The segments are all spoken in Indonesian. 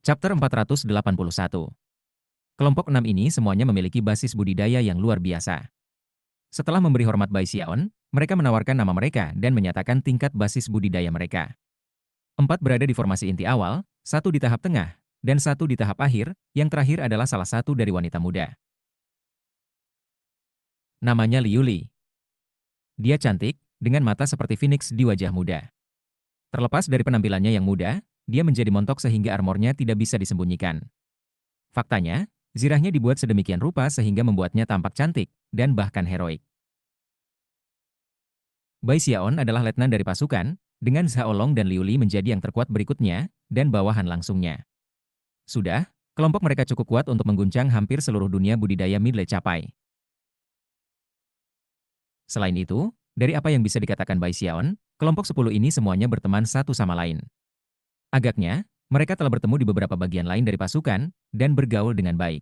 Chapter 481. Kelompok 6 ini semuanya memiliki basis budidaya yang luar biasa. Setelah memberi hormat Bai Xiaon, mereka menawarkan nama mereka dan menyatakan tingkat basis budidaya mereka. 4 berada di formasi inti awal, 1 di tahap tengah, dan 1 di tahap akhir, yang terakhir adalah salah satu dari wanita muda. Namanya Liu Li. Dia cantik, dengan mata seperti phoenix di wajah muda. Terlepas dari penampilannya yang muda, dia menjadi montok sehingga armornya tidak bisa disembunyikan. Faktanya, zirahnya dibuat sedemikian rupa sehingga membuatnya tampak cantik, dan bahkan heroik. Bai Xiaon adalah letnan dari pasukan, dengan Zhao Long dan Liu Li menjadi yang terkuat berikutnya, dan bawahan langsungnya. Sudah, kelompok mereka cukup kuat untuk mengguncang hampir seluruh dunia budidaya Midley capai. Selain itu, dari apa yang bisa dikatakan Bai Xiaon, kelompok 10 ini semuanya berteman satu sama lain. Agaknya, mereka telah bertemu di beberapa bagian lain dari pasukan, dan bergaul dengan baik.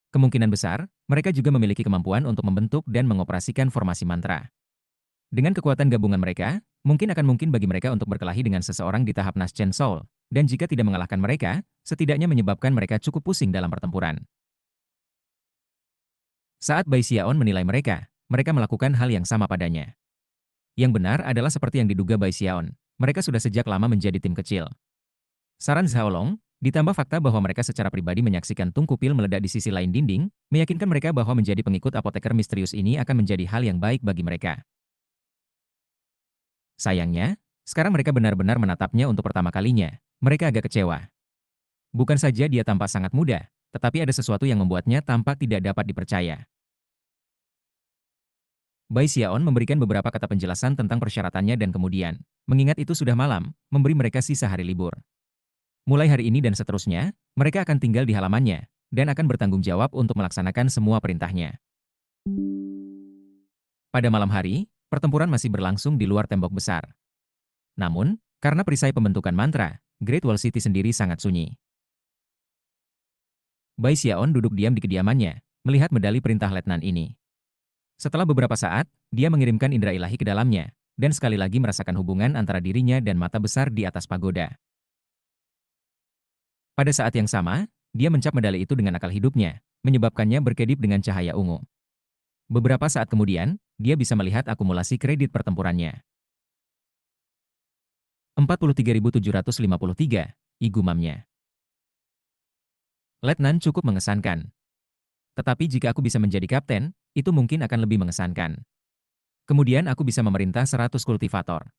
Kemungkinan besar, mereka juga memiliki kemampuan untuk membentuk dan mengoperasikan formasi mantra. Dengan kekuatan gabungan mereka, mungkin bagi mereka untuk berkelahi dengan seseorang di tahap Naschen Soul, dan jika tidak mengalahkan mereka, setidaknya menyebabkan mereka cukup pusing dalam pertempuran. Saat Bai Xiaon menilai mereka melakukan hal yang sama padanya. Yang benar adalah seperti yang diduga Bai Xiaon, mereka sudah sejak lama menjadi tim kecil. Saran Zhao Long, ditambah fakta bahwa mereka secara pribadi menyaksikan tungku pil meledak di sisi lain dinding, meyakinkan mereka bahwa menjadi pengikut apoteker misterius ini akan menjadi hal yang baik bagi mereka. Sayangnya, sekarang mereka benar-benar menatapnya untuk pertama kalinya. Mereka agak kecewa. Bukan saja dia tampak sangat muda, tetapi ada sesuatu yang membuatnya tampak tidak dapat dipercaya. Bai Xiaon memberikan beberapa kata penjelasan tentang persyaratannya dan kemudian, mengingat itu sudah malam, memberi mereka sisa hari libur. Mulai hari ini dan seterusnya, mereka akan tinggal di halamannya, dan akan bertanggung jawab untuk melaksanakan semua perintahnya. Pada malam hari, pertempuran masih berlangsung di luar tembok besar. Namun, karena perisai pembentukan mantra, Great Wall City sendiri sangat sunyi. Bai Xiaon duduk diam di kediamannya, melihat medali perintah letnan ini. Setelah beberapa saat, dia mengirimkan indera ilahi ke dalamnya, dan sekali lagi merasakan hubungan antara dirinya dan mata besar di atas pagoda. Pada saat yang sama, dia mencap medali itu dengan akal hidupnya, menyebabkannya berkedip dengan cahaya ungu. Beberapa saat kemudian, dia bisa melihat akumulasi kredit pertempurannya. 43.753, igumamnya. Letnan cukup mengesankan. Tetapi jika aku bisa menjadi kapten, itu mungkin akan lebih mengesankan. Kemudian aku bisa memerintah 100 kultivator.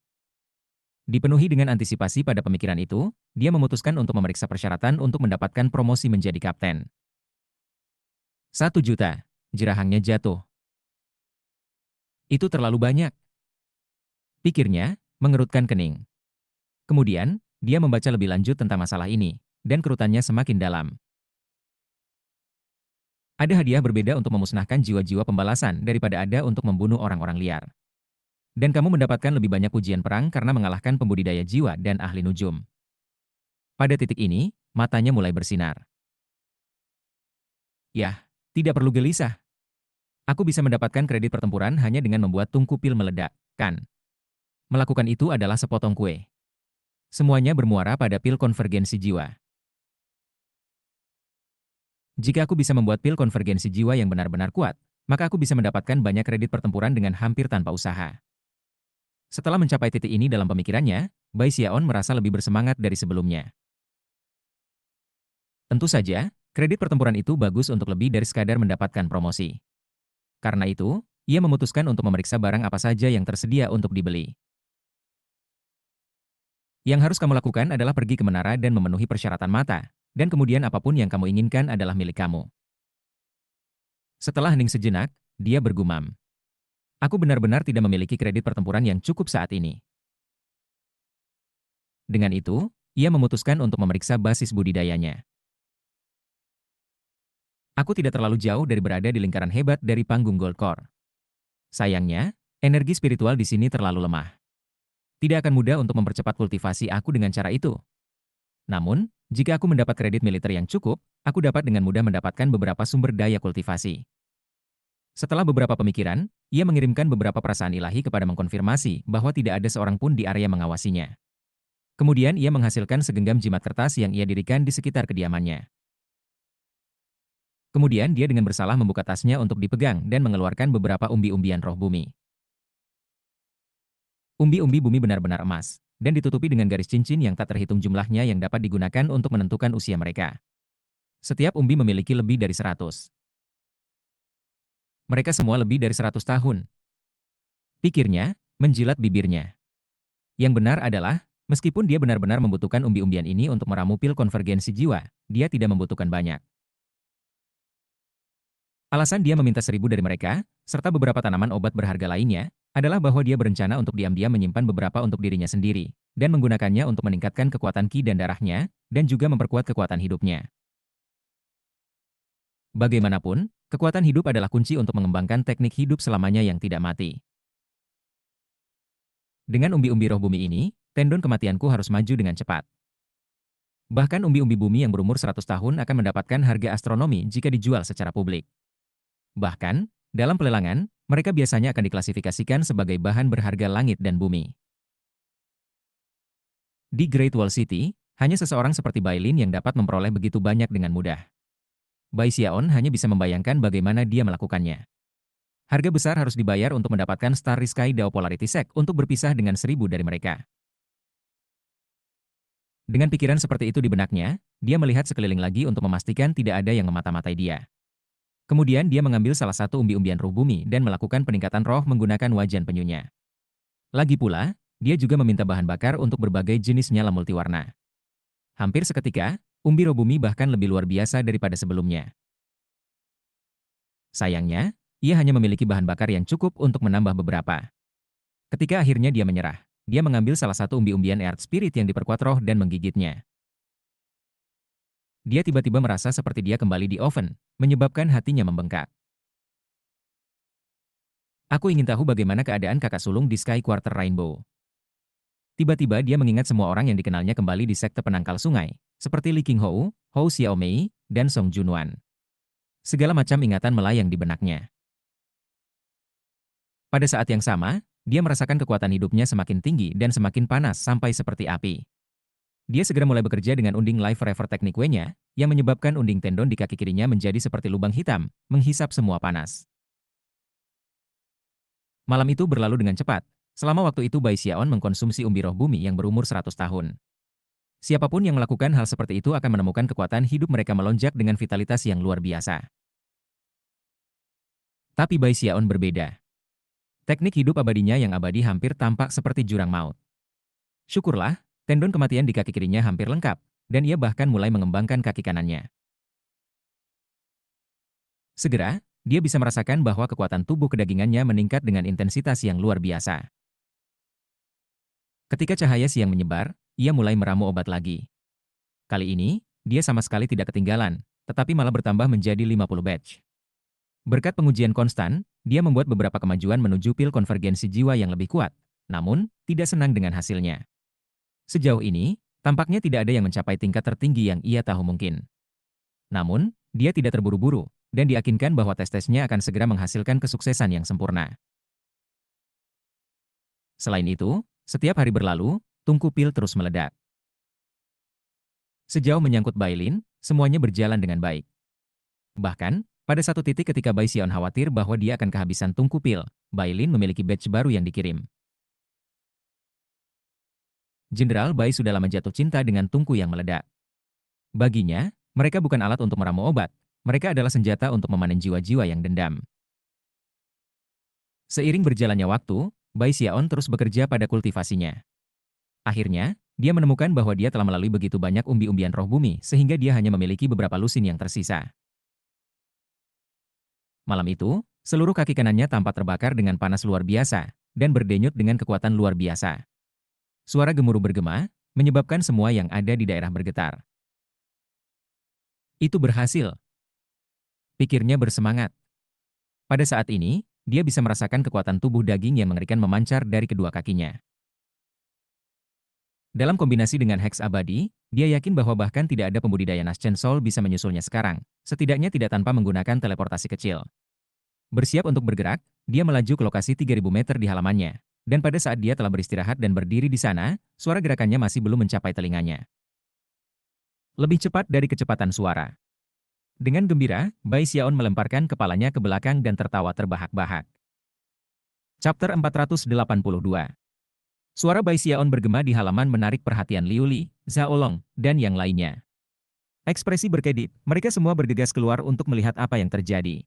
Dipenuhi dengan antisipasi pada pemikiran itu, dia memutuskan untuk memeriksa persyaratan untuk mendapatkan promosi menjadi kapten. 1 juta, jerahangnya jatuh. Itu terlalu banyak. Pikirnya, mengerutkan kening. Kemudian, dia membaca lebih lanjut tentang masalah ini, dan kerutannya semakin dalam. Ada hadiah berbeda untuk memusnahkan jiwa-jiwa pembalasan daripada ada untuk membunuh orang-orang liar. Dan kamu mendapatkan lebih banyak ujian perang karena mengalahkan pembudidaya jiwa dan ahli nujum. Pada titik ini, matanya mulai bersinar. Yah, tidak perlu gelisah. Aku bisa mendapatkan kredit pertempuran hanya dengan membuat tungku pil meledak, kan? Melakukan itu adalah sepotong kue. Semuanya bermuara pada pil konvergensi jiwa. Jika aku bisa membuat pil konvergensi jiwa yang benar-benar kuat, maka aku bisa mendapatkan banyak kredit pertempuran dengan hampir tanpa usaha. Setelah mencapai titik ini dalam pemikirannya, Bai Xiaon merasa lebih bersemangat dari sebelumnya. Tentu saja, kredit pertempuran itu bagus untuk lebih dari sekadar mendapatkan promosi. Karena itu, ia memutuskan untuk memeriksa barang apa saja yang tersedia untuk dibeli. Yang harus kamu lakukan adalah pergi ke menara dan memenuhi persyaratan mata, dan kemudian apapun yang kamu inginkan adalah milik kamu. Setelah hening sejenak, dia bergumam. Aku benar-benar tidak memiliki kredit pertempuran yang cukup saat ini. Dengan itu, ia memutuskan untuk memeriksa basis budidayanya. Aku tidak terlalu jauh dari berada di lingkaran hebat dari panggung Gold Core. Sayangnya, energi spiritual di sini terlalu lemah. Tidak akan mudah untuk mempercepat kultivasi aku dengan cara itu. Namun, jika aku mendapat kredit militer yang cukup, aku dapat dengan mudah mendapatkan beberapa sumber daya kultivasi. Setelah beberapa pemikiran, ia mengirimkan beberapa perasaan ilahi kepada mengkonfirmasi bahwa tidak ada seorang pun di area mengawasinya. Kemudian ia menghasilkan segenggam jimat kertas yang ia dirikan di sekitar kediamannya. Kemudian dia dengan bersalah membuka tasnya untuk dipegang dan mengeluarkan beberapa umbi-umbian roh bumi. Umbi-umbi bumi benar-benar emas, dan ditutupi dengan garis cincin yang tak terhitung jumlahnya yang dapat digunakan untuk menentukan usia mereka. Setiap umbi memiliki lebih dari 100. Mereka semua lebih dari 100 tahun. Pikirnya, menjilat bibirnya. Yang benar adalah, meskipun dia benar-benar membutuhkan umbi-umbian ini untuk meramu pil konvergensi jiwa, dia tidak membutuhkan banyak. Alasan dia meminta 1.000 dari mereka, serta beberapa tanaman obat berharga lainnya, adalah bahwa dia berencana untuk diam-diam menyimpan beberapa untuk dirinya sendiri, dan menggunakannya untuk meningkatkan kekuatan ki dan darahnya, dan juga memperkuat kekuatan hidupnya. Bagaimanapun, kekuatan hidup adalah kunci untuk mengembangkan teknik hidup selamanya yang tidak mati. Dengan umbi-umbi roh bumi ini, tendon kematianku harus maju dengan cepat. Bahkan umbi-umbi bumi yang berumur 100 tahun akan mendapatkan harga astronomi jika dijual secara publik. Bahkan, dalam pelelangan, mereka biasanya akan diklasifikasikan sebagai bahan berharga langit dan bumi. Di Great Wall City, hanya seseorang seperti Bailin yang dapat memperoleh begitu banyak dengan mudah. Bai Xiaon hanya bisa membayangkan bagaimana dia melakukannya. Harga besar harus dibayar untuk mendapatkan Starry Sky Dao Polarity Sect untuk berpisah dengan 1.000 dari mereka. Dengan pikiran seperti itu di benaknya, dia melihat sekeliling lagi untuk memastikan tidak ada yang memata-matai dia. Kemudian dia mengambil salah satu umbi-umbian roh bumi dan melakukan peningkatan roh menggunakan wajan penyunya. Lagi pula, dia juga meminta bahan bakar untuk berbagai jenis nyala multiwarna. Hampir seketika, umbi roh bumi bahkan lebih luar biasa daripada sebelumnya. Sayangnya, ia hanya memiliki bahan bakar yang cukup untuk menambah beberapa. Ketika akhirnya dia menyerah, dia mengambil salah satu umbi-umbian Earth Spirit yang diperkuat roh dan menggigitnya. Dia tiba-tiba merasa seperti dia kembali di oven, menyebabkan hatinya membengkak. Aku ingin tahu bagaimana keadaan kakak sulung di Sky Quarter Rainbow. Tiba-tiba dia mengingat semua orang yang dikenalnya kembali di sekte penangkal sungai, seperti Li Qinghou, Hou Xiaomei, dan Song Junwan. Segala macam ingatan melayang di benaknya. Pada saat yang sama, dia merasakan kekuatan hidupnya semakin tinggi dan semakin panas sampai seperti api. Dia segera mulai bekerja dengan unding Life Forever Teknik W-nya, yang menyebabkan unding tendon di kaki kirinya menjadi seperti lubang hitam, menghisap semua panas. Malam itu berlalu dengan cepat. Selama waktu itu Bai Xiaon mengkonsumsi umbi roh bumi yang berumur 100 tahun. Siapapun yang melakukan hal seperti itu akan menemukan kekuatan hidup mereka melonjak dengan vitalitas yang luar biasa. Tapi Bai Xiaon berbeda. Teknik hidup abadinya yang abadi hampir tampak seperti jurang maut. Syukurlah, tendon kematian di kaki kirinya hampir lengkap, dan ia bahkan mulai mengembangkan kaki kanannya. Segera, dia bisa merasakan bahwa kekuatan tubuh kedagingannya meningkat dengan intensitas yang luar biasa. Ketika cahaya siang menyebar, ia mulai meramu obat lagi. Kali ini, dia sama sekali tidak ketinggalan, tetapi malah bertambah menjadi 50 batch. Berkat pengujian konstan, dia membuat beberapa kemajuan menuju pil konvergensi jiwa yang lebih kuat, namun tidak senang dengan hasilnya. Sejauh ini, tampaknya tidak ada yang mencapai tingkat tertinggi yang ia tahu mungkin. Namun, dia tidak terburu-buru, dan diyakinkan bahwa tes-tesnya akan segera menghasilkan kesuksesan yang sempurna. Selain itu, setiap hari berlalu, tungku pil terus meledak. Sejauh menyangkut Bailin, semuanya berjalan dengan baik. Bahkan, pada satu titik ketika Bai Xiaon khawatir bahwa dia akan kehabisan tungku pil, Bailin memiliki badge baru yang dikirim. Jenderal Bai sudah lama jatuh cinta dengan tungku yang meledak. Baginya, mereka bukan alat untuk meramu obat, mereka adalah senjata untuk memanen jiwa-jiwa yang dendam. Seiring berjalannya waktu, Bai Xiaon terus bekerja pada kultivasinya. Akhirnya, dia menemukan bahwa dia telah melalui begitu banyak umbi-umbian roh bumi sehingga dia hanya memiliki beberapa lusin yang tersisa. Malam itu, seluruh kaki kanannya tampak terbakar dengan panas luar biasa dan berdenyut dengan kekuatan luar biasa. Suara gemuruh bergema, menyebabkan semua yang ada di daerah bergetar. Itu berhasil. Pikirnya bersemangat. Pada saat ini, dia bisa merasakan kekuatan tubuh daging yang mengerikan memancar dari kedua kakinya. Dalam kombinasi dengan Hex abadi, dia yakin bahwa bahkan tidak ada pembudidaya Naschen Soul bisa menyusulnya sekarang, setidaknya tidak tanpa menggunakan teleportasi kecil. Bersiap untuk bergerak, dia melaju ke lokasi 3.000 meter di halamannya, Dan pada saat dia telah beristirahat dan berdiri di sana, suara gerakannya masih belum mencapai telinganya. Lebih cepat dari kecepatan suara. Dengan gembira, Bai Xiaon melemparkan kepalanya ke belakang dan tertawa terbahak-bahak. Chapter 482. Suara Bai Xiaon bergema di halaman menarik perhatian Liu Li, Zhao Long, dan yang lainnya. Ekspresi berkedip, mereka semua bergegas keluar untuk melihat apa yang terjadi.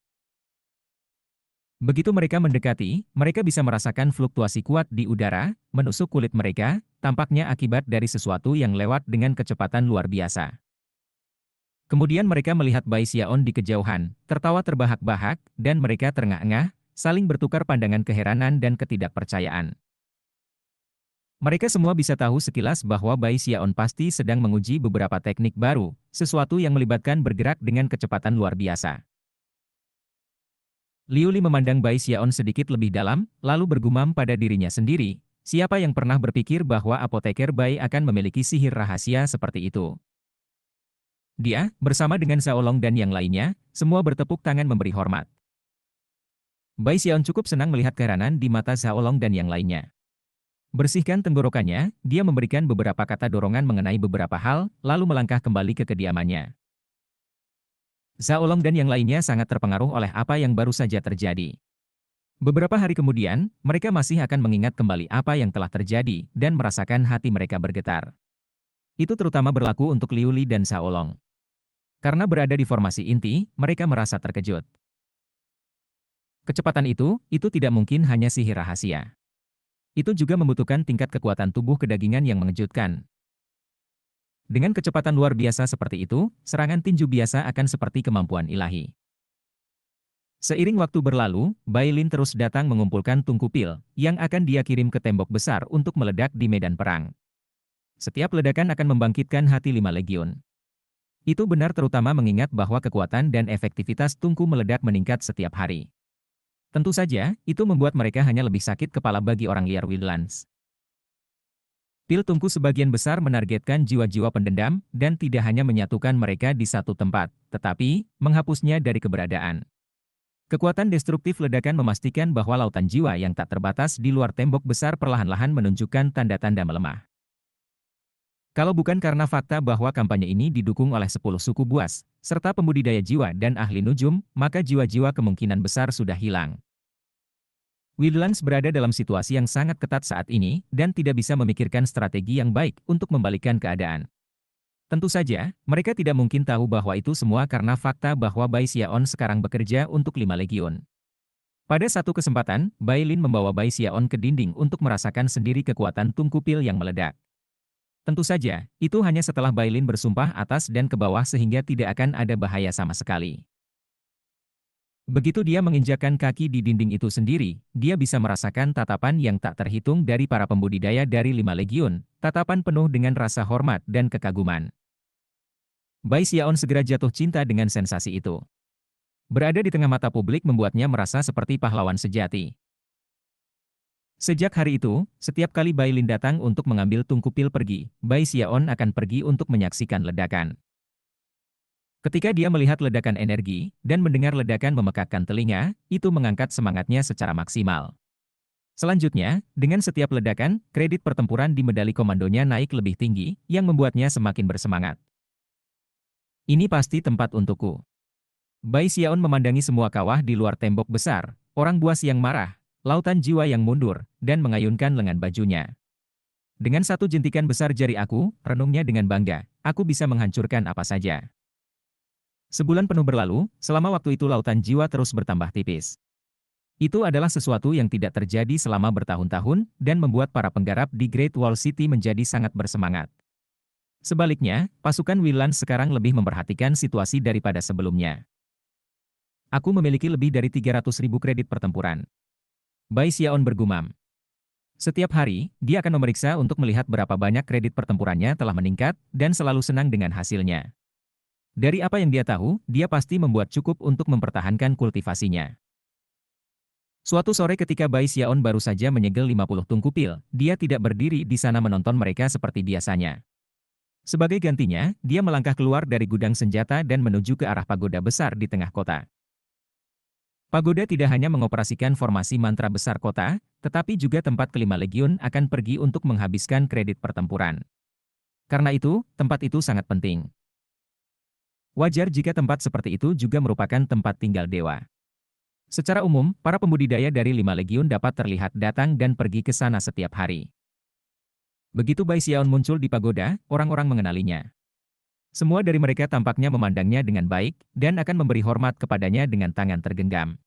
Begitu mereka mendekati, mereka bisa merasakan fluktuasi kuat di udara, menusuk kulit mereka, tampaknya akibat dari sesuatu yang lewat dengan kecepatan luar biasa. Kemudian mereka melihat Bai Xiaon di kejauhan, tertawa terbahak-bahak, dan mereka terengah-engah, saling bertukar pandangan keheranan dan ketidakpercayaan. Mereka semua bisa tahu sekilas bahwa Bai Xiaon pasti sedang menguji beberapa teknik baru, sesuatu yang melibatkan bergerak dengan kecepatan luar biasa. Liu Li memandang Bai Xiaon sedikit lebih dalam, lalu bergumam pada dirinya sendiri, siapa yang pernah berpikir bahwa apoteker Bai akan memiliki sihir rahasia seperti itu. Dia, bersama dengan Zhao Long dan yang lainnya, semua bertepuk tangan memberi hormat. Bai Xiaon cukup senang melihat keheranan di mata Zhao Long dan yang lainnya. Bersihkan tenggorokannya, dia memberikan beberapa kata dorongan mengenai beberapa hal, lalu melangkah kembali ke kediamannya. Zhao Long dan yang lainnya sangat terpengaruh oleh apa yang baru saja terjadi. Beberapa hari kemudian, mereka masih akan mengingat kembali apa yang telah terjadi dan merasakan hati mereka bergetar. Itu terutama berlaku untuk Liu Li dan Zhao Long. Karena berada di formasi inti, mereka merasa terkejut. Kecepatan itu tidak mungkin hanya sihir rahasia. Itu juga membutuhkan tingkat kekuatan tubuh kedagingan yang mengejutkan. Dengan kecepatan luar biasa seperti itu, serangan tinju biasa akan seperti kemampuan ilahi. Seiring waktu berlalu, Bai Lin terus datang mengumpulkan tungku pil, yang akan dia kirim ke tembok besar untuk meledak di medan perang. Setiap ledakan akan membangkitkan hati 5 legiun. Itu benar terutama mengingat bahwa kekuatan dan efektivitas tungku meledak meningkat setiap hari. Tentu saja, itu membuat mereka hanya lebih sakit kepala bagi orang liar Wildlands. Pil tungku sebagian besar menargetkan jiwa-jiwa pendendam, dan tidak hanya menyatukan mereka di satu tempat, tetapi menghapusnya dari keberadaan. Kekuatan destruktif ledakan memastikan bahwa lautan jiwa yang tak terbatas di luar tembok besar perlahan-lahan menunjukkan tanda-tanda melemah. Kalau bukan karena fakta bahwa kampanye ini didukung oleh 10 suku buas, serta pembudidaya jiwa dan ahli nujum, maka jiwa-jiwa kemungkinan besar sudah hilang. Wildlands berada dalam situasi yang sangat ketat saat ini, dan tidak bisa memikirkan strategi yang baik untuk membalikkan keadaan. Tentu saja, mereka tidak mungkin tahu bahwa itu semua karena fakta bahwa Bai Xiaon sekarang bekerja untuk 5 legiun. Pada satu kesempatan, Bai Lin membawa Bai Xiaon ke dinding untuk merasakan sendiri kekuatan tungku pil yang meledak. Tentu saja, itu hanya setelah Bai Lin bersumpah atas dan ke bawah sehingga tidak akan ada bahaya sama sekali. Begitu dia menginjakkan kaki di dinding itu sendiri, dia bisa merasakan tatapan yang tak terhitung dari para pembudidaya dari 5 legiun, tatapan penuh dengan rasa hormat dan kekaguman. Bai Xiaon segera jatuh cinta dengan sensasi itu. Berada di tengah mata publik membuatnya merasa seperti pahlawan sejati. Sejak hari itu, setiap kali Bai Lin datang untuk mengambil tungku pil pergi, Bai Xiaon akan pergi untuk menyaksikan ledakan. Ketika dia melihat ledakan energi, dan mendengar ledakan memekakkan telinga, itu mengangkat semangatnya secara maksimal. Selanjutnya, dengan setiap ledakan, kredit pertempuran di medali komandonya naik lebih tinggi, yang membuatnya semakin bersemangat. Ini pasti tempat untukku. Bai Xiaon memandangi semua kawah di luar tembok besar, orang buas yang marah, lautan jiwa yang mundur, dan mengayunkan lengan bajunya. Dengan satu jentikan besar jari aku, renungnya dengan bangga, aku bisa menghancurkan apa saja. Sebulan penuh berlalu, selama waktu itu lautan jiwa terus bertambah tipis. Itu adalah sesuatu yang tidak terjadi selama bertahun-tahun, dan membuat para penggarap di Great Wall City menjadi sangat bersemangat. Sebaliknya, pasukan Wildlands sekarang lebih memperhatikan situasi daripada sebelumnya. Aku memiliki lebih dari 300.000 kredit pertempuran. Bai Xiaon bergumam. Setiap hari, dia akan memeriksa untuk melihat berapa banyak kredit pertempurannya telah meningkat, dan selalu senang dengan hasilnya. Dari apa yang dia tahu, dia pasti membuat cukup untuk mempertahankan kultivasinya. Suatu sore ketika Bai Xiaon baru saja menyegel 50 tungku pil, dia tidak berdiri di sana menonton mereka seperti biasanya. Sebagai gantinya, dia melangkah keluar dari gudang senjata dan menuju ke arah pagoda besar di tengah kota. Pagoda tidak hanya mengoperasikan formasi mantra besar kota, tetapi juga tempat kelima legiun akan pergi untuk menghabiskan kredit pertempuran. Karena itu, tempat itu sangat penting. Wajar jika tempat seperti itu juga merupakan tempat tinggal dewa. Secara umum, para pembudidaya dari 5 legiun dapat terlihat datang dan pergi ke sana setiap hari. Begitu Bai Xiaon muncul di pagoda, orang-orang mengenalinya. Semua dari mereka tampaknya memandangnya dengan baik, dan akan memberi hormat kepadanya dengan tangan tergenggam.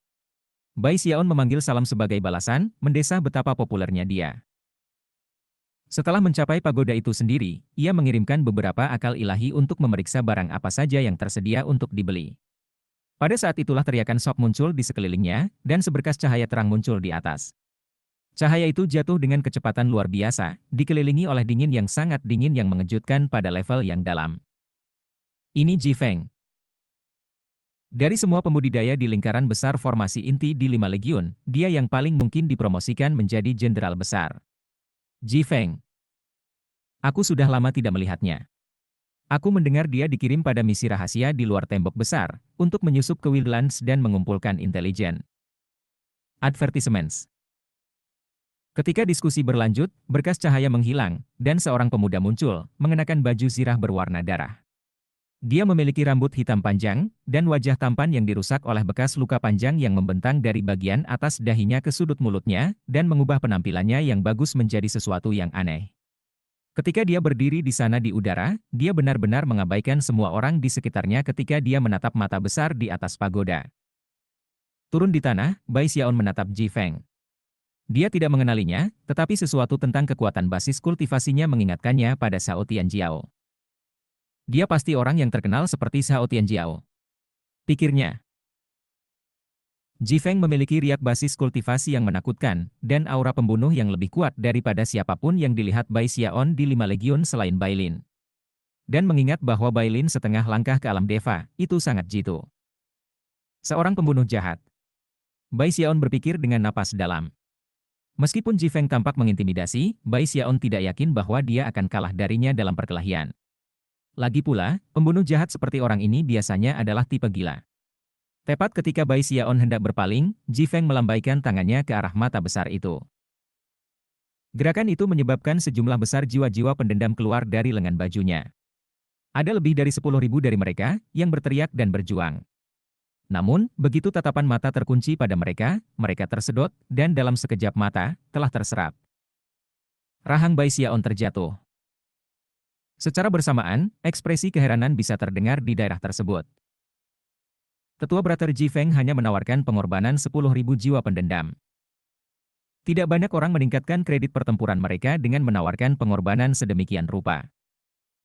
Bai Xiaon memanggil salam sebagai balasan, mendesah betapa populernya dia. Setelah mencapai pagoda itu sendiri, ia mengirimkan beberapa akal ilahi untuk memeriksa barang apa saja yang tersedia untuk dibeli. Pada saat itulah teriakan shock muncul di sekelilingnya, dan seberkas cahaya terang muncul di atas. Cahaya itu jatuh dengan kecepatan luar biasa, dikelilingi oleh dingin yang sangat dingin yang mengejutkan pada level yang dalam. Ini Ji Feng. Dari semua pembudidaya di lingkaran besar formasi inti di 5 legiun, dia yang paling mungkin dipromosikan menjadi jenderal besar. Ji Feng. Aku sudah lama tidak melihatnya. Aku mendengar dia dikirim pada misi rahasia di luar tembok besar, untuk menyusup ke Wildlands dan mengumpulkan intelijen. Advertisements. Ketika diskusi berlanjut, berkas cahaya menghilang, dan seorang pemuda muncul, mengenakan baju zirah berwarna darah. Dia memiliki rambut hitam panjang, dan wajah tampan yang dirusak oleh bekas luka panjang yang membentang dari bagian atas dahinya ke sudut mulutnya, dan mengubah penampilannya yang bagus menjadi sesuatu yang aneh. Ketika dia berdiri di sana di udara, dia benar-benar mengabaikan semua orang di sekitarnya ketika dia menatap mata besar di atas pagoda. Turun di tanah, Bai Xiaon menatap Ji Feng. Dia tidak mengenalinya, tetapi sesuatu tentang kekuatan basis kultivasinya mengingatkannya pada Shao Tianjiao. Dia pasti orang yang terkenal seperti Shao Tianjiao, pikirnya. Ji Feng memiliki riak basis kultivasi yang menakutkan, dan aura pembunuh yang lebih kuat daripada siapapun yang dilihat Bai Xiaon di 5 legiun selain Bai Lin. Dan mengingat bahwa Bai Lin setengah langkah ke alam deva, itu sangat jitu. Seorang pembunuh jahat. Bai Xiaon berpikir dengan napas dalam. Meskipun Ji Feng tampak mengintimidasi, Bai Xiaon tidak yakin bahwa dia akan kalah darinya dalam perkelahian. Lagi pula, pembunuh jahat seperti orang ini biasanya adalah tipe gila. Tepat ketika Bai Xiaon hendak berpaling, Ji Feng melambaikan tangannya ke arah mata besar itu. Gerakan itu menyebabkan sejumlah besar jiwa-jiwa pendendam keluar dari lengan bajunya. Ada lebih dari 10.000 dari mereka yang berteriak dan berjuang. Namun, begitu tatapan mata terkunci pada mereka, mereka tersedot, dan dalam sekejap mata, telah terserap. Rahang Bai Xiaon terjatuh. Secara bersamaan, ekspresi keheranan bisa terdengar di daerah tersebut. Tetua Brother Ji Feng hanya menawarkan pengorbanan 10.000 jiwa pendendam. Tidak banyak orang meningkatkan kredit pertempuran mereka dengan menawarkan pengorbanan sedemikian rupa.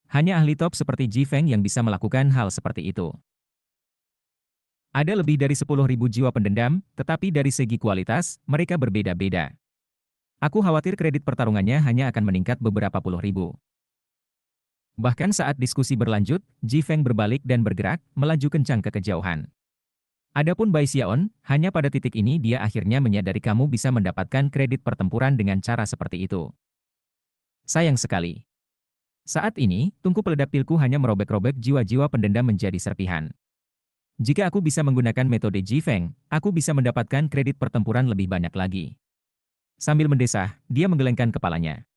Hanya ahli top seperti Ji Feng yang bisa melakukan hal seperti itu. Ada lebih dari 10.000 jiwa pendendam, tetapi dari segi kualitas, mereka berbeda-beda. Aku khawatir kredit pertarungannya hanya akan meningkat beberapa puluh ribu. Bahkan saat diskusi berlanjut, Ji Feng berbalik dan bergerak, melaju kencang ke kejauhan. Adapun Bai Xiaon, hanya pada titik ini dia akhirnya menyadari kamu bisa mendapatkan kredit pertempuran dengan cara seperti itu. Sayang sekali. Saat ini, tungku peledak pilku hanya merobek-robek jiwa-jiwa pendendam menjadi serpihan. Jika aku bisa menggunakan metode Ji Feng, aku bisa mendapatkan kredit pertempuran lebih banyak lagi. Sambil mendesah, dia menggelengkan kepalanya.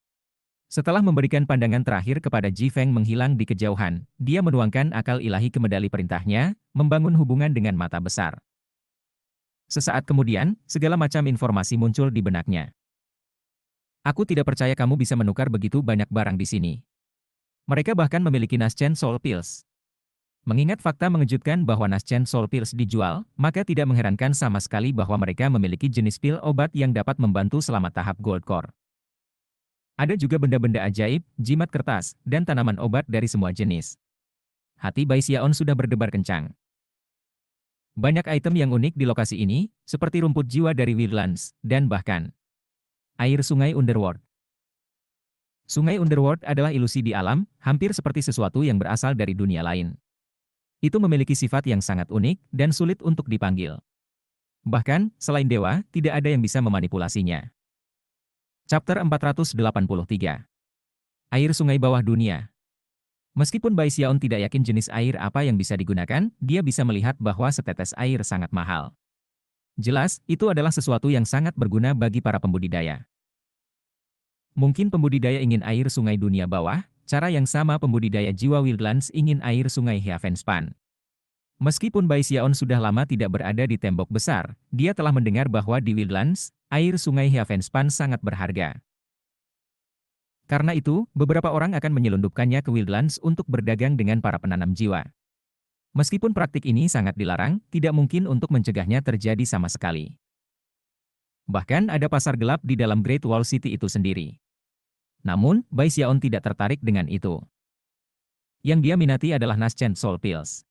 Setelah memberikan pandangan terakhir kepada Ji Feng menghilang di kejauhan, dia menuangkan akal ilahi ke medali perintahnya, membangun hubungan dengan mata besar. Sesaat kemudian, segala macam informasi muncul di benaknya. Aku tidak percaya kamu bisa menukar begitu banyak barang di sini. Mereka bahkan memiliki Naschen Soul Pills. Mengingat fakta mengejutkan bahwa Naschen Soul Pills dijual, maka tidak mengherankan sama sekali bahwa mereka memiliki jenis pil obat yang dapat membantu selama tahap Gold Core. Ada juga benda-benda ajaib, jimat kertas, dan tanaman obat dari semua jenis. Hati Bai Xiaon sudah berdebar kencang. Banyak item yang unik di lokasi ini, seperti rumput jiwa dari Wildlands, dan bahkan air sungai Underworld. Sungai Underworld adalah ilusi di alam, hampir seperti sesuatu yang berasal dari dunia lain. Itu memiliki sifat yang sangat unik dan sulit untuk dipanggil. Bahkan, selain dewa, tidak ada yang bisa memanipulasinya. Chapter 483. Air sungai bawah dunia. Meskipun Bai Xiaon tidak yakin jenis air apa yang bisa digunakan, dia bisa melihat bahwa setetes air sangat mahal. Jelas, itu adalah sesuatu yang sangat berguna bagi para pembudidaya. Mungkin pembudidaya ingin air sungai dunia bawah, cara yang sama pembudidaya jiwa Wildlands ingin air sungai Heavenspan. Meskipun Bai Xiaon sudah lama tidak berada di tembok besar, dia telah mendengar bahwa di Wildlands, air sungai Heavenspan sangat berharga. Karena itu, beberapa orang akan menyelundupkannya ke Wildlands untuk berdagang dengan para penanam jiwa. Meskipun praktik ini sangat dilarang, tidak mungkin untuk mencegahnya terjadi sama sekali. Bahkan ada pasar gelap di dalam Great Wall City itu sendiri. Namun, Bai Xiaon tidak tertarik dengan itu. Yang dia minati adalah Naschen Soul Pills.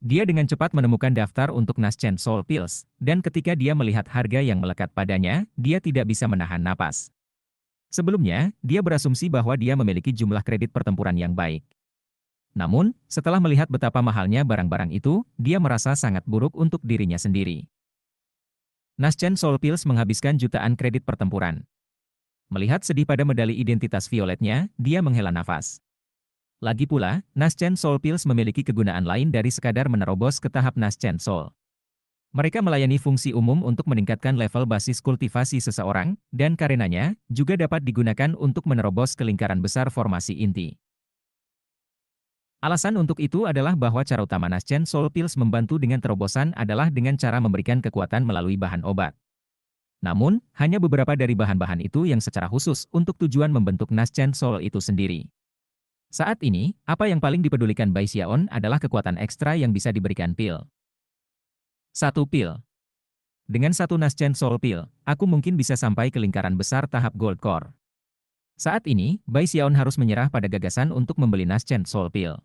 Dia dengan cepat menemukan daftar untuk Naschen Soul Pills, dan ketika dia melihat harga yang melekat padanya, dia tidak bisa menahan napas. Sebelumnya, dia berasumsi bahwa dia memiliki jumlah kredit pertempuran yang baik. Namun, setelah melihat betapa mahalnya barang-barang itu, dia merasa sangat buruk untuk dirinya sendiri. Naschen Soul Pills menghabiskan jutaan kredit pertempuran. Melihat sedih pada medali identitas violetnya, dia menghela nafas. Lagi pula, Naschen Soul Pills memiliki kegunaan lain dari sekadar menerobos ke tahap Naschen Soul. Mereka melayani fungsi umum untuk meningkatkan level basis kultivasi seseorang, dan karenanya, juga dapat digunakan untuk menerobos ke lingkaran besar formasi inti. Alasan untuk itu adalah bahwa cara utama Naschen Soul Pills membantu dengan terobosan adalah dengan cara memberikan kekuatan melalui bahan obat. Namun, hanya beberapa dari bahan-bahan itu yang secara khusus untuk tujuan membentuk Naschen Soul itu sendiri. Saat ini, apa yang paling dipedulikan Bai Xiaon adalah kekuatan ekstra yang bisa diberikan pil. 1 pil. Dengan 1 Naschen Soul Pill, aku mungkin bisa sampai ke lingkaran besar tahap Gold Core. Saat ini, Bai Xiaon harus menyerah pada gagasan untuk membeli Naschen Soul Pill.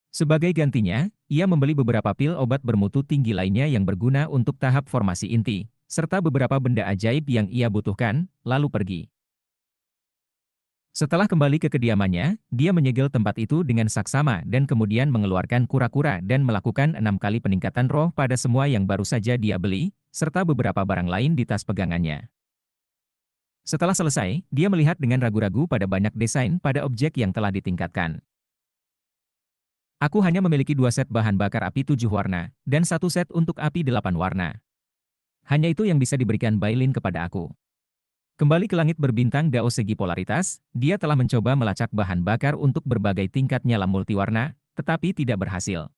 Sebagai gantinya, ia membeli beberapa pil obat bermutu tinggi lainnya yang berguna untuk tahap formasi inti, serta beberapa benda ajaib yang ia butuhkan, lalu pergi. Setelah kembali ke kediamannya, dia menyegel tempat itu dengan saksama dan kemudian mengeluarkan kura-kura dan melakukan 6 kali peningkatan roh pada semua yang baru saja dia beli, serta beberapa barang lain di tas pegangannya. Setelah selesai, dia melihat dengan ragu-ragu pada banyak desain pada objek yang telah ditingkatkan. Aku hanya memiliki 2 set bahan bakar api 7 warna, dan 1 set untuk api 8 warna. Hanya itu yang bisa diberikan Bailin kepada aku. Kembali ke langit berbintang Dao segi polaritas, dia telah mencoba melacak bahan bakar untuk berbagai tingkat nyala multiwarna, tetapi tidak berhasil.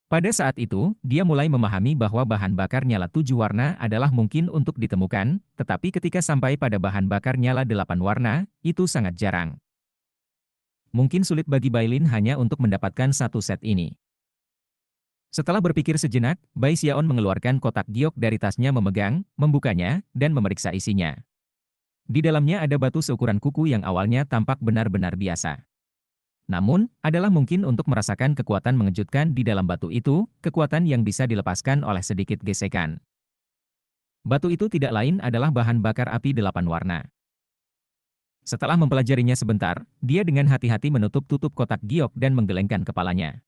Pada saat itu, dia mulai memahami bahwa bahan bakar nyala 7 warna adalah mungkin untuk ditemukan, tetapi ketika sampai pada bahan bakar nyala 8 warna, itu sangat jarang. Mungkin sulit bagi Bailin hanya untuk mendapatkan 1 set ini. Setelah berpikir sejenak, Bai Xiaon mengeluarkan kotak giok dari tasnya memegang, membukanya, dan memeriksa isinya. Di dalamnya ada batu seukuran kuku yang awalnya tampak benar-benar biasa. Namun, adalah mungkin untuk merasakan kekuatan mengejutkan di dalam batu itu, kekuatan yang bisa dilepaskan oleh sedikit gesekan. Batu itu tidak lain adalah bahan bakar api 8 warna. Setelah mempelajarinya sebentar, dia dengan hati-hati menutup tutup kotak giok dan menggelengkan kepalanya.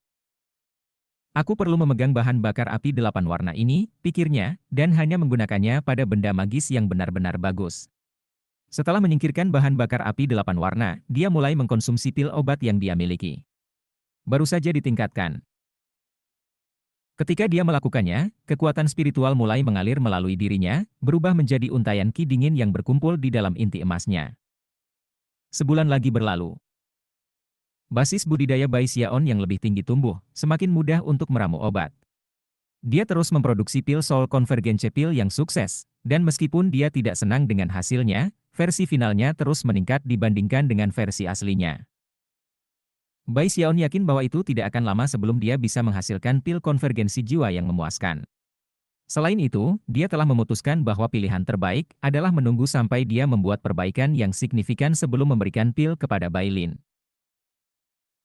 Aku perlu memegang bahan bakar api 8 warna ini, pikirnya, dan hanya menggunakannya pada benda magis yang benar-benar bagus. Setelah menyingkirkan bahan bakar api 8 warna, dia mulai mengkonsumsi pil obat yang dia miliki. Baru saja ditingkatkan. Ketika dia melakukannya, kekuatan spiritual mulai mengalir melalui dirinya, berubah menjadi untayan ki dingin yang berkumpul di dalam inti emasnya. Sebulan lagi berlalu. Basis budidaya Bai Xiaon yang lebih tinggi tumbuh, semakin mudah untuk meramu obat. Dia terus memproduksi pil Soul Convergence Pill yang sukses, dan meskipun dia tidak senang dengan hasilnya, versi finalnya terus meningkat dibandingkan dengan versi aslinya. Bai Xiaon yakin bahwa itu tidak akan lama sebelum dia bisa menghasilkan pil konvergensi jiwa yang memuaskan. Selain itu, dia telah memutuskan bahwa pilihan terbaik adalah menunggu sampai dia membuat perbaikan yang signifikan sebelum memberikan pil kepada Bailin.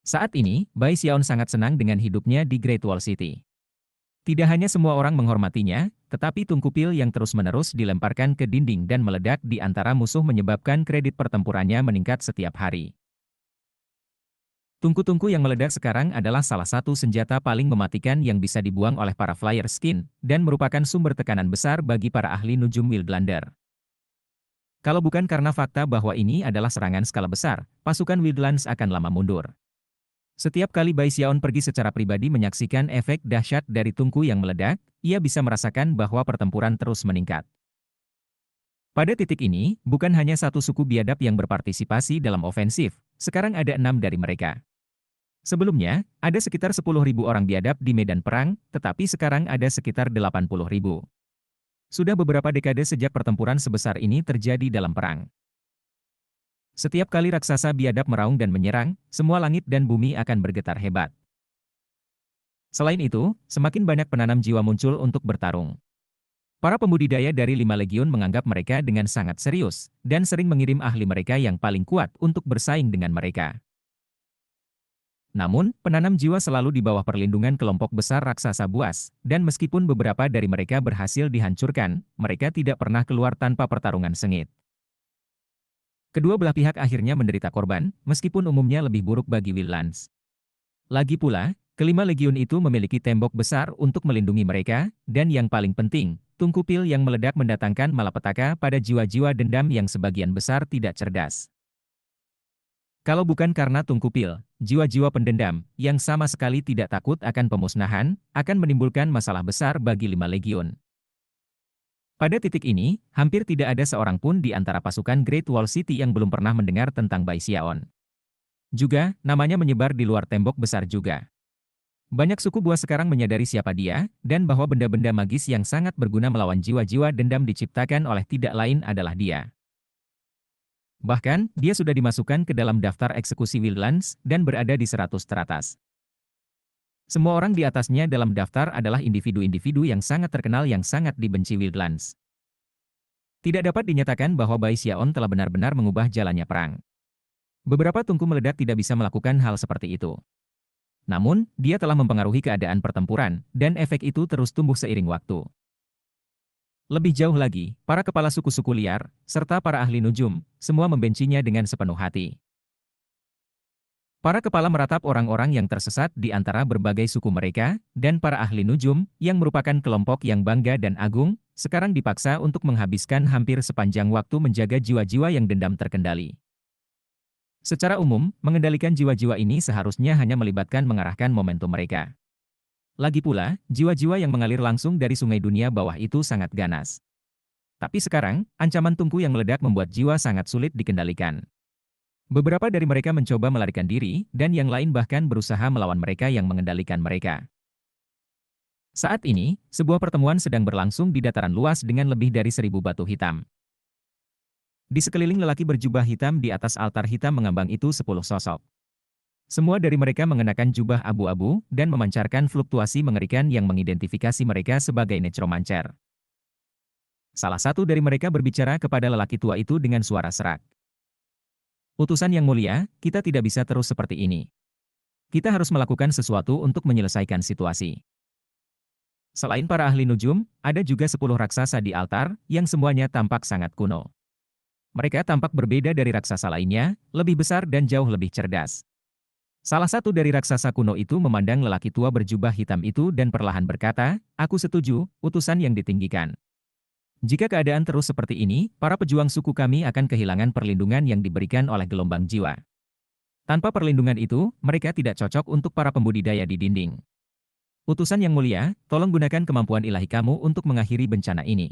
Saat ini, Bai Xiaon sangat senang dengan hidupnya di Great Wall City. Tidak hanya semua orang menghormatinya, tetapi tungku pil yang terus-menerus dilemparkan ke dinding dan meledak di antara musuh menyebabkan kredit pertempurannya meningkat setiap hari. Tungku-tungku yang meledak sekarang adalah salah satu senjata paling mematikan yang bisa dibuang oleh para flyer skin, dan merupakan sumber tekanan besar bagi para ahli nujum Wildlander. Kalau bukan karena fakta bahwa ini adalah serangan skala besar, pasukan Wildlands akan lama mundur. Setiap kali Bai Xiaon pergi secara pribadi menyaksikan efek dahsyat dari tungku yang meledak, ia bisa merasakan bahwa pertempuran terus meningkat. Pada titik ini, bukan hanya satu suku biadab yang berpartisipasi dalam ofensif, sekarang ada 6 dari mereka. Sebelumnya, ada sekitar 10.000 orang biadab di medan perang, tetapi sekarang ada sekitar 80.000. Sudah beberapa dekade sejak pertempuran sebesar ini terjadi dalam perang. Setiap kali raksasa biadab meraung dan menyerang, semua langit dan bumi akan bergetar hebat. Selain itu, semakin banyak penanam jiwa muncul untuk bertarung. Para pembudidaya dari 5 legiun menganggap mereka dengan sangat serius, dan sering mengirim ahli mereka yang paling kuat untuk bersaing dengan mereka. Namun, penanam jiwa selalu di bawah perlindungan kelompok besar raksasa buas, dan meskipun beberapa dari mereka berhasil dihancurkan, mereka tidak pernah keluar tanpa pertarungan sengit. Kedua belah pihak akhirnya menderita korban, meskipun umumnya lebih buruk bagi Wildlands. Lagi pula, kelima legiun itu memiliki tembok besar untuk melindungi mereka, dan yang paling penting, tungku pil yang meledak mendatangkan malapetaka pada jiwa-jiwa dendam yang sebagian besar tidak cerdas. Kalau bukan karena tungku pil, jiwa-jiwa pendendam, yang sama sekali tidak takut akan pemusnahan, akan menimbulkan masalah besar bagi 5 legiun. Pada titik ini, hampir tidak ada seorang pun di antara pasukan Great Wall City yang belum pernah mendengar tentang Bai Xiaon. Juga, namanya menyebar di luar tembok besar juga. Banyak suku buas sekarang menyadari siapa dia, dan bahwa benda-benda magis yang sangat berguna melawan jiwa-jiwa dendam diciptakan oleh tidak lain adalah dia. Bahkan, dia sudah dimasukkan ke dalam daftar eksekusi Wildlands dan berada di 100 teratas. Semua orang di atasnya dalam daftar adalah individu-individu yang sangat terkenal yang sangat dibenci Wildlands. Tidak dapat dinyatakan bahwa Bai Xiaon telah benar-benar mengubah jalannya perang. Beberapa tungku meledak tidak bisa melakukan hal seperti itu. Namun, dia telah mempengaruhi keadaan pertempuran, dan efek itu terus tumbuh seiring waktu. Lebih jauh lagi, para kepala suku-suku liar, serta para ahli nujum, semua membencinya dengan sepenuh hati. Para kepala meratap orang-orang yang tersesat di antara berbagai suku mereka, dan para ahli nujum, yang merupakan kelompok yang bangga dan agung, sekarang dipaksa untuk menghabiskan hampir sepanjang waktu menjaga jiwa-jiwa yang dendam terkendali. Secara umum, mengendalikan jiwa-jiwa ini seharusnya hanya melibatkan mengarahkan momentum mereka. Lagi pula, jiwa-jiwa yang mengalir langsung dari sungai dunia bawah itu sangat ganas. Tapi sekarang, ancaman tungku yang meledak membuat jiwa sangat sulit dikendalikan. Beberapa dari mereka mencoba melarikan diri, dan yang lain bahkan berusaha melawan mereka yang mengendalikan mereka. Saat ini, sebuah pertemuan sedang berlangsung di dataran luas dengan lebih dari 1.000 batu hitam. Di sekeliling lelaki berjubah hitam di atas altar hitam mengambang itu 10 sosok. Semua dari mereka mengenakan jubah abu-abu dan memancarkan fluktuasi mengerikan yang mengidentifikasi mereka sebagai necromancer. Salah satu dari mereka berbicara kepada lelaki tua itu dengan suara serak. Utusan yang mulia, kita tidak bisa terus seperti ini. Kita harus melakukan sesuatu untuk menyelesaikan situasi. Selain para ahli nujum, ada juga 10 raksasa di altar, yang semuanya tampak sangat kuno. Mereka tampak berbeda dari raksasa lainnya, lebih besar dan jauh lebih cerdas. Salah satu dari raksasa kuno itu memandang lelaki tua berjubah hitam itu dan perlahan berkata, "Aku setuju, utusan yang ditinggikan. Jika keadaan terus seperti ini, para pejuang suku kami akan kehilangan perlindungan yang diberikan oleh gelombang jiwa. Tanpa perlindungan itu, mereka tidak cocok untuk para pembudidaya di dinding. Utusan yang mulia, tolong gunakan kemampuan ilahi kamu untuk mengakhiri bencana ini."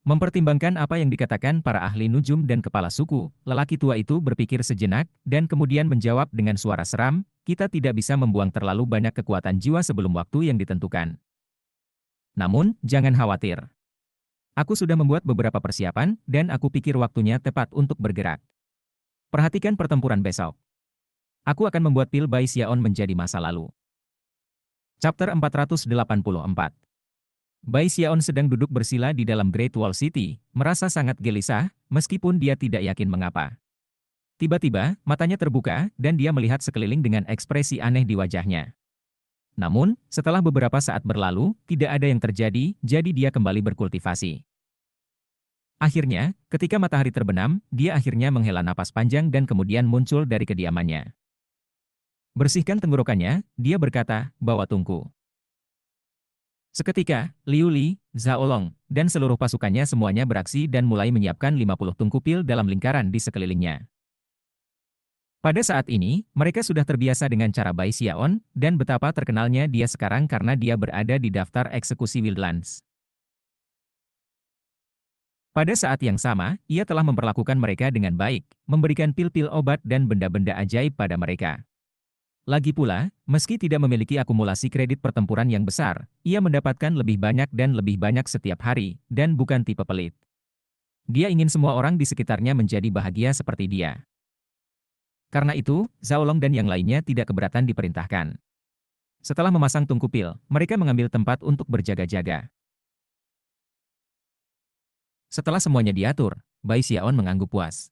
Mempertimbangkan apa yang dikatakan para ahli nujum dan kepala suku, lelaki tua itu berpikir sejenak, dan kemudian menjawab dengan suara seram, "Kita tidak bisa membuang terlalu banyak kekuatan jiwa sebelum waktu yang ditentukan. Namun, jangan khawatir. Aku sudah membuat beberapa persiapan, dan aku pikir waktunya tepat untuk bergerak. Perhatikan pertempuran besok. Aku akan membuat pil Bai Xiaon menjadi masa lalu." Chapter 484. Bai Xiaon sedang duduk bersila di dalam Great Wall City, merasa sangat gelisah, meskipun dia tidak yakin mengapa. Tiba-tiba, matanya terbuka, dan dia melihat sekeliling dengan ekspresi aneh di wajahnya. Namun, setelah beberapa saat berlalu, tidak ada yang terjadi, jadi dia kembali berkultivasi. Akhirnya, ketika matahari terbenam, dia akhirnya menghela napas panjang dan kemudian muncul dari kediamannya. Bersihkan tenggorokannya, dia berkata, "Bawa tungku." Seketika, Liu Li, Zhao Long, dan seluruh pasukannya semuanya beraksi dan mulai menyiapkan 50 tungku pil dalam lingkaran di sekelilingnya. Pada saat ini, mereka sudah terbiasa dengan cara Bai Xiaon, dan betapa terkenalnya dia sekarang karena dia berada di daftar eksekusi Wildlands. Pada saat yang sama, ia telah memperlakukan mereka dengan baik, memberikan pil-pil obat dan benda-benda ajaib pada mereka. Lagi pula, meski tidak memiliki akumulasi kredit pertempuran yang besar, ia mendapatkan lebih banyak dan lebih banyak setiap hari, dan bukan tipe pelit. Dia ingin semua orang di sekitarnya menjadi bahagia seperti dia. Karena itu, Zhao Long dan yang lainnya tidak keberatan diperintahkan. Setelah memasang tungku pil, mereka mengambil tempat untuk berjaga-jaga. Setelah semuanya diatur, Bai Xiaon mengangguk puas.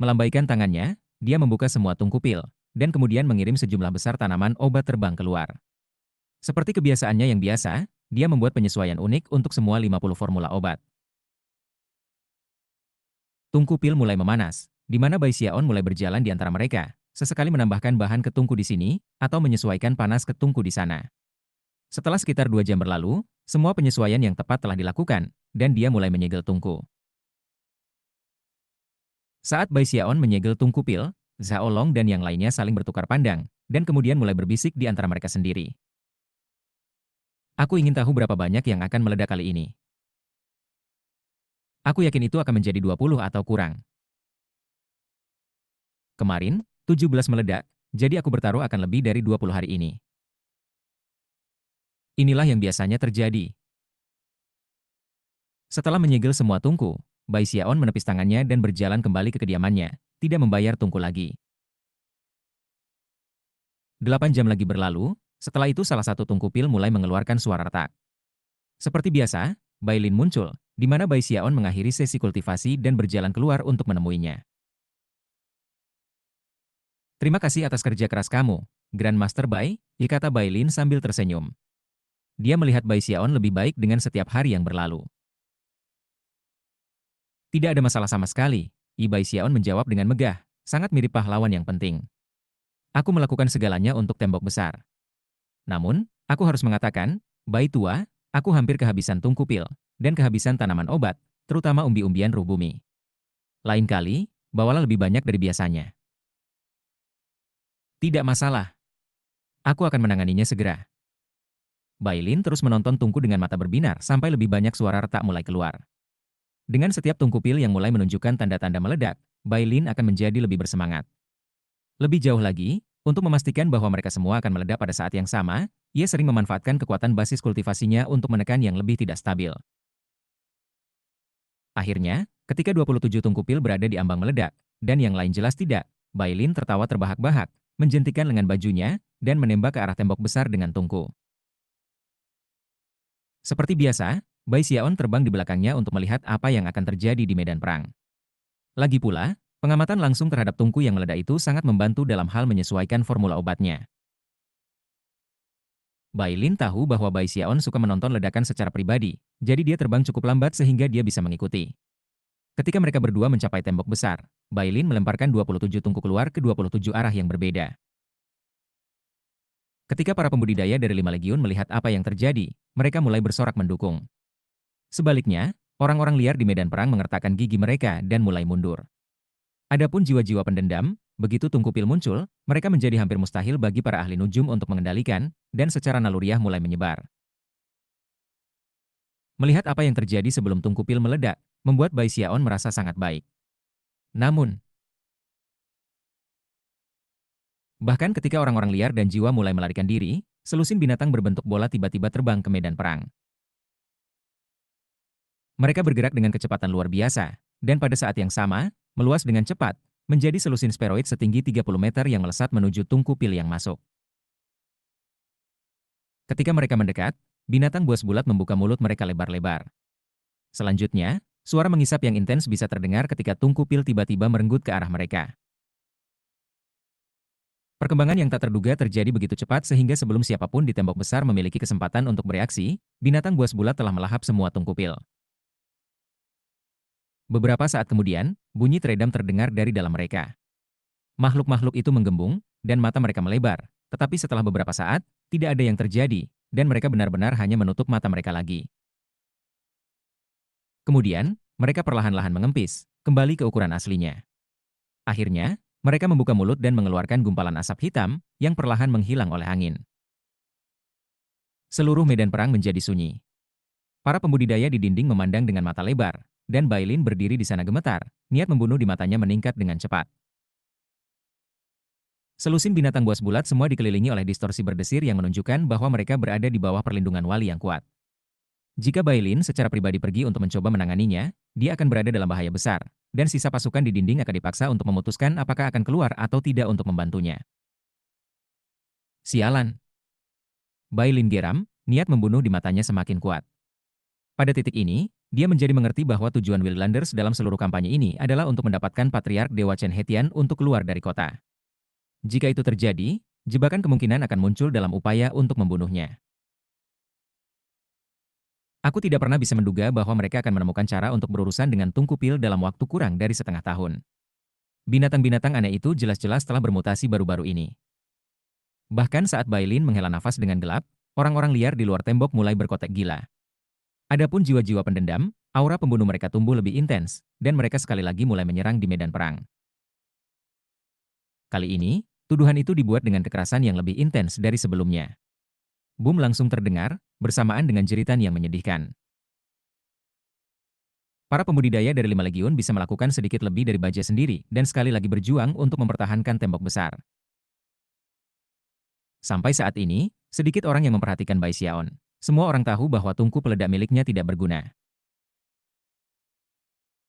Melambaikan tangannya, dia membuka semua tungku pil, dan kemudian mengirim sejumlah besar tanaman obat terbang keluar. Seperti kebiasaannya yang biasa, dia membuat penyesuaian unik untuk semua 50 formula obat. Tungku pil mulai memanas, di mana Bai Xiaon mulai berjalan di antara mereka, sesekali menambahkan bahan ke tungku di sini, atau menyesuaikan panas ke tungku di sana. Setelah sekitar 2 jam berlalu, semua penyesuaian yang tepat telah dilakukan, dan dia mulai menyegel tungku. Saat Bai Xiaon menyegel tungku pil, Zhao Long dan yang lainnya saling bertukar pandang, dan kemudian mulai berbisik di antara mereka sendiri. Aku ingin tahu berapa banyak yang akan meledak kali ini. Aku yakin itu akan menjadi 20 atau kurang. Kemarin, 17 meledak, jadi aku bertaruh akan lebih dari 20 hari ini. Inilah yang biasanya terjadi. Setelah menyegel semua tungku, Bai Xiaon menepis tangannya dan berjalan kembali ke kediamannya, tidak membayar tungku lagi. 8 jam lagi berlalu, setelah itu salah satu tungku pil mulai mengeluarkan suara retak. Seperti biasa, Bai Lin muncul, di mana Bai Xiaon mengakhiri sesi kultivasi dan berjalan keluar untuk menemuinya. Terima kasih atas kerja keras kamu, Grandmaster Bai, kata Bai Lin sambil tersenyum. Dia melihat Bai Xiaon lebih baik dengan setiap hari yang berlalu. Tidak ada masalah sama sekali, Bai Xiaon menjawab dengan megah, sangat mirip pahlawan yang penting. Aku melakukan segalanya untuk tembok besar. Namun, aku harus mengatakan, Bai tua, aku hampir kehabisan tungku pil, dan kehabisan tanaman obat, terutama umbi-umbian ruh bumi. Lain kali, bawalah lebih banyak dari biasanya. Tidak masalah. Aku akan menanganinya segera. Bai Lin terus menonton tungku dengan mata berbinar sampai lebih banyak suara retak mulai keluar. Dengan setiap tungku pil yang mulai menunjukkan tanda-tanda meledak, Bai Lin akan menjadi lebih bersemangat. Lebih jauh lagi, untuk memastikan bahwa mereka semua akan meledak pada saat yang sama, ia sering memanfaatkan kekuatan basis kultivasinya untuk menekan yang lebih tidak stabil. Akhirnya, ketika 27 tungku pil berada di ambang meledak, dan yang lain jelas tidak, Bai Lin tertawa terbahak-bahak, menjentikan lengan bajunya, dan menembak ke arah tembok besar dengan tungku. Seperti biasa, Bai Xiaon terbang di belakangnya untuk melihat apa yang akan terjadi di medan perang. Lagi pula, pengamatan langsung terhadap tungku yang meledak itu sangat membantu dalam hal menyesuaikan formula obatnya. Bai Lin tahu bahwa Bai Xiaon suka menonton ledakan secara pribadi, jadi dia terbang cukup lambat sehingga dia bisa mengikuti. Ketika mereka berdua mencapai tembok besar, Bai Lin melemparkan 27 tungku keluar ke 27 arah yang berbeda. Ketika para pembudidaya dari 5 legiun melihat apa yang terjadi, mereka mulai bersorak mendukung. Sebaliknya, orang-orang liar di medan perang mengertakkan gigi mereka dan mulai mundur. Adapun jiwa-jiwa pendendam, begitu tungku pil muncul, mereka menjadi hampir mustahil bagi para ahli nujum untuk mengendalikan, dan secara naluriah mulai menyebar. Melihat apa yang terjadi sebelum tungku pil meledak, membuat Bai Xiaon merasa sangat baik. Namun, bahkan ketika orang-orang liar dan jiwa mulai melarikan diri, selusin binatang berbentuk bola tiba-tiba terbang ke medan perang. Mereka bergerak dengan kecepatan luar biasa, dan pada saat yang sama, meluas dengan cepat, menjadi selusin sferoid setinggi 30 meter yang melesat menuju tungku pil yang masuk. Ketika mereka mendekat, binatang buas bulat membuka mulut mereka lebar-lebar. Selanjutnya, suara mengisap yang intens bisa terdengar ketika tungku pil tiba-tiba merenggut ke arah mereka. Perkembangan yang tak terduga terjadi begitu cepat sehingga sebelum siapapun di tembok besar memiliki kesempatan untuk bereaksi, binatang buas bulat telah melahap semua tungku pil. Beberapa saat kemudian, bunyi teredam terdengar dari dalam mereka. Makhluk-makhluk itu menggembung, dan mata mereka melebar, tetapi setelah beberapa saat, tidak ada yang terjadi, dan mereka benar-benar hanya menutup mata mereka lagi. Kemudian, mereka perlahan-lahan mengempis, kembali ke ukuran aslinya. Akhirnya, Mereka membuka mulut dan mengeluarkan gumpalan asap hitam yang perlahan menghilang oleh angin. Seluruh medan perang menjadi sunyi. Para pembudidaya di dinding memandang dengan mata lebar, dan Bailin berdiri di sana gemetar, niat membunuh di matanya meningkat dengan cepat. Selusin binatang buas bulat semua dikelilingi oleh distorsi berdesir yang menunjukkan bahwa mereka berada di bawah perlindungan wali yang kuat. Jika Bailin secara pribadi pergi untuk mencoba menanganinya, dia akan berada dalam bahaya besar, dan sisa pasukan di dinding akan dipaksa untuk memutuskan apakah akan keluar atau tidak untuk membantunya. Sialan. Bailin geram, niat membunuh di matanya semakin kuat. Pada titik ini, dia menjadi mengerti bahwa tujuan Wildlanders dalam seluruh kampanye ini adalah untuk mendapatkan Patriark Dewa Chen Hetian untuk keluar dari kota. Jika itu terjadi, jebakan kemungkinan akan muncul dalam upaya untuk membunuhnya. Aku tidak pernah bisa menduga bahwa mereka akan menemukan cara untuk berurusan dengan Tunku Pil dalam waktu kurang dari setengah tahun. Binatang-binatang aneh itu jelas-jelas telah bermutasi baru-baru ini. Bahkan saat Bailin menghela nafas dengan gelap, orang-orang liar di luar tembok mulai berkotek gila. Adapun jiwa-jiwa pendendam, aura pembunuh mereka tumbuh lebih intens, dan mereka sekali lagi mulai menyerang di medan perang. Kali ini, tuduhan itu dibuat dengan kekerasan yang lebih intens dari sebelumnya. Boom langsung terdengar, bersamaan dengan jeritan yang menyedihkan. Para pembudidaya dari 5 legiun bisa melakukan sedikit lebih dari baja sendiri dan sekali lagi berjuang untuk mempertahankan tembok besar. Sampai saat ini, sedikit orang yang memperhatikan Bai Xiaon. Semua orang tahu bahwa tungku peledak miliknya tidak berguna.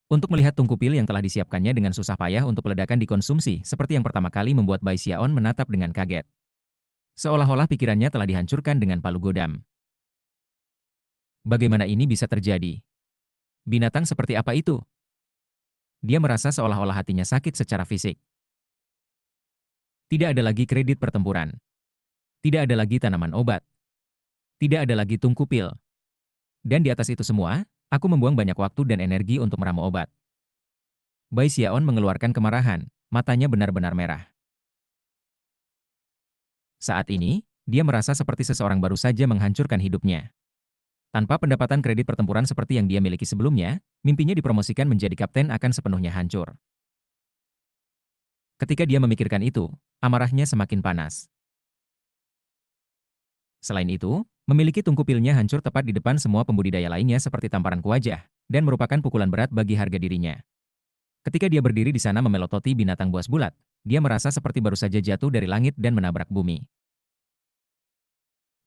Untuk melihat tungku pil yang telah disiapkannya dengan susah payah untuk peledakan dikonsumsi, seperti yang pertama kali membuat Bai Xiaon menatap dengan kaget. Seolah-olah pikirannya telah dihancurkan dengan palu godam. Bagaimana ini bisa terjadi? Binatang seperti apa itu? Dia merasa seolah-olah hatinya sakit secara fisik. Tidak ada lagi kredit pertempuran. Tidak ada lagi tanaman obat. Tidak ada lagi tungku pil. Dan di atas itu semua, aku membuang banyak waktu dan energi untuk meramu obat. Bai Xiaon mengeluarkan kemarahan, matanya benar-benar merah. Saat ini, dia merasa seperti seseorang baru saja menghancurkan hidupnya. Tanpa pendapatan kredit pertempuran seperti yang dia miliki sebelumnya, mimpinya dipromosikan menjadi kapten akan sepenuhnya hancur. Ketika dia memikirkan itu, amarahnya semakin panas. Selain itu, memiliki tungku pilnya hancur tepat di depan semua pembudidaya lainnya seperti tamparan ke wajah, dan merupakan pukulan berat bagi harga dirinya. Ketika dia berdiri di sana memelototi binatang buas bulat, dia merasa seperti baru saja jatuh dari langit dan menabrak bumi.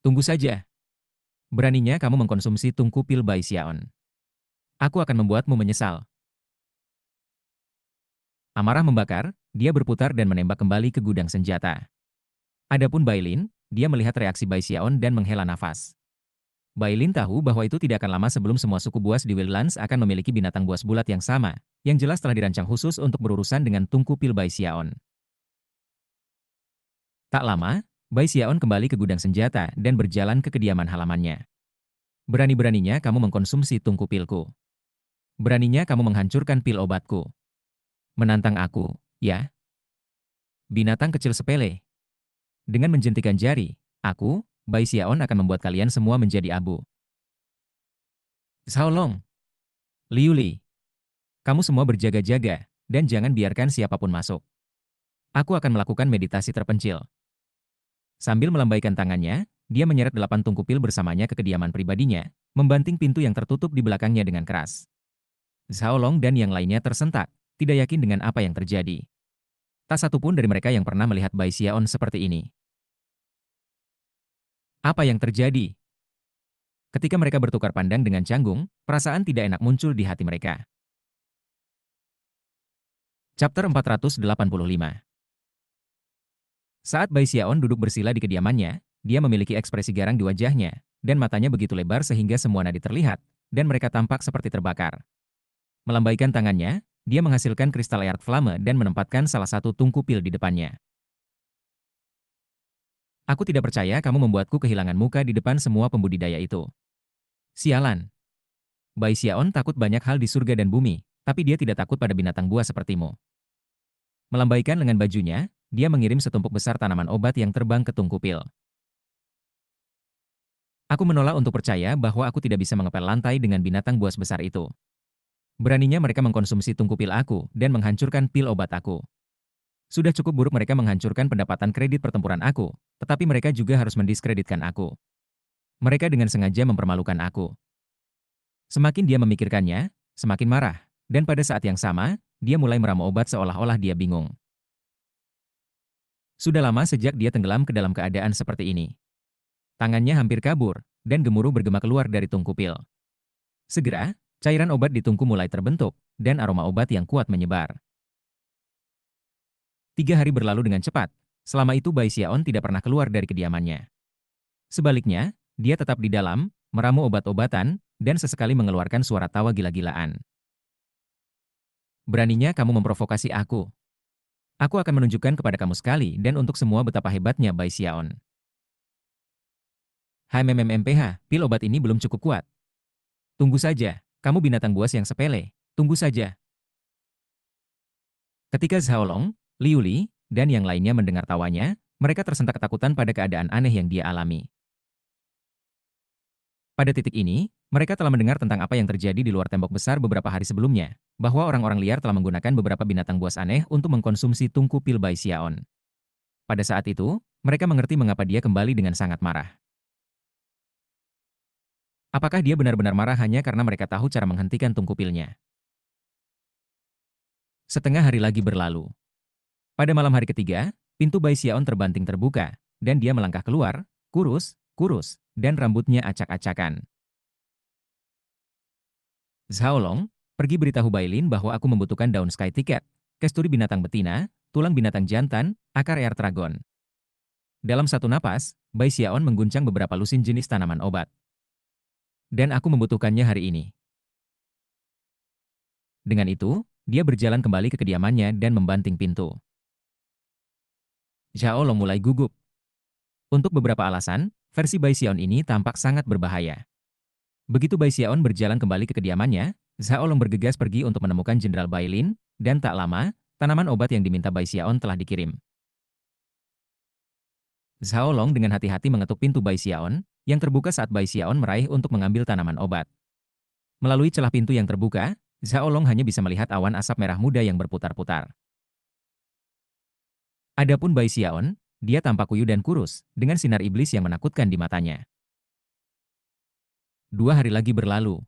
Tunggu saja. Beraninya kamu mengkonsumsi tungku pil Bai Xiaon. Aku akan membuatmu menyesal. Amarah membakar, dia berputar dan menembak kembali ke gudang senjata. Adapun Bailin, dia melihat reaksi Bai Xiaon dan menghela nafas. Bailin tahu bahwa itu tidak akan lama sebelum semua suku buas di Wildlands akan memiliki binatang buas bulat yang sama, yang jelas telah dirancang khusus untuk berurusan dengan tungku pil Bai Xiaon. Tak lama, Bai Xiaon kembali ke gudang senjata dan berjalan ke kediaman halamannya. Berani-beraninya kamu mengkonsumsi tungku pilku. Beraninya kamu menghancurkan pil obatku. Menantang aku, ya? Binatang kecil sepele. Dengan menjentikan jari, aku, Bai Xiaon akan membuat kalian semua menjadi abu. Xiao Long, Liu Li, kamu semua berjaga-jaga, dan jangan biarkan siapapun masuk. Aku akan melakukan meditasi terpencil. Sambil melambaikan tangannya, dia menyeret 8 tungku pil bersamanya ke kediaman pribadinya, membanting pintu yang tertutup di belakangnya dengan keras. Xiao Long dan yang lainnya tersentak, tidak yakin dengan apa yang terjadi. Tak satu pun dari mereka yang pernah melihat Bai Xiaon seperti ini. Apa yang terjadi? Ketika mereka bertukar pandang dengan canggung, perasaan tidak enak muncul di hati mereka. Chapter 485. Saat Bai Xiaon duduk bersila di kediamannya, dia memiliki ekspresi garang di wajahnya, dan matanya begitu lebar sehingga semua nadi terlihat, dan mereka tampak seperti terbakar. Melambaikan tangannya, dia menghasilkan kristal Earth Flame dan menempatkan salah satu tungku pil di depannya. Aku tidak percaya kamu membuatku kehilangan muka di depan semua pembudidaya itu. Sialan. Bai Xiaon takut banyak hal di surga dan bumi, tapi dia tidak takut pada binatang buas sepertimu. Melambaikan lengan bajunya, dia mengirim setumpuk besar tanaman obat yang terbang ke tungku pil. Aku menolak untuk percaya bahwa aku tidak bisa mengepel lantai dengan binatang buas besar itu. Beraninya mereka mengkonsumsi tungku pil aku dan menghancurkan pil obat aku. Sudah cukup buruk mereka menghancurkan pendapatan kredit pertempuran aku, tetapi mereka juga harus mendiskreditkan aku. Mereka dengan sengaja mempermalukan aku. Semakin dia memikirkannya, semakin marah. Dan pada saat yang sama, dia mulai meramu obat seolah-olah dia bingung. Sudah lama sejak dia tenggelam ke dalam keadaan seperti ini. Tangannya hampir kabur, dan gemuruh bergema keluar dari tungku pil. Segera, cairan obat di tungku mulai terbentuk, dan aroma obat yang kuat menyebar. 3 hari berlalu dengan cepat. Selama itu Bai Xiaon tidak pernah keluar dari kediamannya. Sebaliknya, dia tetap di dalam, meramu obat-obatan, dan sesekali mengeluarkan suara tawa gila-gilaan. Beraninya kamu memprovokasi aku. Aku akan menunjukkan kepada kamu sekali dan untuk semua betapa hebatnya Bai Xiaon. HMMMPH, pil obat ini belum cukup kuat. Tunggu saja, kamu binatang buas yang sepele. Tunggu saja. Ketika Zhaolong, Liu Li, dan yang lainnya mendengar tawanya, mereka tersentak ketakutan pada keadaan aneh yang dia alami. Pada titik ini, mereka telah mendengar tentang apa yang terjadi di luar tembok besar beberapa hari sebelumnya, bahwa orang-orang liar telah menggunakan beberapa binatang buas aneh untuk mengkonsumsi tungku pil Bai Xiaon. Pada saat itu, mereka mengerti mengapa dia kembali dengan sangat marah. Apakah dia benar-benar marah hanya karena mereka tahu cara menghentikan tungku pilnya? Setengah hari lagi berlalu. Pada malam hari ketiga, pintu Bai Xiaon terbanting terbuka, dan dia melangkah keluar, kurus, dan rambutnya acak-acakan. Zhaolong, pergi beritahu Bailin bahwa aku membutuhkan daun sky ticket, kesturi binatang betina, tulang binatang jantan, akar air dragon. Dalam satu napas, Bai Xiaon mengguncang beberapa lusin jenis tanaman obat. Dan aku membutuhkannya hari ini. Dengan itu, dia berjalan kembali ke kediamannya dan membanting pintu. Zhaolong mulai gugup. Untuk beberapa alasan, versi Bai Xiaon ini tampak sangat berbahaya. Begitu Bai Xiaon berjalan kembali ke kediamannya, Zhaolong bergegas pergi untuk menemukan Jenderal Bailin, dan tak lama, tanaman obat yang diminta Bai Xiaon telah dikirim. Zhaolong dengan hati-hati mengetuk pintu Bai Xiaon, yang terbuka saat Bai Xiaon meraih untuk mengambil tanaman obat. Melalui celah pintu yang terbuka, Zhaolong hanya bisa melihat awan asap merah muda yang berputar-putar. Adapun Bai Xiaon, dia tampak kuyu dan kurus, dengan sinar iblis yang menakutkan di matanya. 2 hari lagi berlalu.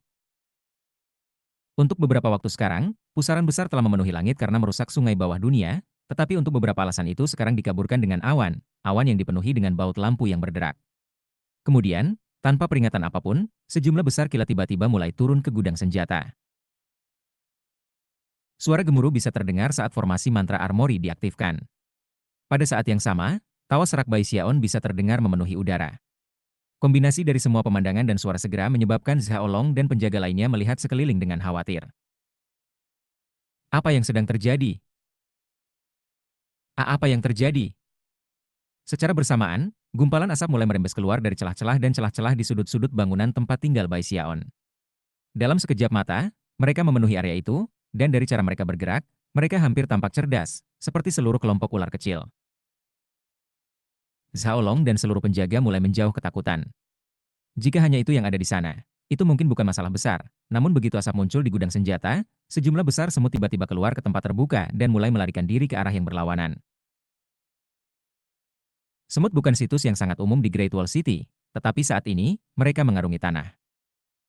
Untuk beberapa waktu sekarang, pusaran besar telah memenuhi langit karena merusak sungai bawah dunia, tetapi untuk beberapa alasan itu sekarang dikaburkan dengan awan yang dipenuhi dengan baut lampu yang berderak. Kemudian, tanpa peringatan apapun, sejumlah besar kilat tiba-tiba mulai turun ke gudang senjata. Suara gemuruh bisa terdengar saat formasi mantra armori diaktifkan. Pada saat yang sama, tawa serak Bai Xiaon bisa terdengar memenuhi udara. Kombinasi dari semua pemandangan dan suara segera menyebabkan Zhaolong dan penjaga lainnya melihat sekeliling dengan khawatir. Apa yang sedang terjadi? Apa yang terjadi? Secara bersamaan, gumpalan asap mulai merembes keluar dari celah-celah dan celah-celah di sudut-sudut bangunan tempat tinggal Bai Xiaon. Dalam sekejap mata, mereka memenuhi area itu, dan dari cara mereka bergerak, mereka hampir tampak cerdas, seperti seluruh kelompok ular kecil. Zhaolong dan seluruh penjaga mulai menjauh ketakutan. Jika hanya itu yang ada di sana, itu mungkin bukan masalah besar. Namun begitu asap muncul di gudang senjata, sejumlah besar semut tiba-tiba keluar ke tempat terbuka dan mulai melarikan diri ke arah yang berlawanan. Semut bukan situs yang sangat umum di Great Wall City, tetapi saat ini, mereka mengarungi tanah.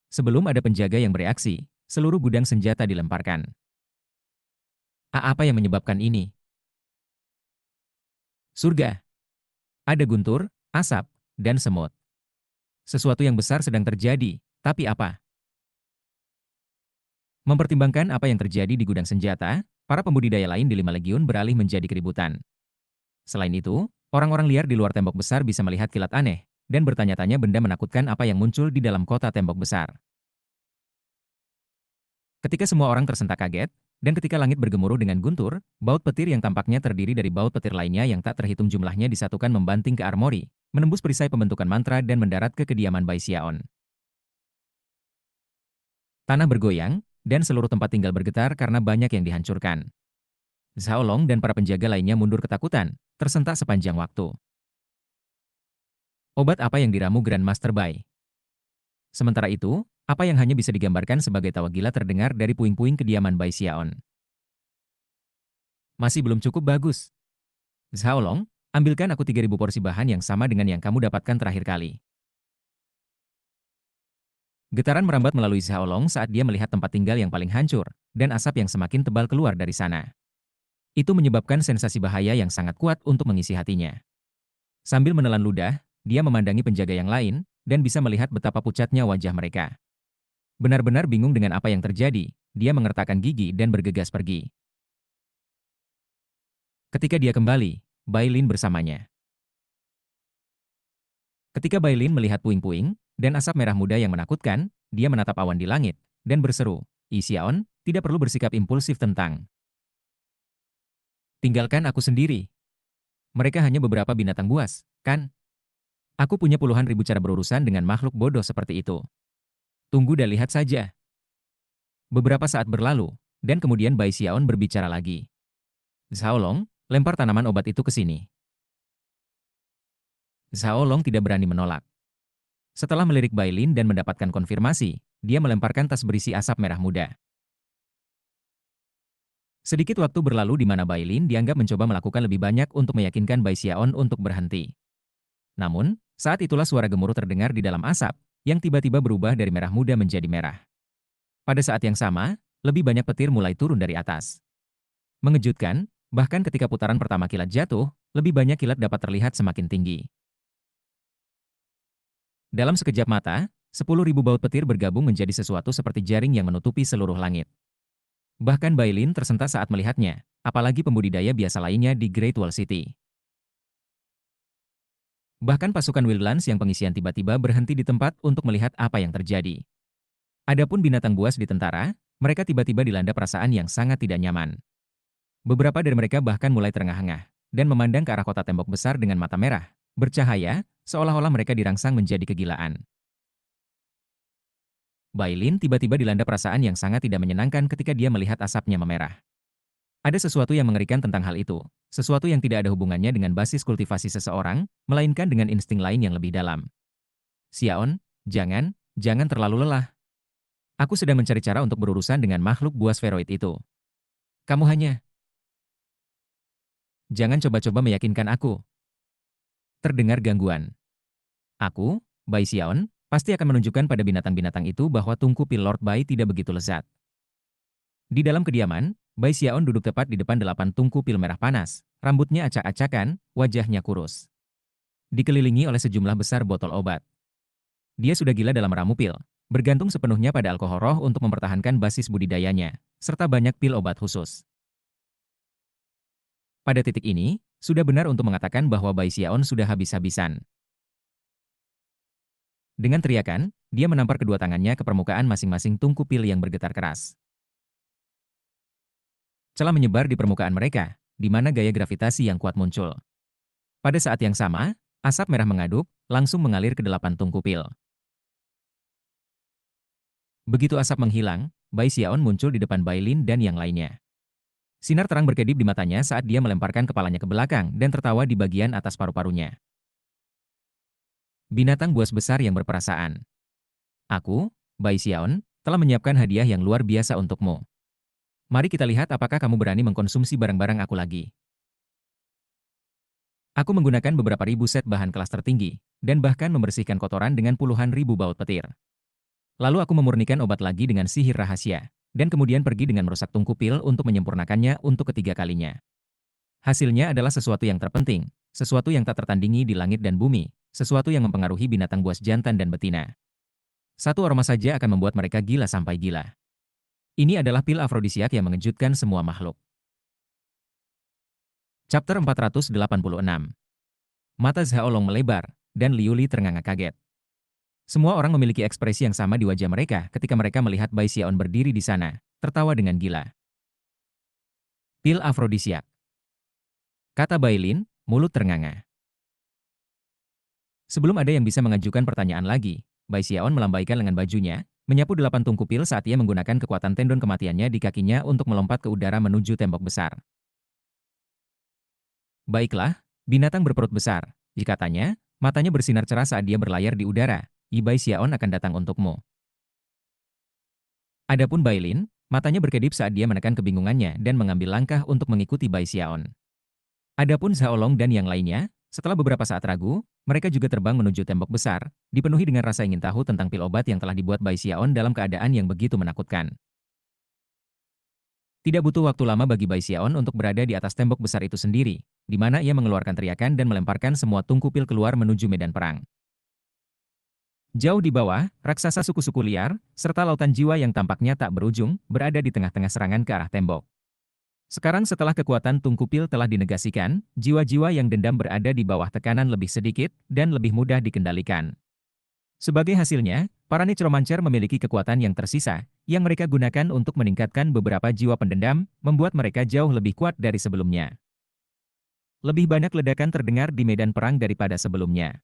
Sebelum ada penjaga yang bereaksi, seluruh gudang senjata dilemparkan. Apa yang menyebabkan ini? Surga. Ada guntur, asap, dan semut. Sesuatu yang besar sedang terjadi, tapi apa? Mempertimbangkan apa yang terjadi di gudang senjata, para pembudidaya lain di 5 legiun beralih menjadi keributan. Selain itu, orang-orang liar di luar tembok besar bisa melihat kilat aneh, dan bertanya-tanya benda menakutkan apa yang muncul di dalam kota tembok besar. Ketika semua orang tersentak kaget, dan ketika langit bergemuruh dengan guntur, baut petir yang tampaknya terdiri dari baut petir lainnya yang tak terhitung jumlahnya disatukan membanting ke armori, menembus perisai pembentukan mantra dan mendarat ke kediaman Bai Xiaon. Tanah bergoyang, dan seluruh tempat tinggal bergetar karena banyak yang dihancurkan. Zhaolong dan para penjaga lainnya mundur ketakutan, tersentak sepanjang waktu. Obat apa yang diramu Grandmaster Bai? Sementara itu, apa yang hanya bisa digambarkan sebagai tawa gila terdengar dari puing-puing kediaman Bai Xiaon. Masih belum cukup bagus. Zhaolong, ambilkan aku 3.000 porsi bahan yang sama dengan yang kamu dapatkan terakhir kali. Getaran merambat melalui Zhaolong saat dia melihat tempat tinggal yang paling hancur, dan asap yang semakin tebal keluar dari sana. Itu menyebabkan sensasi bahaya yang sangat kuat untuk mengisi hatinya. Sambil menelan ludah, dia memandangi penjaga yang lain, dan bisa melihat betapa pucatnya wajah mereka. Benar-benar bingung dengan apa yang terjadi, dia mengertakkan gigi dan bergegas pergi. Ketika dia kembali, Bailin bersamanya. Ketika Bailin melihat puing-puing dan asap merah muda yang menakutkan, dia menatap awan di langit dan berseru, "Xiaon, tidak perlu bersikap impulsif tentang. Tinggalkan aku sendiri. Mereka hanya beberapa binatang buas, kan? Aku punya puluhan ribu cara berurusan dengan makhluk bodoh seperti itu. Tunggu dan lihat saja." Beberapa saat berlalu, dan kemudian Bai Xiaon berbicara lagi. "Zhaolong, lempar tanaman obat itu ke sini." Zhaolong tidak berani menolak. Setelah melirik Bailin dan mendapatkan konfirmasi, dia melemparkan tas berisi asap merah muda. Sedikit waktu berlalu di mana Bailin dianggap mencoba melakukan lebih banyak untuk meyakinkan Bai Xiaon untuk berhenti. Namun, saat itulah suara gemuruh terdengar di dalam asap, yang tiba-tiba berubah dari merah muda menjadi merah. Pada saat yang sama, lebih banyak petir mulai turun dari atas. Mengejutkan, bahkan ketika putaran pertama kilat jatuh, lebih banyak kilat dapat terlihat semakin tinggi. Dalam sekejap mata, 10.000 baut petir bergabung menjadi sesuatu seperti jaring yang menutupi seluruh langit. Bahkan Bailin tersentak saat melihatnya, apalagi pembudidaya biasa lainnya di Great Wall City. Bahkan pasukan Wildlands yang pengisian tiba-tiba berhenti di tempat untuk melihat apa yang terjadi. Adapun binatang buas di tentara, mereka tiba-tiba dilanda perasaan yang sangat tidak nyaman. Beberapa dari mereka bahkan mulai terengah-engah, dan memandang ke arah kota tembok besar dengan mata merah, bercahaya, seolah-olah mereka dirangsang menjadi kegilaan. Bailin tiba-tiba dilanda perasaan yang sangat tidak menyenangkan ketika dia melihat asapnya memerah. Ada sesuatu yang mengerikan tentang hal itu, sesuatu yang tidak ada hubungannya dengan basis kultivasi seseorang, melainkan dengan insting lain yang lebih dalam. "Xiaon, jangan terlalu lelah. Aku sedang mencari cara untuk berurusan dengan makhluk buas Feroid itu. Kamu hanya jangan coba-coba meyakinkan aku." Terdengar gangguan. "Aku, Bai Xiaon, pasti akan menunjukkan pada binatang-binatang itu bahwa tungku pil Lord Bai tidak begitu lezat." Di dalam kediaman, Bai Xiaon duduk tepat di depan 8 tungku pil merah panas, rambutnya acak-acakan, wajahnya kurus. Dikelilingi oleh sejumlah besar botol obat. Dia sudah gila dalam meramu pil, bergantung sepenuhnya pada alkohol roh untuk mempertahankan basis budidayanya, serta banyak pil obat khusus. Pada titik ini, sudah benar untuk mengatakan bahwa Bai Xiaon sudah habis-habisan. Dengan teriakan, dia menampar kedua tangannya ke permukaan masing-masing tungku pil yang bergetar keras. Celah menyebar di permukaan mereka, di mana gaya gravitasi yang kuat muncul. Pada saat yang sama, asap merah mengaduk, langsung mengalir ke 8 tungku pil. Begitu asap menghilang, Bai Xiaon muncul di depan Bailin dan yang lainnya. Sinar terang berkedip di matanya saat dia melemparkan kepalanya ke belakang dan tertawa di bagian atas paru-parunya. "Binatang buas besar yang berperasaan. Aku, Bai Xiaon, telah menyiapkan hadiah yang luar biasa untukmu. Mari kita lihat apakah kamu berani mengkonsumsi barang-barang aku lagi." Aku menggunakan beberapa ribu set bahan kelas tertinggi, dan bahkan membersihkan kotoran dengan puluhan ribu baut petir. Lalu aku memurnikan obat lagi dengan sihir rahasia, dan kemudian pergi dengan merusak tungku pil untuk menyempurnakannya untuk ketiga kalinya. Hasilnya adalah sesuatu yang terpenting, sesuatu yang tak tertandingi di langit dan bumi, sesuatu yang mempengaruhi binatang buas jantan dan betina. Satu aroma saja akan membuat mereka gila sampai gila. Ini adalah pil afrodisiak yang mengejutkan semua makhluk. Chapter 486. Mata Zhaolong melebar, dan Liu Li ternganga kaget. Semua orang memiliki ekspresi yang sama di wajah mereka ketika mereka melihat Bai Xiaon berdiri di sana, tertawa dengan gila. "Pil afrodisiak," kata Bailin, mulut ternganga. Sebelum ada yang bisa mengajukan pertanyaan lagi, Bai Xiaon melambaikan lengan bajunya, menyapu 8 tungku pil saat ia menggunakan kekuatan tendon kematiannya di kakinya untuk melompat ke udara menuju tembok besar. "Baiklah, binatang berperut besar," katanya, matanya bersinar cerah saat dia berlayar di udara. "Bai Xiaon akan datang untukmu." Adapun Bailin, matanya berkedip saat dia menekan kebingungannya dan mengambil langkah untuk mengikuti Bai Xiaon. Adapun Xiaolong dan yang lainnya, setelah beberapa saat ragu, mereka juga terbang menuju tembok besar, dipenuhi dengan rasa ingin tahu tentang pil obat yang telah dibuat Bai Xiaon dalam keadaan yang begitu menakutkan. Tidak butuh waktu lama bagi Bai Xiaon untuk berada di atas tembok besar itu sendiri, di mana ia mengeluarkan teriakan dan melemparkan semua tungku pil keluar menuju medan perang. Jauh di bawah, raksasa suku-suku liar, serta lautan jiwa yang tampaknya tak berujung, berada di tengah-tengah serangan ke arah tembok. Sekarang setelah kekuatan tungku pil telah dinegasikan, jiwa-jiwa yang dendam berada di bawah tekanan lebih sedikit, dan lebih mudah dikendalikan. Sebagai hasilnya, para necromancer memiliki kekuatan yang tersisa, yang mereka gunakan untuk meningkatkan beberapa jiwa pendendam, membuat mereka jauh lebih kuat dari sebelumnya. Lebih banyak ledakan terdengar di medan perang daripada sebelumnya.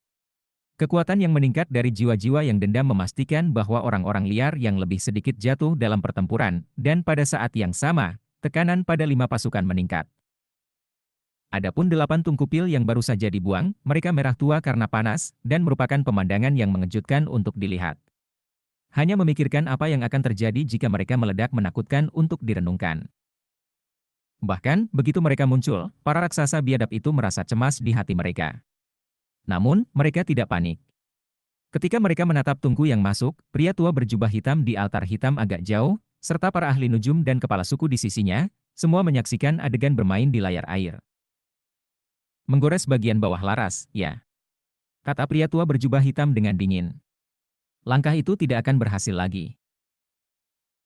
Kekuatan yang meningkat dari jiwa-jiwa yang dendam memastikan bahwa orang-orang liar yang lebih sedikit jatuh dalam pertempuran, dan pada saat yang sama, tekanan pada 5 pasukan meningkat. Adapun 8 tungku pil yang baru saja dibuang, mereka merah tua karena panas, dan merupakan pemandangan yang mengejutkan untuk dilihat. Hanya memikirkan apa yang akan terjadi jika mereka meledak menakutkan untuk direnungkan. Bahkan, begitu mereka muncul, para raksasa biadab itu merasa cemas di hati mereka. Namun, mereka tidak panik. Ketika mereka menatap tungku yang masuk, pria tua berjubah hitam di altar hitam agak jauh, serta para ahli nujum dan kepala suku di sisinya, semua menyaksikan adegan bermain di layar air. Menggores bagian bawah laras, ya. Kata pria tua berjubah hitam dengan dingin. Langkah itu tidak akan berhasil lagi.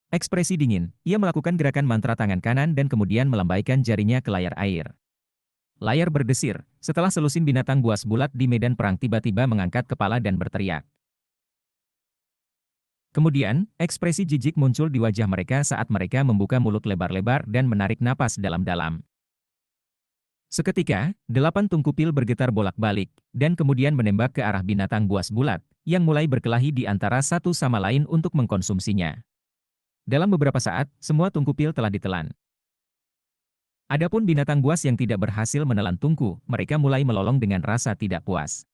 Ekspresi dingin, ia melakukan gerakan mantra tangan kanan dan kemudian melambaikan jarinya ke layar air. Layar berdesir, setelah selusin binatang buas bulat di medan perang tiba-tiba mengangkat kepala dan berteriak. Kemudian, ekspresi jijik muncul di wajah mereka saat mereka membuka mulut lebar-lebar dan menarik napas dalam-dalam. Seketika, 8 tungku pil bergetar bolak-balik, dan kemudian menembak ke arah binatang buas bulat, yang mulai berkelahi di antara satu sama lain untuk mengkonsumsinya. Dalam beberapa saat, semua tungku pil telah ditelan. Adapun binatang buas yang tidak berhasil menelan tungku, mereka mulai melolong dengan rasa tidak puas.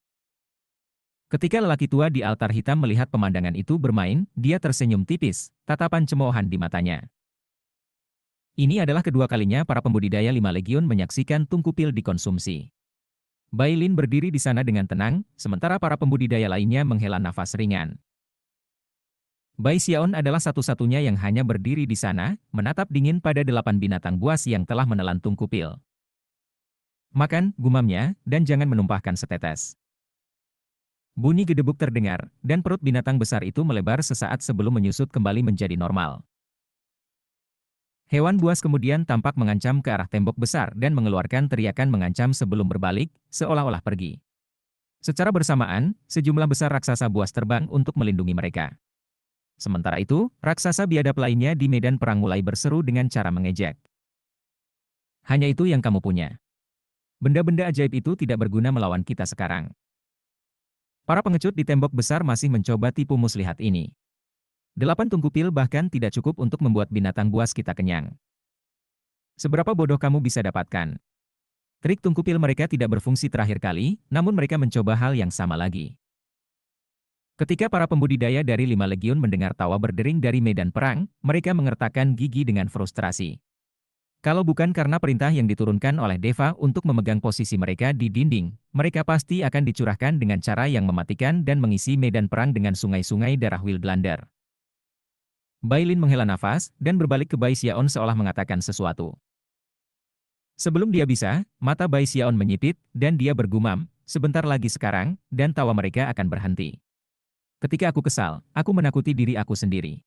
Ketika lelaki tua di altar hitam melihat pemandangan itu bermain, dia tersenyum tipis, tatapan cemoohan di matanya. Ini adalah kedua kalinya para pembudidaya 5 legiun menyaksikan tungku pil dikonsumsi. Bai Lin berdiri di sana dengan tenang, sementara para pembudidaya lainnya menghela nafas ringan. Bai Xiaon adalah satu-satunya yang hanya berdiri di sana, menatap dingin pada 8 binatang buas yang telah menelan tungku pil. Makan, gumamnya, dan jangan menumpahkan setetes. Bunyi gedebuk terdengar, dan perut binatang besar itu melebar sesaat sebelum menyusut kembali menjadi normal. Hewan buas kemudian tampak mengancam ke arah tembok besar dan mengeluarkan teriakan mengancam sebelum berbalik, seolah-olah pergi. Secara bersamaan, sejumlah besar raksasa buas terbang untuk melindungi mereka. Sementara itu, raksasa biadab lainnya di medan perang mulai berseru dengan cara mengejek. Hanya itu yang kamu punya. Benda-benda ajaib itu tidak berguna melawan kita sekarang. Para pengecut di tembok besar masih mencoba tipu muslihat ini. 8 tungku pil bahkan tidak cukup untuk membuat binatang buas kita kenyang. Seberapa bodoh kamu bisa dapatkan? Trik tungku pil mereka tidak berfungsi terakhir kali, namun mereka mencoba hal yang sama lagi. Ketika para pembudidaya dari 5 legiun mendengar tawa berdering dari medan perang, mereka mengertakkan gigi dengan frustrasi. Kalau bukan karena perintah yang diturunkan oleh Deva untuk memegang posisi mereka di dinding, mereka pasti akan dicurahkan dengan cara yang mematikan dan mengisi medan perang dengan sungai-sungai darah Wildlander. Bai Lin menghela nafas, dan berbalik ke Bai Xiaon seolah mengatakan sesuatu. Sebelum dia bisa, mata Bai Xiaon menyipit, dan dia bergumam, sebentar lagi sekarang, dan tawa mereka akan berhenti. Ketika aku kesal, aku menakuti diri aku sendiri.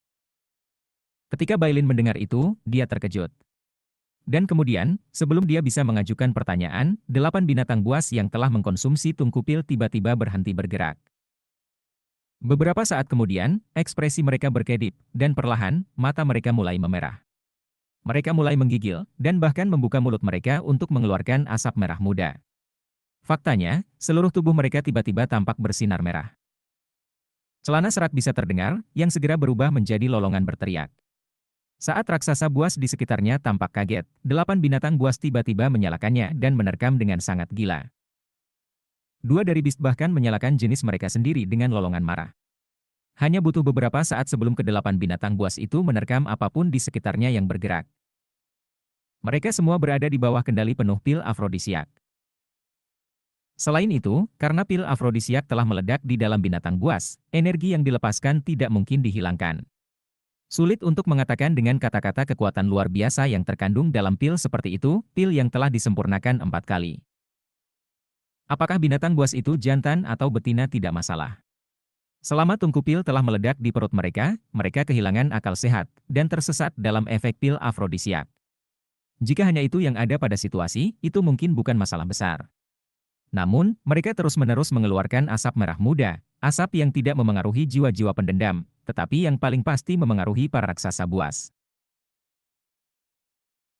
Ketika Bai Lin mendengar itu, dia terkejut. Dan kemudian, sebelum dia bisa mengajukan pertanyaan, 8 binatang buas yang telah mengkonsumsi tungku pil tiba-tiba berhenti bergerak. Beberapa saat kemudian, ekspresi mereka berkedip, dan perlahan, mata mereka mulai memerah. Mereka mulai menggigil, dan bahkan membuka mulut mereka untuk mengeluarkan asap merah muda. Faktanya, seluruh tubuh mereka tiba-tiba tampak bersinar merah. Celana serak bisa terdengar, yang segera berubah menjadi lolongan berteriak. Saat raksasa buas di sekitarnya tampak kaget, 8 binatang buas tiba-tiba menyalakannya dan menerkam dengan sangat gila. 2 dari beast bahkan menyalakan jenis mereka sendiri dengan lolongan marah. Hanya butuh beberapa saat sebelum ke-8 binatang buas itu menerkam apapun di sekitarnya yang bergerak. Mereka semua berada di bawah kendali penuh pil afrodisiak. Selain itu, karena pil afrodisiak telah meledak di dalam binatang buas, energi yang dilepaskan tidak mungkin dihilangkan. Sulit untuk mengatakan dengan kata-kata kekuatan luar biasa yang terkandung dalam pil seperti itu, pil yang telah disempurnakan 4 kali. Apakah binatang buas itu jantan atau betina tidak masalah. Selama tungku pil telah meledak di perut mereka, mereka kehilangan akal sehat dan tersesat dalam efek pil afrodisiak. Jika hanya itu yang ada pada situasi, itu mungkin bukan masalah besar. Namun, mereka terus-menerus mengeluarkan asap merah muda, asap yang tidak memengaruhi jiwa-jiwa pendendam, tetapi yang paling pasti memengaruhi para raksasa buas.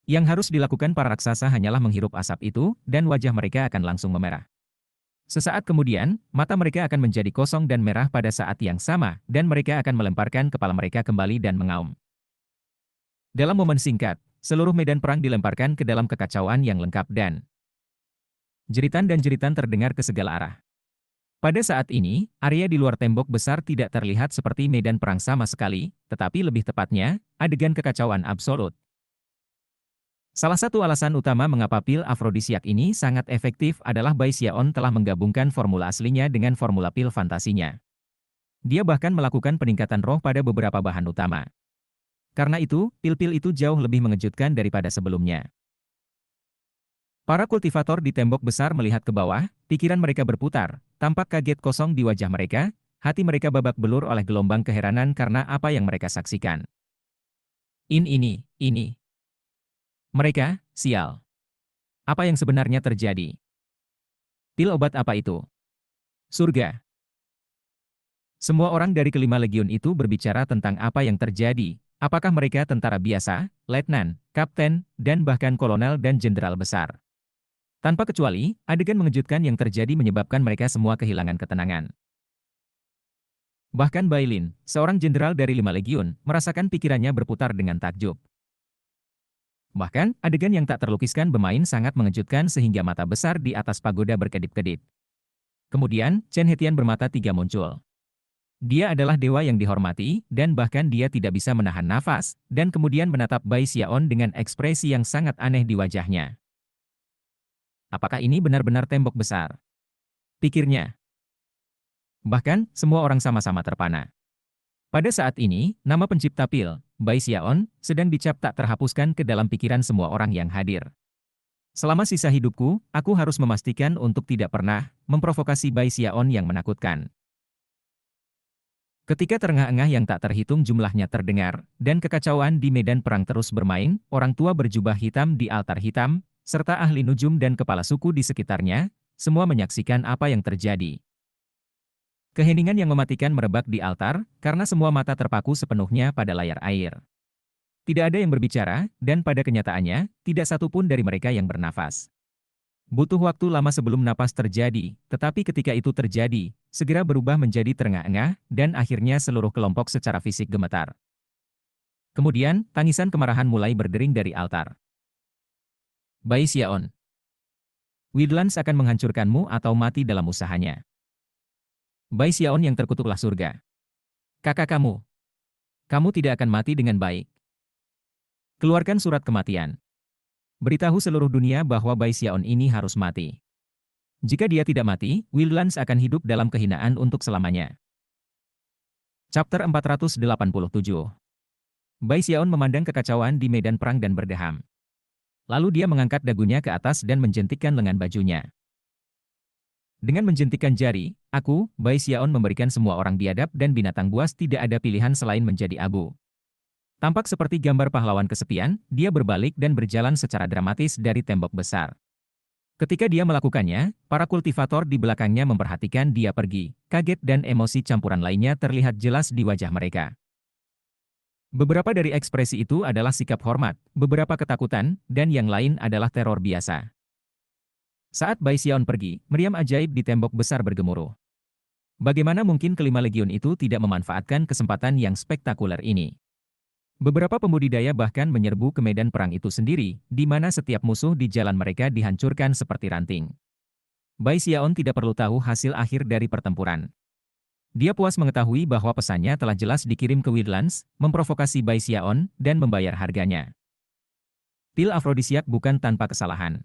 Yang harus dilakukan para raksasa hanyalah menghirup asap itu, dan wajah mereka akan langsung memerah. Sesaat kemudian, mata mereka akan menjadi kosong dan merah pada saat yang sama, dan mereka akan melemparkan kepala mereka kembali dan mengaum. Dalam momen singkat, seluruh medan perang dilemparkan ke dalam kekacauan yang lengkap dan jeritan dan jeritan terdengar ke segala arah. Pada saat ini, area di luar tembok besar tidak terlihat seperti medan perang sama sekali, tetapi lebih tepatnya, adegan kekacauan absolut. Salah satu alasan utama mengapa pil afrodisiak ini sangat efektif adalah Bai Xiaon telah menggabungkan formula aslinya dengan formula pil fantasinya. Dia bahkan melakukan peningkatan roh pada beberapa bahan utama. Karena itu, pil-pil itu jauh lebih mengejutkan daripada sebelumnya. Para kultivator di tembok besar melihat ke bawah, pikiran mereka berputar, tampak kaget kosong di wajah mereka, hati mereka babak belur oleh gelombang keheranan karena apa yang mereka saksikan. Ini. Mereka, sial. Apa yang sebenarnya terjadi? Pil obat apa itu? Surga. Semua orang dari kelima legiun itu berbicara tentang apa yang terjadi. Apakah mereka tentara biasa, letnan, kapten, dan bahkan kolonel dan jenderal besar? Tanpa kecuali, adegan mengejutkan yang terjadi menyebabkan mereka semua kehilangan ketenangan. Bahkan Bailin, seorang jenderal dari 5 legiun, merasakan pikirannya berputar dengan takjub. Bahkan, adegan yang tak terlukiskan bermain sangat mengejutkan sehingga mata besar di atas pagoda berkedip-kedip. Kemudian, Chen Hetian bermata 3 muncul. Dia adalah dewa yang dihormati, dan bahkan dia tidak bisa menahan nafas, dan kemudian menatap Bai Xiaon dengan ekspresi yang sangat aneh di wajahnya. Apakah ini benar-benar tembok besar? Pikirnya. Bahkan, semua orang sama-sama terpana. Pada saat ini, nama pencipta pil, Bai Xiaon, sedang dicap tak terhapuskan ke dalam pikiran semua orang yang hadir. Selama sisa hidupku, aku harus memastikan untuk tidak pernah memprovokasi Bai Xiaon yang menakutkan. Ketika terengah-engah yang tak terhitung jumlahnya terdengar, dan kekacauan di medan perang terus bermain, orang tua berjubah hitam di altar hitam, serta ahli nujum dan kepala suku di sekitarnya, semua menyaksikan apa yang terjadi. Keheningan yang mematikan merebak di altar, karena semua mata terpaku sepenuhnya pada layar air. Tidak ada yang berbicara, dan pada kenyataannya, tidak satu pun dari mereka yang bernafas. Butuh waktu lama sebelum napas terjadi, tetapi ketika itu terjadi, segera berubah menjadi terengah-engah, dan akhirnya seluruh kelompok secara fisik gemetar. Kemudian, tangisan kemarahan mulai berdering dari altar. Bai Xiaon. Widlands akan menghancurkanmu atau mati dalam usahanya. Bai Xiaon yang terkutuklah surga. Kakak kamu. Kamu tidak akan mati dengan baik. Keluarkan surat kematian. Beritahu seluruh dunia bahwa Bai Xiaon ini harus mati. Jika dia tidak mati, Widlands akan hidup dalam kehinaan untuk selamanya. Chapter 487. Bai Xiaon memandang kekacauan di medan perang dan berdeham. Lalu dia mengangkat dagunya ke atas dan menjentikkan lengan bajunya. Dengan menjentikkan jari, aku, Bai Xiaon memberikan semua orang biadab dan binatang buas tidak ada pilihan selain menjadi abu. Tampak seperti gambar pahlawan kesepian, dia berbalik dan berjalan secara dramatis dari tembok besar. Ketika dia melakukannya, para kultivator di belakangnya memperhatikan dia pergi. Kaget dan emosi campuran lainnya terlihat jelas di wajah mereka. Beberapa dari ekspresi itu adalah sikap hormat, beberapa ketakutan, dan yang lain adalah teror biasa. Saat Bai Xiaon pergi, meriam ajaib di tembok besar bergemuruh. Bagaimana mungkin kelima legiun itu tidak memanfaatkan kesempatan yang spektakuler ini? Beberapa pembudidaya bahkan menyerbu ke medan perang itu sendiri, di mana setiap musuh di jalan mereka dihancurkan seperti ranting. Bai Xiaon tidak perlu tahu hasil akhir dari pertempuran. Dia puas mengetahui bahwa pesannya telah jelas dikirim ke Widlands, memprovokasi Bai Xiaon, dan membayar harganya. Pil afrodisiak bukan tanpa kesalahan.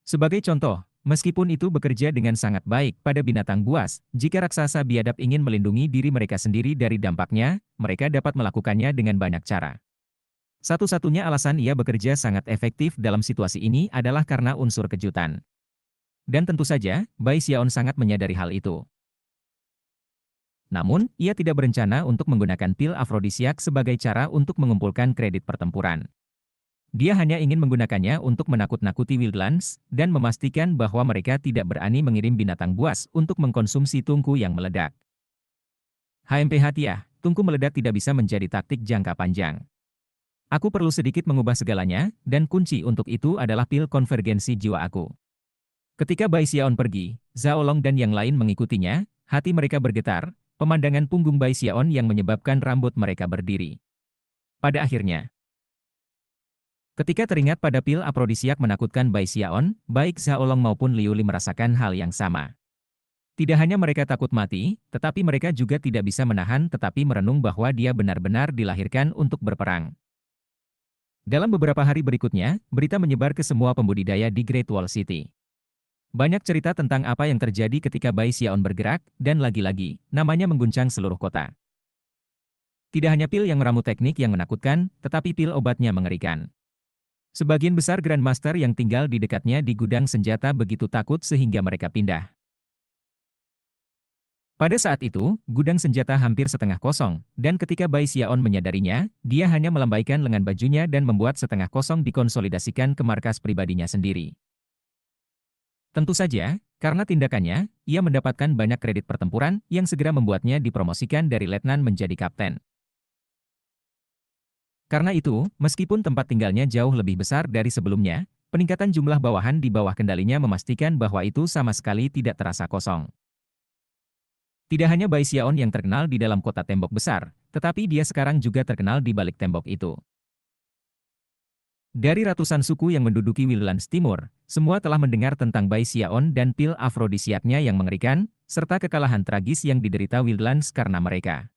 Sebagai contoh, meskipun itu bekerja dengan sangat baik pada binatang buas, jika raksasa biadab ingin melindungi diri mereka sendiri dari dampaknya, mereka dapat melakukannya dengan banyak cara. Satu-satunya alasan ia bekerja sangat efektif dalam situasi ini adalah karena unsur kejutan. Dan tentu saja, Bai Xiaon sangat menyadari hal itu. Namun, ia tidak berencana untuk menggunakan pil afrodisiak sebagai cara untuk mengumpulkan kredit pertempuran. Dia hanya ingin menggunakannya untuk menakut-nakuti Wildlands dan memastikan bahwa mereka tidak berani mengirim binatang buas untuk mengkonsumsi tungku yang meledak. HMP Hatiah, tungku meledak tidak bisa menjadi taktik jangka panjang. Aku perlu sedikit mengubah segalanya, dan kunci untuk itu adalah pil konvergensi jiwa aku. Ketika Bai Xiaon pergi, Zhao Long dan yang lain mengikutinya, hati mereka bergetar, pemandangan punggung Bai Xiaon yang menyebabkan rambut mereka berdiri. Pada akhirnya, ketika teringat pada pil afrodisiak menakutkan Bai Xiaon, baik Zhao Long maupun Liu Li merasakan hal yang sama. Tidak hanya mereka takut mati, tetapi mereka juga tidak bisa menahan tetapi merenung bahwa dia benar-benar dilahirkan untuk berperang. Dalam beberapa hari berikutnya, berita menyebar ke semua pembudidaya di Great Wall City. Banyak cerita tentang apa yang terjadi ketika Bai Xiaon bergerak, dan lagi-lagi, namanya mengguncang seluruh kota. Tidak hanya pil yang meramu teknik yang menakutkan, tetapi pil obatnya mengerikan. Sebagian besar Grandmaster yang tinggal di dekatnya di gudang senjata begitu takut sehingga mereka pindah. Pada saat itu, gudang senjata hampir setengah kosong, dan ketika Bai Xiaon menyadarinya, dia hanya melambaikan lengan bajunya dan membuat setengah kosong dikonsolidasikan ke markas pribadinya sendiri. Tentu saja, karena tindakannya, ia mendapatkan banyak kredit pertempuran yang segera membuatnya dipromosikan dari letnan menjadi kapten. Karena itu, meskipun tempat tinggalnya jauh lebih besar dari sebelumnya, peningkatan jumlah bawahan di bawah kendalinya memastikan bahwa itu sama sekali tidak terasa kosong. Tidak hanya Bai Xiaon yang terkenal di dalam kota tembok besar, tetapi dia sekarang juga terkenal di balik tembok itu. Dari ratusan suku yang menduduki Wildlands Timur, semua telah mendengar tentang Bai Xiaon dan pil afrodisiaknya yang mengerikan, serta kekalahan tragis yang diderita Wildlands karena mereka.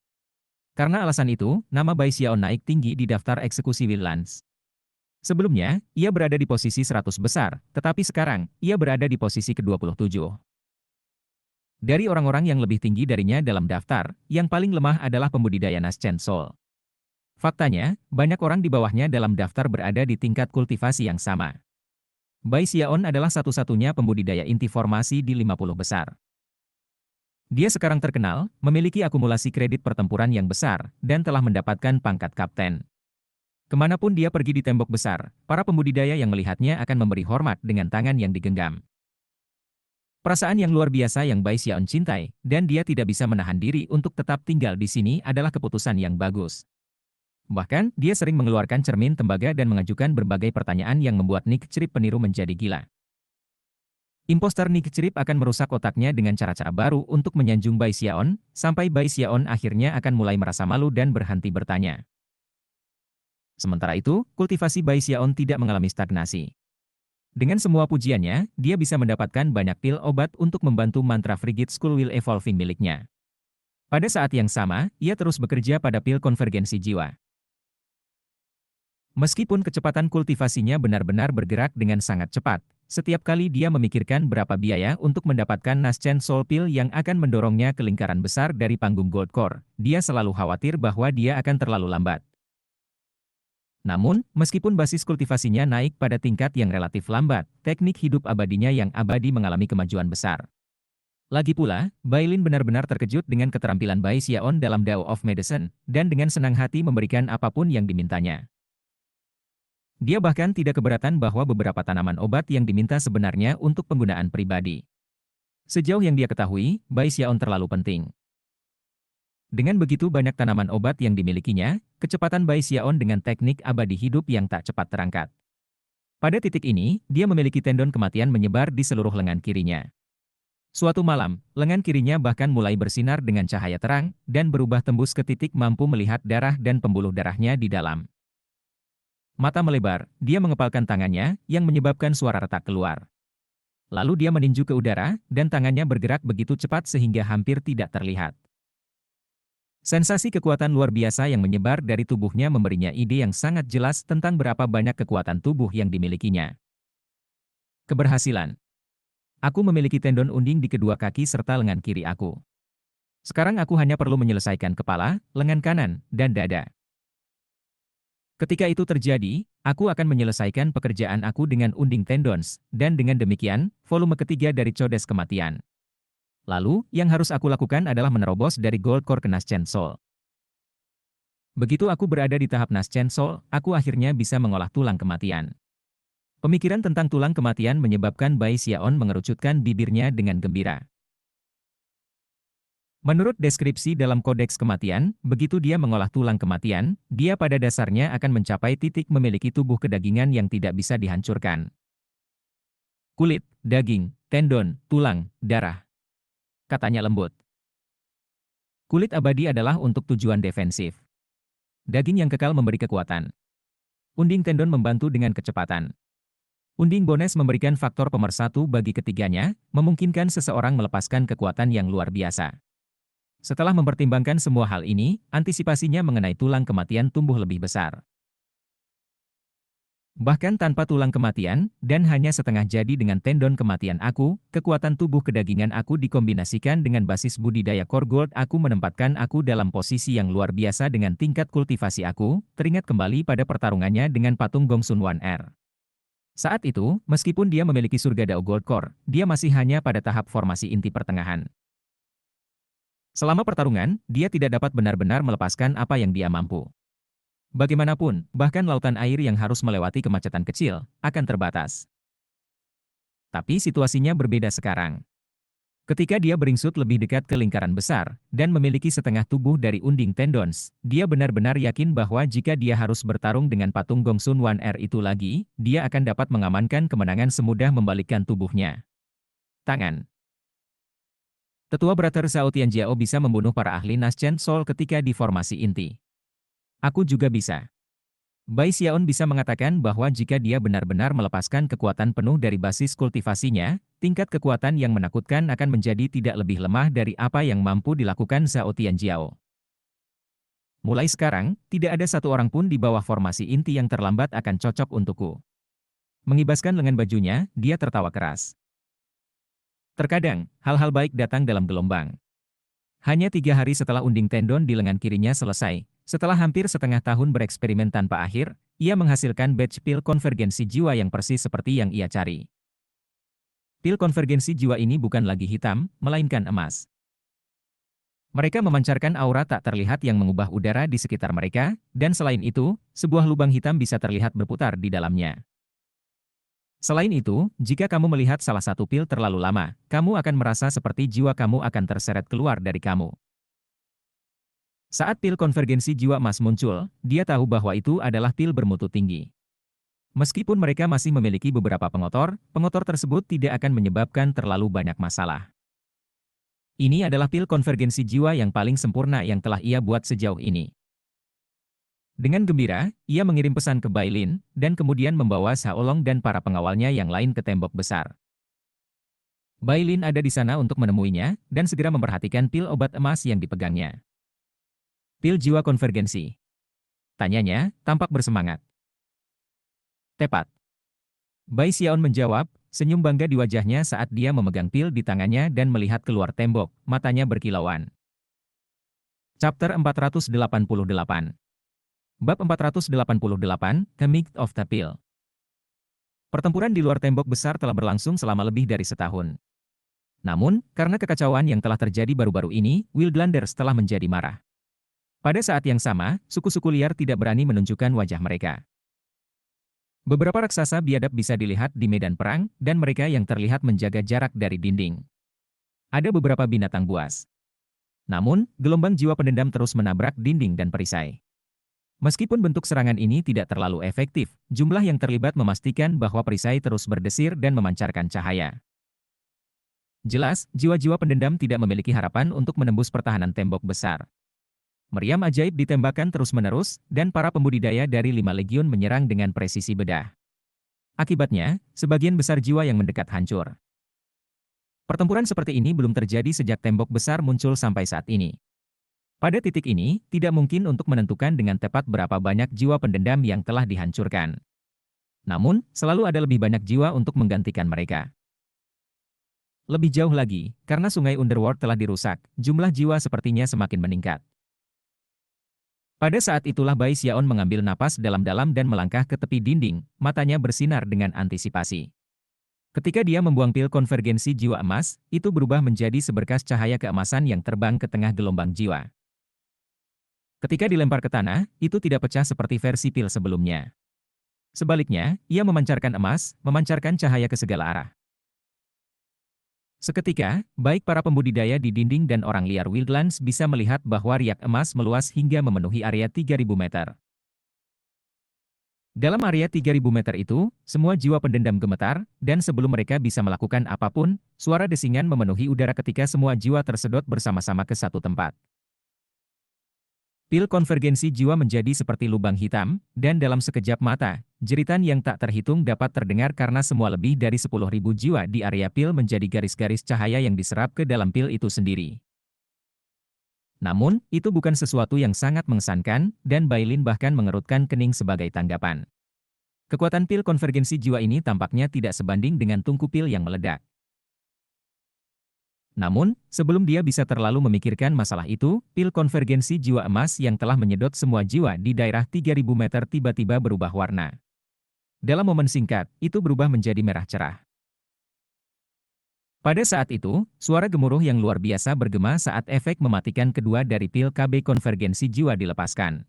Karena alasan itu, nama Bai Xiaon naik tinggi di daftar eksekusi Wildlands. Sebelumnya, ia berada di posisi 100 besar, tetapi sekarang, ia berada di posisi ke-27. Dari orang-orang yang lebih tinggi darinya dalam daftar, yang paling lemah adalah pembudidaya Nas Chen Sol. Faktanya, banyak orang di bawahnya dalam daftar berada di tingkat kultivasi yang sama. Bai Xiaon adalah satu-satunya pembudidaya inti formasi di 50 besar. Dia sekarang terkenal, memiliki akumulasi kredit pertempuran yang besar, dan telah mendapatkan pangkat kapten. Kemanapun dia pergi di tembok besar, para pembudidaya yang melihatnya akan memberi hormat dengan tangan yang digenggam. Perasaan yang luar biasa yang Bai Xiaon cintai, dan dia tidak bisa menahan diri untuk tetap tinggal di sini adalah keputusan yang bagus. Bahkan, dia sering mengeluarkan cermin tembaga dan mengajukan berbagai pertanyaan yang membuat Nick Crip peniru menjadi gila. Imposter Nick Crip akan merusak otaknya dengan cara-cara baru untuk menyanjung Bai Xiaon, sampai Bai Xiaon akhirnya akan mulai merasa malu dan berhenti bertanya. Sementara itu, kultivasi Bai Xiaon tidak mengalami stagnasi. Dengan semua pujiannya, dia bisa mendapatkan banyak pil obat untuk membantu mantra Frigid Skull Will Evolving miliknya. Pada saat yang sama, ia terus bekerja pada pil konvergensi jiwa. Meskipun kecepatan kultivasinya benar-benar bergerak dengan sangat cepat, setiap kali dia memikirkan berapa biaya untuk mendapatkan Nas Chen Soul Pill yang akan mendorongnya ke lingkaran besar dari panggung Gold Core, dia selalu khawatir bahwa dia akan terlalu lambat. Namun, meskipun basis kultivasinya naik pada tingkat yang relatif lambat, teknik hidup abadinya yang abadi mengalami kemajuan besar. Lagi pula, Bai Lin benar-benar terkejut dengan keterampilan Bai Xiaon dalam Dao of Medicine, dan dengan senang hati memberikan apapun yang dimintanya. Dia bahkan tidak keberatan bahwa beberapa tanaman obat yang diminta sebenarnya untuk penggunaan pribadi. Sejauh yang dia ketahui, Bai Xiaon terlalu penting. Dengan begitu banyak tanaman obat yang dimilikinya, kecepatan Bai Xiaon dengan teknik abadi hidup yang tak cepat terangkat. Pada titik ini, dia memiliki tendon kematian menyebar di seluruh lengan kirinya. Suatu malam, lengan kirinya bahkan mulai bersinar dengan cahaya terang, dan berubah tembus ke titik mampu melihat darah dan pembuluh darahnya di dalam. Mata melebar, dia mengepalkan tangannya, yang menyebabkan suara retak keluar. Lalu dia meninju ke udara, dan tangannya bergerak begitu cepat sehingga hampir tidak terlihat. Sensasi kekuatan luar biasa yang menyebar dari tubuhnya memberinya ide yang sangat jelas tentang berapa banyak kekuatan tubuh yang dimilikinya. Keberhasilan. Aku memiliki tendon unding di kedua kaki serta lengan kiri aku. Sekarang aku hanya perlu menyelesaikan kepala, lengan kanan, dan dada. Ketika itu terjadi, aku akan menyelesaikan pekerjaan aku dengan unding tendons, dan dengan demikian, volume ketiga dari Codes Kematian. Lalu, yang harus aku lakukan adalah menerobos dari Gold Core ke Naschen Soul. Begitu aku berada di tahap Naschen Soul, aku akhirnya bisa mengolah tulang kematian. Pemikiran tentang tulang kematian menyebabkan Bai Xiaon mengerucutkan bibirnya dengan gembira. Menurut deskripsi dalam Kodeks Kematian, begitu dia mengolah tulang kematian, dia pada dasarnya akan mencapai titik memiliki tubuh kedagingan yang tidak bisa dihancurkan. Kulit, daging, tendon, tulang, darah. Katanya lembut. Kulit abadi adalah untuk tujuan defensif. Daging yang kekal memberi kekuatan. Unding tendon membantu dengan kecepatan. Unding bones memberikan faktor pemersatu bagi ketiganya, memungkinkan seseorang melepaskan kekuatan yang luar biasa. Setelah mempertimbangkan semua hal ini, antisipasinya mengenai tulang kematian tumbuh lebih besar. Bahkan tanpa tulang kematian, dan hanya setengah jadi dengan tendon kematian aku, kekuatan tubuh kedagingan aku dikombinasikan dengan basis budidaya core gold aku menempatkan aku dalam posisi yang luar biasa dengan tingkat kultivasi aku, teringat kembali pada pertarungannya dengan patung Gongsun Wan R. Saat itu, meskipun dia memiliki surga Dao Gold Core, dia masih hanya pada tahap formasi inti pertengahan. Selama pertarungan, dia tidak dapat benar-benar melepaskan apa yang dia mampu. Bagaimanapun, bahkan lautan air yang harus melewati kemacetan kecil, akan terbatas. Tapi situasinya berbeda sekarang. Ketika dia beringsut lebih dekat ke lingkaran besar, dan memiliki setengah tubuh dari unding tendons, dia benar-benar yakin bahwa jika dia harus bertarung dengan patung Gongsun Wan R itu lagi, dia akan dapat mengamankan kemenangan semudah membalikkan tubuhnya. Tangan. Tetua Brother Zhao Tianjiao bisa membunuh para ahli Naschen Soul ketika di formasi inti. Aku juga bisa. Bai Xiaon bisa mengatakan bahwa jika dia benar-benar melepaskan kekuatan penuh dari basis kultivasinya, tingkat kekuatan yang menakutkan akan menjadi tidak lebih lemah dari apa yang mampu dilakukan Zhao Tianjiao. Mulai sekarang, tidak ada satu orang pun di bawah formasi inti yang terlambat akan cocok untukku. Mengibaskan lengan bajunya, dia tertawa keras. Terkadang, hal-hal baik datang dalam gelombang. Hanya 3 hari setelah unding tendon di lengan kirinya selesai, setelah hampir setengah tahun bereksperimen tanpa akhir, ia menghasilkan batch pil konvergensi jiwa yang persis seperti yang ia cari. Pil konvergensi jiwa ini bukan lagi hitam, melainkan emas. Mereka memancarkan aura tak terlihat yang mengubah udara di sekitar mereka, dan selain itu, sebuah lubang hitam bisa terlihat berputar di dalamnya. Selain itu, jika kamu melihat salah satu pil terlalu lama, kamu akan merasa seperti jiwa kamu akan terseret keluar dari kamu. Saat pil konvergensi jiwa emas muncul, dia tahu bahwa itu adalah pil bermutu tinggi. Meskipun mereka masih memiliki beberapa pengotor tersebut tidak akan menyebabkan terlalu banyak masalah. Ini adalah pil konvergensi jiwa yang paling sempurna yang telah ia buat sejauh ini. Dengan gembira, ia mengirim pesan ke Bai Lin, dan kemudian membawa Xiaolong dan para pengawalnya yang lain ke tembok besar. Bai Lin ada di sana untuk menemuinya, dan segera memperhatikan pil obat emas yang dipegangnya. Pil jiwa konvergensi. Tanyanya, tampak bersemangat. Tepat. Bai Xiaon menjawab, senyum bangga di wajahnya saat dia memegang pil di tangannya dan melihat keluar tembok, matanya berkilauan. Chapter 488. Bab 488, The Myth of the Pill. Pertempuran di luar tembok besar telah berlangsung selama lebih dari setahun. Namun, karena kekacauan yang telah terjadi baru-baru ini, Wildlanders telah menjadi marah. Pada saat yang sama, suku-suku liar tidak berani menunjukkan wajah mereka. Beberapa raksasa biadab bisa dilihat di medan perang, dan mereka yang terlihat menjaga jarak dari dinding. Ada beberapa binatang buas. Namun, gelombang jiwa pendendam terus menabrak dinding dan perisai. Meskipun bentuk serangan ini tidak terlalu efektif, jumlah yang terlibat memastikan bahwa perisai terus berdesir dan memancarkan cahaya. Jelas, jiwa-jiwa pendendam tidak memiliki harapan untuk menembus pertahanan tembok besar. Meriam ajaib ditembakkan terus-menerus, dan para pembudidaya dari 5 legiun menyerang dengan presisi bedah. Akibatnya, sebagian besar jiwa yang mendekat hancur. Pertempuran seperti ini belum terjadi sejak tembok besar muncul sampai saat ini. Pada titik ini, tidak mungkin untuk menentukan dengan tepat berapa banyak jiwa pendendam yang telah dihancurkan. Namun, selalu ada lebih banyak jiwa untuk menggantikan mereka. Lebih jauh lagi, karena sungai Underworld telah dirusak, jumlah jiwa sepertinya semakin meningkat. Pada saat itulah Bai Xiaon mengambil napas dalam-dalam dan melangkah ke tepi dinding, matanya bersinar dengan antisipasi. Ketika dia membuang pil konvergensi jiwa emas, itu berubah menjadi seberkas cahaya keemasan yang terbang ke tengah gelombang jiwa. Ketika dilempar ke tanah, itu tidak pecah seperti versi pil sebelumnya. Sebaliknya, ia memancarkan emas, memancarkan cahaya ke segala arah. Seketika, baik para pembudidaya di dinding dan orang liar Wildlands bisa melihat bahwa riak emas meluas hingga memenuhi area 3000 meter. Dalam area 3000 meter itu, semua jiwa pendendam gemetar, dan sebelum mereka bisa melakukan apapun, suara desingan memenuhi udara ketika semua jiwa tersedot bersama-sama ke satu tempat. Pil konvergensi jiwa menjadi seperti lubang hitam, dan dalam sekejap mata, jeritan yang tak terhitung dapat terdengar karena semua lebih dari 10.000 jiwa di area pil menjadi garis-garis cahaya yang diserap ke dalam pil itu sendiri. Namun, itu bukan sesuatu yang sangat mengesankan, dan Bailin bahkan mengerutkan kening sebagai tanggapan. Kekuatan pil konvergensi jiwa ini tampaknya tidak sebanding dengan tungku pil yang meledak. Namun, sebelum dia bisa terlalu memikirkan masalah itu, pil konvergensi jiwa emas yang telah menyedot semua jiwa di daerah 3000 meter tiba-tiba berubah warna. Dalam momen singkat, itu berubah menjadi merah cerah. Pada saat itu, suara gemuruh yang luar biasa bergema saat efek mematikan kedua dari pil KB konvergensi jiwa dilepaskan.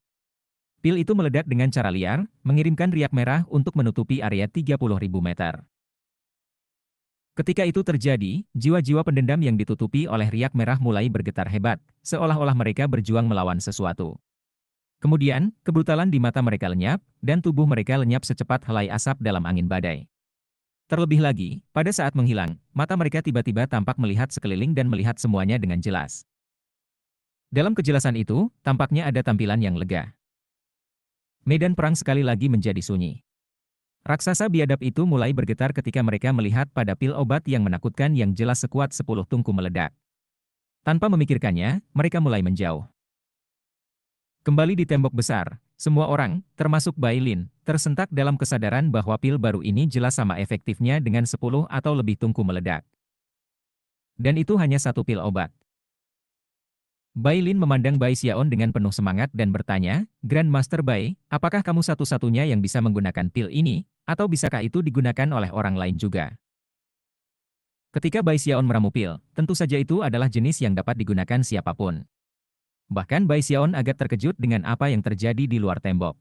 Pil itu meledak dengan cara liar, mengirimkan riak merah untuk menutupi area 30.000 meter. Ketika itu terjadi, jiwa-jiwa pendendam yang ditutupi oleh riak merah mulai bergetar hebat, seolah-olah mereka berjuang melawan sesuatu. Kemudian, kebrutalan di mata mereka lenyap, dan tubuh mereka lenyap secepat helai asap dalam angin badai. Terlebih lagi, pada saat menghilang, mata mereka tiba-tiba tampak melihat sekeliling dan melihat semuanya dengan jelas. Dalam kejelasan itu, tampaknya ada tampilan yang lega. Medan perang sekali lagi menjadi sunyi. Raksasa biadab itu mulai bergetar ketika mereka melihat pada pil obat yang menakutkan yang jelas sekuat 10 tungku meledak. Tanpa memikirkannya, mereka mulai menjauh. Kembali di tembok besar, semua orang, termasuk Bailin, tersentak dalam kesadaran bahwa pil baru ini jelas sama efektifnya dengan 10 atau lebih tungku meledak. Dan itu hanya satu pil obat. Bailin memandang Bai Xiaon dengan penuh semangat dan bertanya, Grandmaster Bai, apakah kamu satu-satunya yang bisa menggunakan pil ini, atau bisakah itu digunakan oleh orang lain juga? Ketika Bai Xiaon meramu pil, tentu saja itu adalah jenis yang dapat digunakan siapapun. Bahkan Bai Xiaon agak terkejut dengan apa yang terjadi di luar tembok.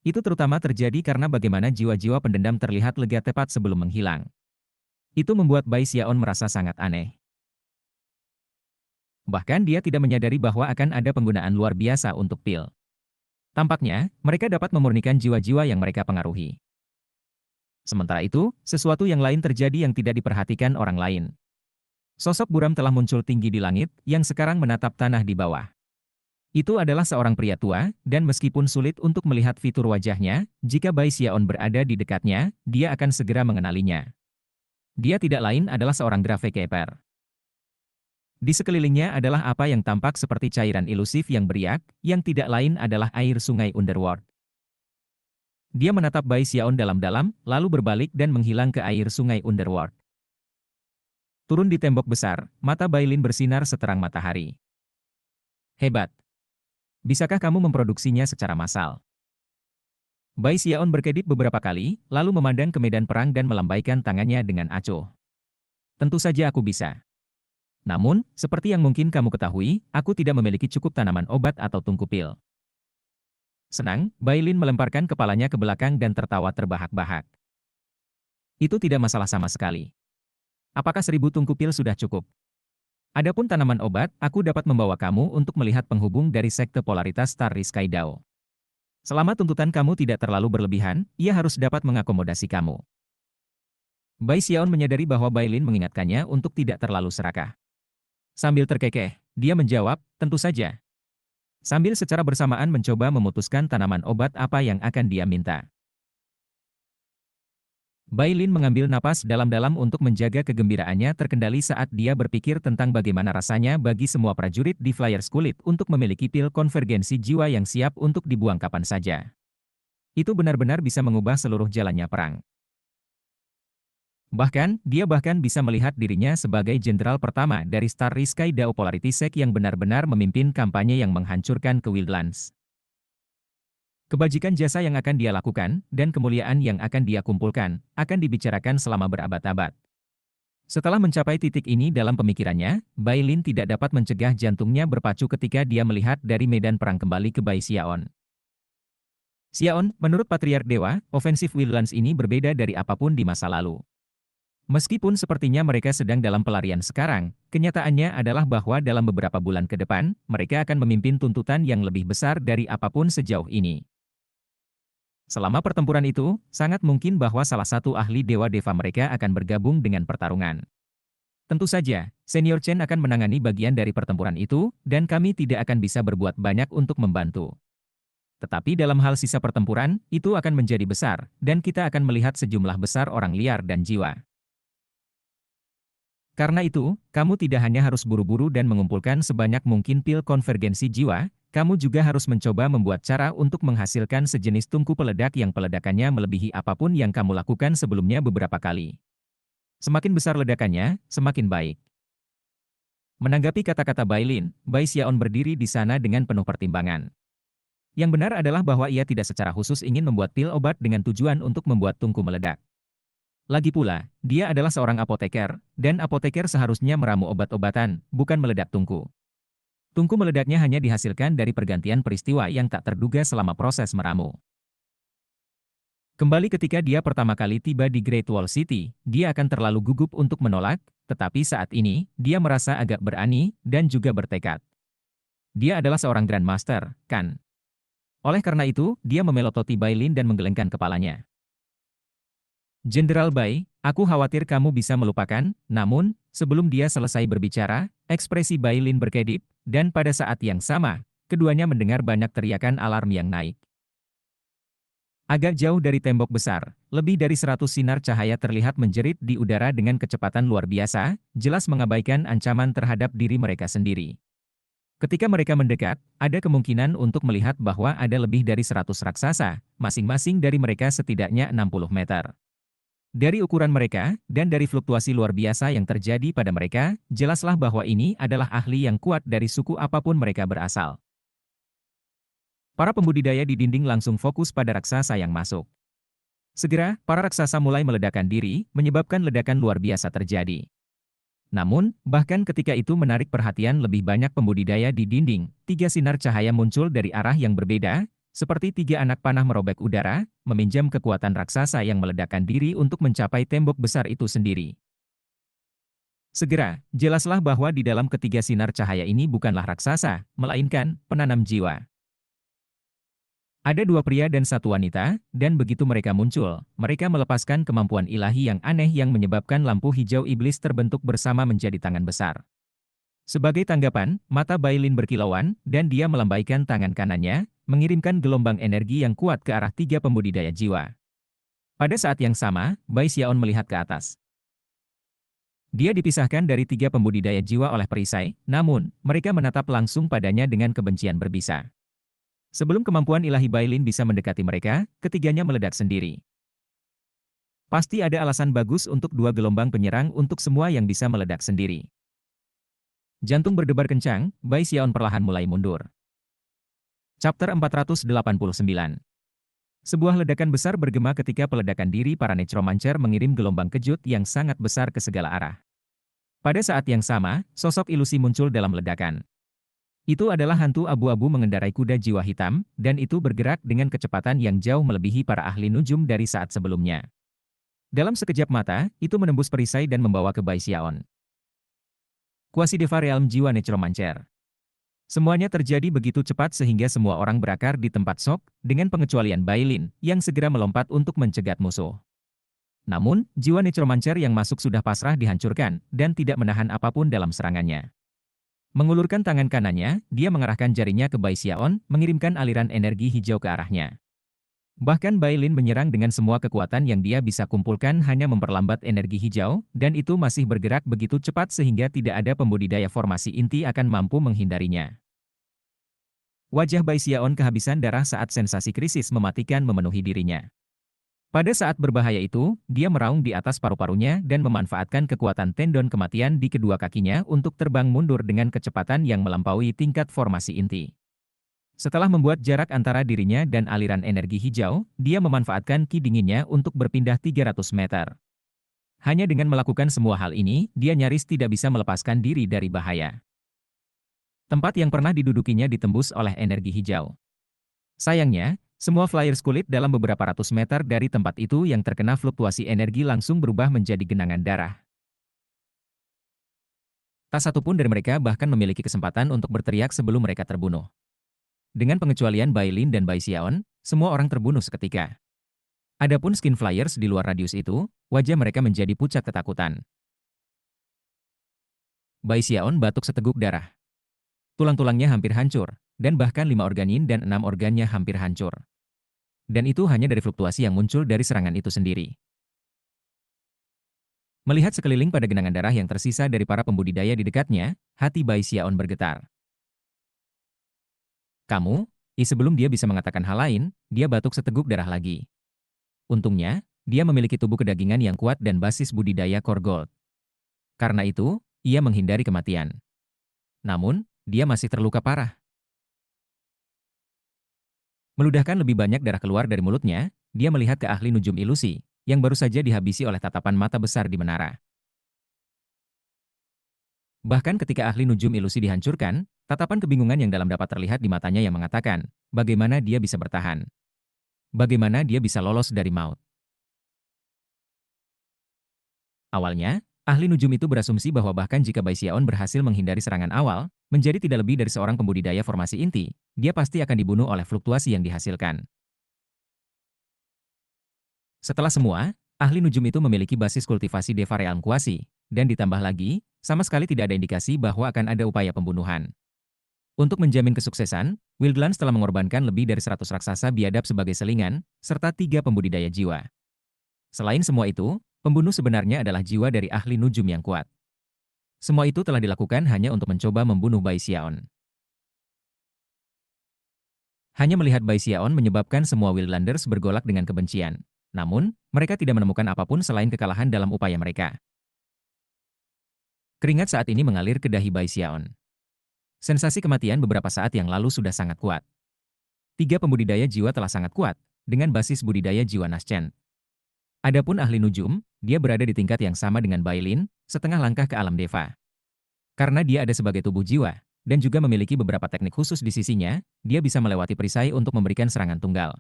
Itu terutama terjadi karena bagaimana jiwa-jiwa pendendam terlihat lega tepat sebelum menghilang. Itu membuat Bai Xiaon merasa sangat aneh. Bahkan dia tidak menyadari bahwa akan ada penggunaan luar biasa untuk pil. Tampaknya, mereka dapat memurnikan jiwa-jiwa yang mereka pengaruhi. Sementara itu, sesuatu yang lain terjadi yang tidak diperhatikan orang lain. Sosok buram telah muncul tinggi di langit, yang sekarang menatap tanah di bawah. Itu adalah seorang pria tua, dan meskipun sulit untuk melihat fitur wajahnya, jika Bai Xiaon berada di dekatnya, dia akan segera mengenalinya. Dia tidak lain adalah seorang Gravekeeper. Di sekelilingnya adalah apa yang tampak seperti cairan ilusif yang beriak, yang tidak lain adalah air sungai Underworld. Dia menatap Bai Xiaon dalam-dalam, lalu berbalik dan menghilang ke air sungai Underworld. Turun di tembok besar, mata Bailin bersinar seterang matahari. Hebat. Bisakah kamu memproduksinya secara massal? Bai Xiaon berkedip beberapa kali, lalu memandang ke medan perang dan melambaikan tangannya dengan acuh. Tentu saja aku bisa. Namun, seperti yang mungkin kamu ketahui, aku tidak memiliki cukup tanaman obat atau tungku pil. Senang, Bailin melemparkan kepalanya ke belakang dan tertawa terbahak-bahak. Itu tidak masalah sama sekali. Apakah 1000 tungku pil sudah cukup? Adapun tanaman obat, aku dapat membawa kamu untuk melihat penghubung dari sekte polaritas Starry Sky Dao. Selama tuntutan kamu tidak terlalu berlebihan, ia harus dapat mengakomodasi kamu. Bai Xiaon menyadari bahwa Bailin mengingatkannya untuk tidak terlalu serakah. Sambil terkekeh, dia menjawab, tentu saja. Sambil secara bersamaan mencoba memutuskan tanaman obat apa yang akan dia minta. Bailin mengambil napas dalam-dalam untuk menjaga kegembiraannya terkendali saat dia berpikir tentang bagaimana rasanya bagi semua prajurit di Flyers Kulit untuk memiliki pil konvergensi jiwa yang siap untuk dibuang kapan saja. Itu benar-benar bisa mengubah seluruh jalannya perang. Bahkan, dia bahkan bisa melihat dirinya sebagai jenderal pertama dari Starry Sky Dao Polarity Sect yang benar-benar memimpin kampanye yang menghancurkan ke Wildlands. Kebajikan jasa yang akan dia lakukan, dan kemuliaan yang akan dia kumpulkan, akan dibicarakan selama berabad-abad. Setelah mencapai titik ini dalam pemikirannya, Bailin tidak dapat mencegah jantungnya berpacu ketika dia melihat dari medan perang kembali ke Bai Xiaon. Xiaon, menurut Patriark Dewa, ofensif Wildlands ini berbeda dari apapun di masa lalu. Meskipun sepertinya mereka sedang dalam pelarian sekarang, kenyataannya adalah bahwa dalam beberapa bulan ke depan, mereka akan memimpin tuntutan yang lebih besar dari apapun sejauh ini. Selama pertempuran itu, sangat mungkin bahwa salah satu ahli Dewa Deva mereka akan bergabung dengan pertarungan. Tentu saja, Senior Chen akan menangani bagian dari pertempuran itu, dan kami tidak akan bisa berbuat banyak untuk membantu. Tetapi dalam hal sisa pertempuran, itu akan menjadi besar, dan kita akan melihat sejumlah besar orang liar dan jiwa. Karena itu, kamu tidak hanya harus buru-buru dan mengumpulkan sebanyak mungkin pil konvergensi jiwa, kamu juga harus mencoba membuat cara untuk menghasilkan sejenis tungku peledak yang peledakannya melebihi apapun yang kamu lakukan sebelumnya beberapa kali. Semakin besar ledakannya, semakin baik. Menanggapi kata-kata Bailin, Bai Xiaon berdiri di sana dengan penuh pertimbangan. Yang benar adalah bahwa ia tidak secara khusus ingin membuat pil obat dengan tujuan untuk membuat tungku meledak. Lagi pula, dia adalah seorang apoteker, dan apoteker seharusnya meramu obat-obatan, bukan meledak tungku. Tungku meledaknya hanya dihasilkan dari pergantian peristiwa yang tak terduga selama proses meramu. Kembali ketika dia pertama kali tiba di Great Wall City, dia akan terlalu gugup untuk menolak, tetapi saat ini, dia merasa agak berani, dan juga bertekad. Dia adalah seorang Grandmaster, kan? Oleh karena itu, dia memelototi Bailin dan menggelengkan kepalanya. Jenderal Bai, aku khawatir kamu bisa melupakan, namun, sebelum dia selesai berbicara, ekspresi Bailin berkedip, dan pada saat yang sama, keduanya mendengar banyak teriakan alarm yang naik. Agak jauh dari tembok besar, lebih dari 100 sinar cahaya terlihat menjerit di udara dengan kecepatan luar biasa, jelas mengabaikan ancaman terhadap diri mereka sendiri. Ketika mereka mendekat, ada kemungkinan untuk melihat bahwa ada lebih dari 100 raksasa, masing-masing dari mereka setidaknya 60 meter. Dari ukuran mereka, dan dari fluktuasi luar biasa yang terjadi pada mereka, jelaslah bahwa ini adalah ahli yang kuat dari suku apapun mereka berasal. Para pembudidaya di dinding langsung fokus pada raksasa yang masuk. Segera, para raksasa mulai meledakkan diri, menyebabkan ledakan luar biasa terjadi. Namun, bahkan ketika itu menarik perhatian lebih banyak pembudidaya di dinding, 3 sinar cahaya muncul dari arah yang berbeda, seperti 3 anak panah merobek udara, meminjam kekuatan raksasa yang meledakkan diri untuk mencapai tembok besar itu sendiri. Segera, jelaslah bahwa di dalam ketiga sinar cahaya ini bukanlah raksasa, melainkan penanam jiwa. Ada 2 pria dan 1 wanita, dan begitu mereka muncul, mereka melepaskan kemampuan ilahi yang aneh yang menyebabkan lampu hijau iblis terbentuk bersama menjadi tangan besar. Sebagai tanggapan, mata Bailin berkilauan, dan dia melambaikan tangan kanannya, mengirimkan gelombang energi yang kuat ke arah 3 pembudidaya jiwa. Pada saat yang sama, Bai Xiaon melihat ke atas. Dia dipisahkan dari 3 pembudidaya jiwa oleh perisai, namun, mereka menatap langsung padanya dengan kebencian berbisa. Sebelum kemampuan ilahi Bailin bisa mendekati mereka, ketiganya meledak sendiri. Pasti ada alasan bagus untuk 2 gelombang penyerang untuk semua yang bisa meledak sendiri. Jantung berdebar kencang, Bai Xiaon perlahan mulai mundur. Chapter 489. Sebuah ledakan besar bergema ketika peledakan diri para Necromancer mengirim gelombang kejut yang sangat besar ke segala arah. Pada saat yang sama, sosok ilusi muncul dalam ledakan. Itu adalah hantu abu-abu mengendarai kuda jiwa hitam, dan itu bergerak dengan kecepatan yang jauh melebihi para ahli nujum dari saat sebelumnya. Dalam sekejap mata, itu menembus perisai dan membawa ke Bai Xiaon. Quasi-Deva Realm Jiwa Necromancer. Semuanya terjadi begitu cepat sehingga semua orang berakar di tempat sok, dengan pengecualian Bailin, yang segera melompat untuk mencegat musuh. Namun, jiwa Necromancer yang masuk sudah pasrah dihancurkan, dan tidak menahan apapun dalam serangannya. Mengulurkan tangan kanannya, dia mengarahkan jarinya ke Bai Xiaon, mengirimkan aliran energi hijau ke arahnya. Bahkan Bailin menyerang dengan semua kekuatan yang dia bisa kumpulkan hanya memperlambat energi hijau, dan itu masih bergerak begitu cepat sehingga tidak ada pembudidaya formasi inti akan mampu menghindarinya. Wajah Bai Xiaon kehabisan darah saat sensasi krisis mematikan memenuhi dirinya. Pada saat berbahaya itu, dia meraung di atas paru-parunya dan memanfaatkan kekuatan tendon kematian di kedua kakinya untuk terbang mundur dengan kecepatan yang melampaui tingkat formasi inti. Setelah membuat jarak antara dirinya dan aliran energi hijau, dia memanfaatkan ki dinginnya untuk berpindah 300 meter. Hanya dengan melakukan semua hal ini, dia nyaris tidak bisa melepaskan diri dari bahaya. Tempat yang pernah didudukinya ditembus oleh energi hijau. Sayangnya, semua flyers kulit dalam beberapa ratus meter dari tempat itu yang terkena fluktuasi energi langsung berubah menjadi genangan darah. Tak satu pun dari mereka bahkan memiliki kesempatan untuk berteriak sebelum mereka terbunuh. Dengan pengecualian Bai Lin dan Bai Xiaon, semua orang terbunuh seketika. Adapun skin flyers di luar radius itu, wajah mereka menjadi pucat ketakutan. Bai Xiaon batuk seteguk darah. Tulang-tulangnya hampir hancur, dan bahkan 5 organin dan 6 organnya hampir hancur. Dan itu hanya dari fluktuasi yang muncul dari serangan itu sendiri. Melihat sekeliling pada genangan darah yang tersisa dari para pembudidaya di dekatnya, hati Bai Xiaon bergetar. Kamu? Sebelum dia bisa mengatakan hal lain, dia batuk seteguk darah lagi. Untungnya, dia memiliki tubuh kedagingan yang kuat dan basis budidaya core gold. Karena itu, ia menghindari kematian. Namun, dia masih terluka parah. Meludahkan lebih banyak darah keluar dari mulutnya, dia melihat ke ahli nujum ilusi, yang baru saja dihabisi oleh tatapan mata besar di menara. Bahkan ketika ahli nujum ilusi dihancurkan, tatapan kebingungan yang dalam dapat terlihat di matanya yang mengatakan, bagaimana dia bisa bertahan? Bagaimana dia bisa lolos dari maut? Awalnya, ahli nujum itu berasumsi bahwa bahkan jika Bai Xiaon berhasil menghindari serangan awal, menjadi tidak lebih dari seorang pembudidaya formasi inti, dia pasti akan dibunuh oleh fluktuasi yang dihasilkan. Setelah semua, ahli nujum itu memiliki basis kultivasi Deva Realm Kuasi, dan ditambah lagi, sama sekali tidak ada indikasi bahwa akan ada upaya pembunuhan. Untuk menjamin kesuksesan, Wildlands telah mengorbankan lebih dari 100 raksasa biadab sebagai selingan, serta 3 pembudidaya jiwa. Selain semua itu, pembunuh sebenarnya adalah jiwa dari ahli nujum yang kuat. Semua itu telah dilakukan hanya untuk mencoba membunuh Bai Xiaon. Hanya melihat Bai Xiaon menyebabkan semua Wildlanders bergolak dengan kebencian. Namun, mereka tidak menemukan apapun selain kekalahan dalam upaya mereka. Keringat saat ini mengalir ke dahi Bai Xiaon. Sensasi kematian beberapa saat yang lalu sudah sangat kuat. 3 pembudidaya jiwa telah sangat kuat, dengan basis budidaya jiwa Naschen. Adapun ahli nujum, dia berada di tingkat yang sama dengan Bai Lin, setengah langkah ke alam Deva. Karena dia ada sebagai tubuh jiwa, dan juga memiliki beberapa teknik khusus di sisinya, dia bisa melewati perisai untuk memberikan serangan tunggal.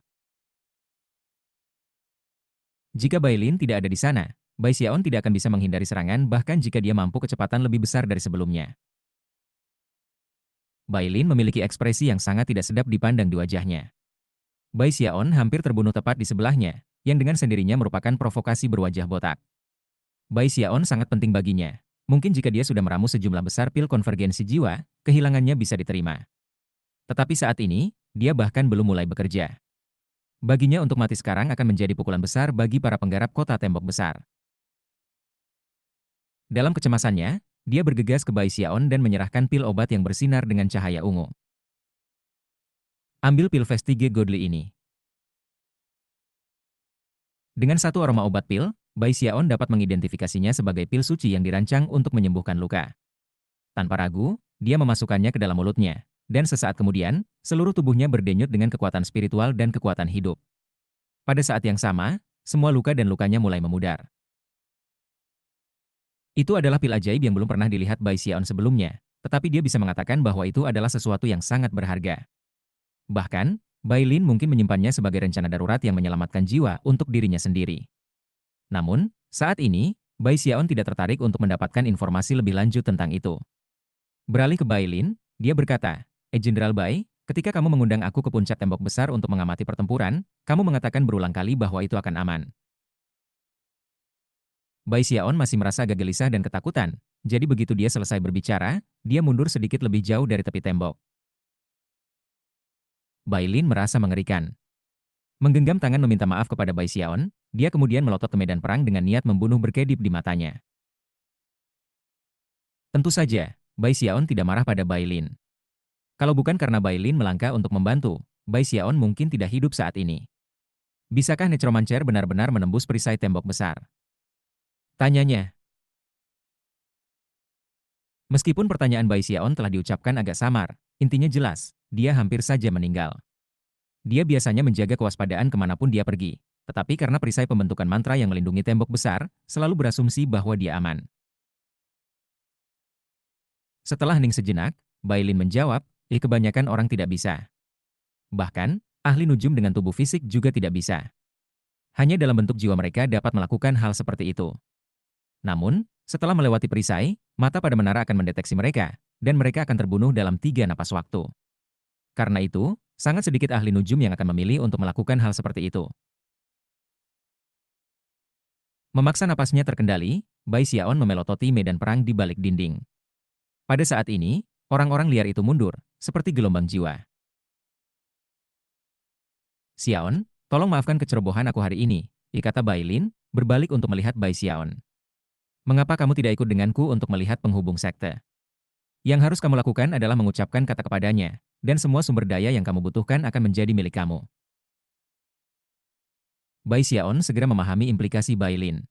Jika Bai Lin tidak ada di sana, Bai Xiaon tidak akan bisa menghindari serangan bahkan jika dia mampu kecepatan lebih besar dari sebelumnya. Bai Lin memiliki ekspresi yang sangat tidak sedap dipandang di wajahnya. Bai Xiaon hampir terbunuh tepat di sebelahnya, yang dengan sendirinya merupakan provokasi berwajah botak. Bai Xiaon sangat penting baginya. Mungkin jika dia sudah meramu sejumlah besar pil konvergensi jiwa, kehilangannya bisa diterima. Tetapi saat ini, dia bahkan belum mulai bekerja. Baginya untuk mati sekarang akan menjadi pukulan besar bagi para penggarap kota tembok besar. Dalam kecemasannya, dia bergegas ke Bai Xiaon dan menyerahkan pil obat yang bersinar dengan cahaya ungu. Ambil pil Vestige Godly ini. Dengan satu aroma obat pil, Bai Xiaon dapat mengidentifikasinya sebagai pil suci yang dirancang untuk menyembuhkan luka. Tanpa ragu, dia memasukkannya ke dalam mulutnya, dan sesaat kemudian, seluruh tubuhnya berdenyut dengan kekuatan spiritual dan kekuatan hidup. Pada saat yang sama, semua luka dan lukanya mulai memudar. Itu adalah pil ajaib yang belum pernah dilihat Bai Xiaon sebelumnya, tetapi dia bisa mengatakan bahwa itu adalah sesuatu yang sangat berharga. Bahkan, Bai Lin mungkin menyimpannya sebagai rencana darurat yang menyelamatkan jiwa untuk dirinya sendiri. Namun, saat ini, Bai Xiaon tidak tertarik untuk mendapatkan informasi lebih lanjut tentang itu. Beralih ke Bai Lin, dia berkata, Jenderal Bai, ketika kamu mengundang aku ke puncak tembok besar untuk mengamati pertempuran, kamu mengatakan berulang kali bahwa itu akan aman. Bai Xiaon masih merasa agak gelisah dan ketakutan, jadi begitu dia selesai berbicara, dia mundur sedikit lebih jauh dari tepi tembok. Bai Lin merasa mengerikan. Menggenggam tangan meminta maaf kepada Bai Xiaon, dia kemudian melotot ke medan perang dengan niat membunuh berkedip di matanya. Tentu saja, Bai Xiaon tidak marah pada Bai Lin. Kalau bukan karena Bai Lin melangkah untuk membantu, Bai Xiaon mungkin tidak hidup saat ini. Bisakah Necromancer benar-benar menembus perisai tembok besar? Tanyanya. Meskipun pertanyaan Bai Xiaon telah diucapkan agak samar, intinya jelas, dia hampir saja meninggal. Dia biasanya menjaga kewaspadaan kemanapun dia pergi, tetapi karena perisai pembentukan mantra yang melindungi tembok besar, selalu berasumsi bahwa dia aman. Setelah hening sejenak, Bai Lin menjawab, kebanyakan orang tidak bisa. Bahkan, ahli nujum dengan tubuh fisik juga tidak bisa. Hanya dalam bentuk jiwa mereka dapat melakukan hal seperti itu. Namun, setelah melewati perisai, mata pada menara akan mendeteksi mereka, dan mereka akan terbunuh dalam 3 napas waktu. Karena itu, sangat sedikit ahli nujum yang akan memilih untuk melakukan hal seperti itu. Memaksa napasnya terkendali, Bai Xiaon memelototi medan perang di balik dinding. Pada saat ini, orang-orang liar itu mundur, seperti gelombang jiwa. Xiaon, tolong maafkan kecerobohan aku hari ini, kata Bai Lin, berbalik untuk melihat Bai Xiaon. Mengapa kamu tidak ikut denganku untuk melihat penghubung sekte? Yang harus kamu lakukan adalah mengucapkan kata kepadanya, dan semua sumber daya yang kamu butuhkan akan menjadi milik kamu. Bai Xiaon segera memahami implikasi Bai Lin.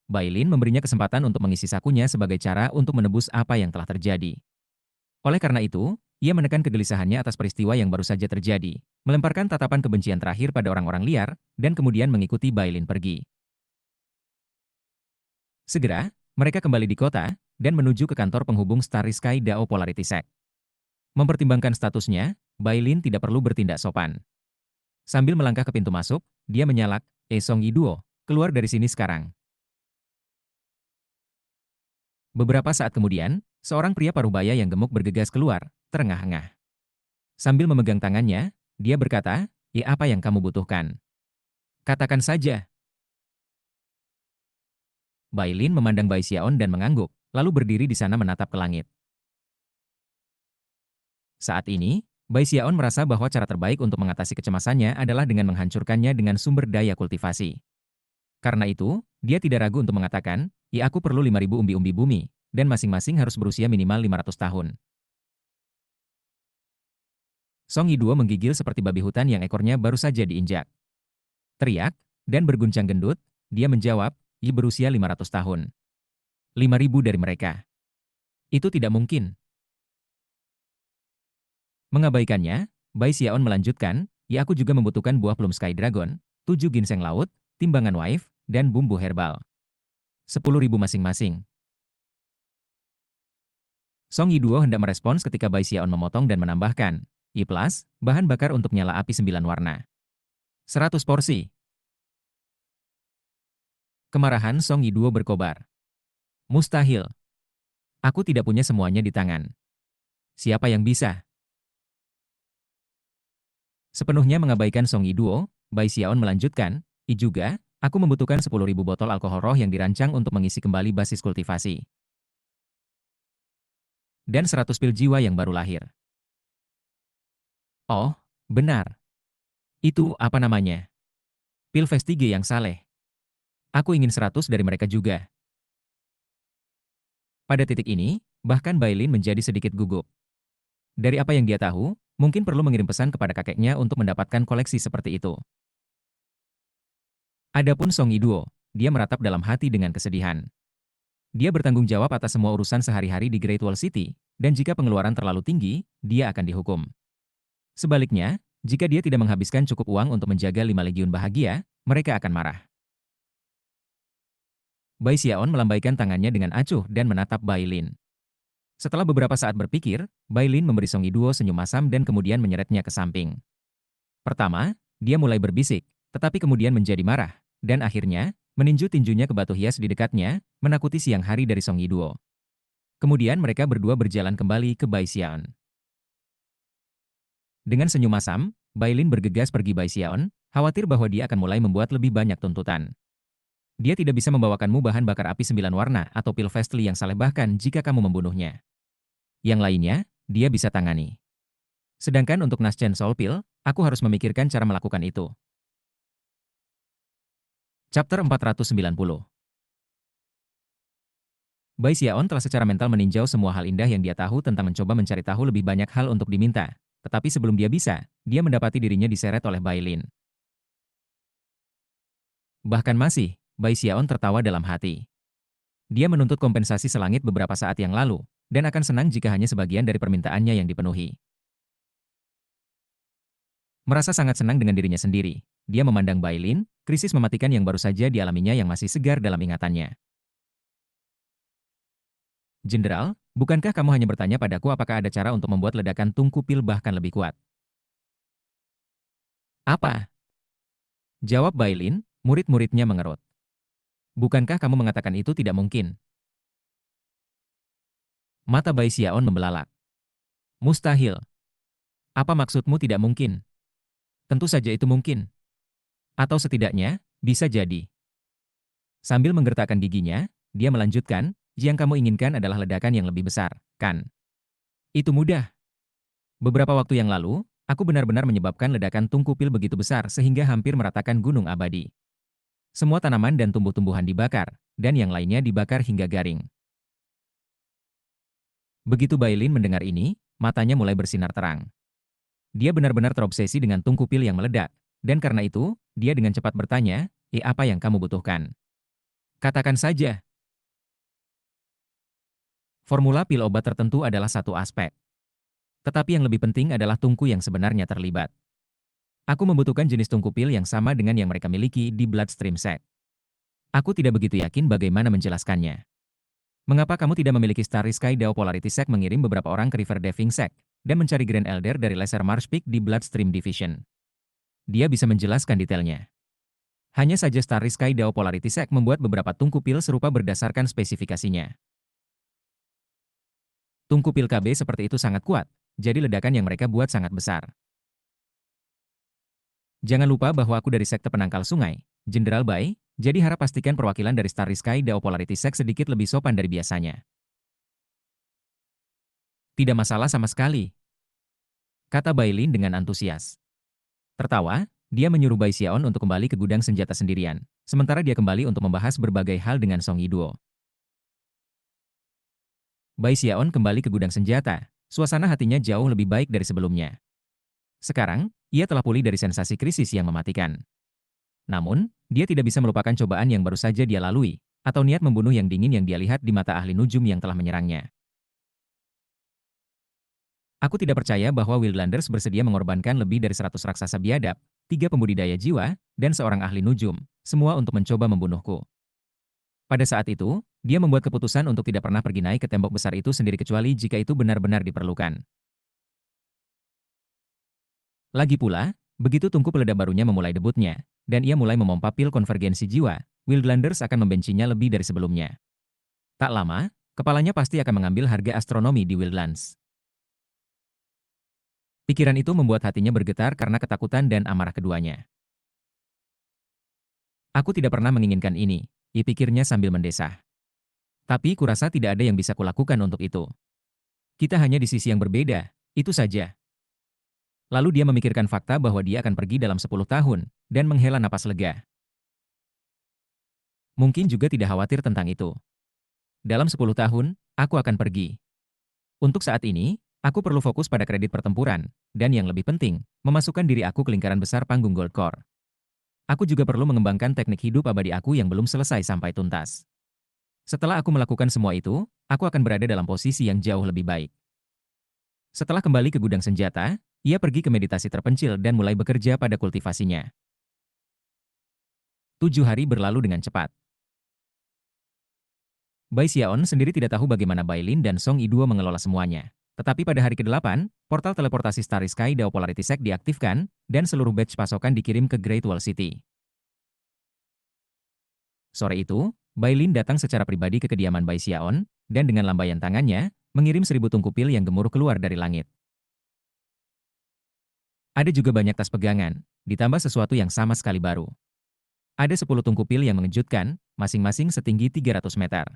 Bai Lin memberinya kesempatan untuk mengisi sakunya sebagai cara untuk menebus apa yang telah terjadi. Oleh karena itu, ia menekan kegelisahannya atas peristiwa yang baru saja terjadi, melemparkan tatapan kebencian terakhir pada orang-orang liar, dan kemudian mengikuti Bai Lin pergi. Segera, mereka kembali di kota, dan menuju ke kantor penghubung Starry Sky Dao Polarity Sect. Mempertimbangkan statusnya, Bai Lin tidak perlu bertindak sopan. Sambil melangkah ke pintu masuk, dia menyalak, Song Yiduo, keluar dari sini sekarang. Beberapa saat kemudian, seorang pria parubaya yang gemuk bergegas keluar, terengah-engah. Sambil memegang tangannya, dia berkata, apa yang kamu butuhkan? Katakan saja. Bai Lin memandang Bai Xiaon dan mengangguk, lalu berdiri di sana menatap ke langit. Saat ini, Bai Xiaon merasa bahwa cara terbaik untuk mengatasi kecemasannya adalah dengan menghancurkannya dengan sumber daya kultivasi. Karena itu, dia tidak ragu untuk mengatakan, aku perlu 5.000 umbi-umbi bumi, dan masing-masing harus berusia minimal 500 tahun. Song Yiduo menggigil seperti babi hutan yang ekornya baru saja diinjak. Teriak, dan berguncang gendut, dia menjawab, berusia 500 tahun. 5.000 dari mereka. Itu tidak mungkin. Mengabaikannya, Bai Xiaon melanjutkan, aku juga membutuhkan buah plum Sky Dragon, 7 ginseng laut, timbangan wife, dan bumbu herbal. 10.000 masing-masing. Song Yiduo hendak merespons ketika Bai Xiaon memotong dan menambahkan, plus, bahan bakar untuk nyala api 9 warna. 100 porsi. Kemarahan Song Yiduo berkobar. Mustahil. Aku tidak punya semuanya di tangan. Siapa yang bisa? Sepenuhnya mengabaikan Song Yiduo, Bai Xiaon melanjutkan, juga, aku membutuhkan 10.000 botol alkohol roh yang dirancang untuk mengisi kembali basis kultivasi. Dan 100 pil jiwa yang baru lahir. Oh, benar. Itu apa namanya? Pil Vestige yang saleh. Aku ingin 100 dari mereka juga. Pada titik ini, bahkan Bai Lin menjadi sedikit gugup. Dari apa yang dia tahu, mungkin perlu mengirim pesan kepada kakeknya untuk mendapatkan koleksi seperti itu. Adapun Song Yiduo, dia meratap dalam hati dengan kesedihan. Dia bertanggung jawab atas semua urusan sehari-hari di Great Wall City, dan jika pengeluaran terlalu tinggi, dia akan dihukum. Sebaliknya, jika dia tidak menghabiskan cukup uang untuk menjaga 5 legiun bahagia, mereka akan marah. Bai Xiaon melambaikan tangannya dengan acuh dan menatap Bai Lin. Setelah beberapa saat berpikir, Bai Lin memberi Song Yiduo senyum masam dan kemudian menyeretnya ke samping. Pertama, dia mulai berbisik, tetapi kemudian menjadi marah, dan akhirnya, meninju tinjunya ke batu hias di dekatnya, menakuti siang hari dari Song Yiduo. Kemudian mereka berdua berjalan kembali ke Bai Xiaon. Dengan senyum masam, Bai Lin bergegas pergi Bai Xiaon, khawatir bahwa dia akan mulai membuat lebih banyak tuntutan. Dia tidak bisa membawakanmu bahan bakar api 9 warna atau pil Vestli yang saleh bahkan jika kamu membunuhnya. Yang lainnya, dia bisa tangani. Sedangkan untuk Naschen Soul Pill, aku harus memikirkan cara melakukan itu. Chapter 490. Bai Xiaon telah secara mental meninjau semua hal indah yang dia tahu tentang mencoba mencari tahu lebih banyak hal untuk diminta. Tetapi sebelum dia bisa, dia mendapati dirinya diseret oleh Bai Lin. Bahkan masih, Bai Xiaon tertawa dalam hati. Dia menuntut kompensasi selangit beberapa saat yang lalu, dan akan senang jika hanya sebagian dari permintaannya yang dipenuhi. Merasa sangat senang dengan dirinya sendiri, dia memandang Bai Lin, krisis mematikan yang baru saja dialaminya yang masih segar dalam ingatannya. Jenderal, bukankah kamu hanya bertanya padaku apakah ada cara untuk membuat ledakan tungku pil bahkan lebih kuat? Apa? Jawab Bai Lin, murid-muridnya mengerut. Bukankah kamu mengatakan itu tidak mungkin? Mata Bai Xiaon membelalak. Mustahil. Apa maksudmu tidak mungkin? Tentu saja itu mungkin. Atau setidaknya, bisa jadi. Sambil menggertakkan giginya, dia melanjutkan, yang kamu inginkan adalah ledakan yang lebih besar, kan? Itu mudah. Beberapa waktu yang lalu, aku benar-benar menyebabkan ledakan tungku pil begitu besar sehingga hampir meratakan gunung abadi. Semua tanaman dan tumbuh-tumbuhan dibakar, dan yang lainnya dibakar hingga garing. Begitu Bai Lin mendengar ini, matanya mulai bersinar terang. Dia benar-benar terobsesi dengan tungku pil yang meledak, dan karena itu, dia dengan cepat bertanya, apa yang kamu butuhkan? Katakan saja. Formula pil obat tertentu adalah satu aspek. Tetapi yang lebih penting adalah tungku yang sebenarnya terlibat. Aku membutuhkan jenis tungku pil yang sama dengan yang mereka miliki di Bloodstream Sect. Aku tidak begitu yakin bagaimana menjelaskannya. Mengapa kamu tidak memiliki Starry Sky Dao Polarity Sect mengirim beberapa orang ke River Deving Sect dan mencari Grand Elder dari Lesser Marsh Peak di Bloodstream Division? Dia bisa menjelaskan detailnya. Hanya saja Starry Sky Dao Polarity Sect membuat beberapa tungku pil serupa berdasarkan spesifikasinya. Tungku pil KB seperti itu sangat kuat, jadi ledakan yang mereka buat sangat besar. Jangan lupa bahwa aku dari sekte penangkal sungai, Jenderal Bai, jadi harap pastikan perwakilan dari Starry Sky Dao Polarity Sect sedikit lebih sopan dari biasanya. Tidak masalah sama sekali, kata Bai Lin dengan antusias. Tertawa, dia menyuruh Bai Xiaon untuk kembali ke gudang senjata sendirian, sementara dia kembali untuk membahas berbagai hal dengan Song Yiduo. Bai Xiaon kembali ke gudang senjata, suasana hatinya jauh lebih baik dari sebelumnya. Sekarang, ia telah pulih dari sensasi krisis yang mematikan. Namun, dia tidak bisa melupakan cobaan yang baru saja dia lalui, atau niat membunuh yang dingin yang dia lihat di mata ahli nujum yang telah menyerangnya. Aku tidak percaya bahwa Wildlanders bersedia mengorbankan lebih dari 100 raksasa biadab, 3 pembudidaya jiwa, dan seorang ahli nujum, semua untuk mencoba membunuhku. Pada saat itu, dia membuat keputusan untuk tidak pernah pergi naik ke tembok besar itu sendiri kecuali jika itu benar-benar diperlukan. Lagi pula, begitu tungku peledak barunya memulai debutnya, dan ia mulai memompa pil konvergensi jiwa, Wildlanders akan membencinya lebih dari sebelumnya. Tak lama, kepalanya pasti akan mengambil harga astronomi di Wildlands. Pikiran itu membuat hatinya bergetar karena ketakutan dan amarah keduanya. Aku tidak pernah menginginkan ini, ia pikirnya sambil mendesah. Tapi kurasa tidak ada yang bisa kulakukan untuk itu. Kita hanya di sisi yang berbeda, itu saja. Lalu dia memikirkan fakta bahwa dia akan pergi dalam 10 tahun, dan menghela napas lega. Mungkin juga tidak khawatir tentang itu. Dalam 10 tahun, aku akan pergi. Untuk saat ini, aku perlu fokus pada kredit pertempuran, dan yang lebih penting, memasukkan diri aku ke lingkaran besar panggung Gold Core. Aku juga perlu mengembangkan teknik hidup abadi aku yang belum selesai sampai tuntas. Setelah aku melakukan semua itu, aku akan berada dalam posisi yang jauh lebih baik. Setelah kembali ke gudang senjata, ia pergi ke meditasi terpencil dan mulai bekerja pada kultivasinya. 7 hari berlalu dengan cepat. Bai Xiaon sendiri tidak tahu bagaimana Bai Lin dan Song Yiduo mengelola semuanya. Tetapi pada hari ke-8, portal teleportasi Starry Sky Dao Polarity Sect diaktifkan, dan seluruh batch pasokan dikirim ke Great Wall City. Sore itu, Bai Lin datang secara pribadi ke kediaman Bai Xiaon, dan dengan lambaian tangannya, mengirim 1000 tungku pil yang gemuruh keluar dari langit. Ada juga banyak tas pegangan, ditambah sesuatu yang sama sekali baru. Ada 10 tungku pil yang mengejutkan, masing-masing setinggi 300 meter.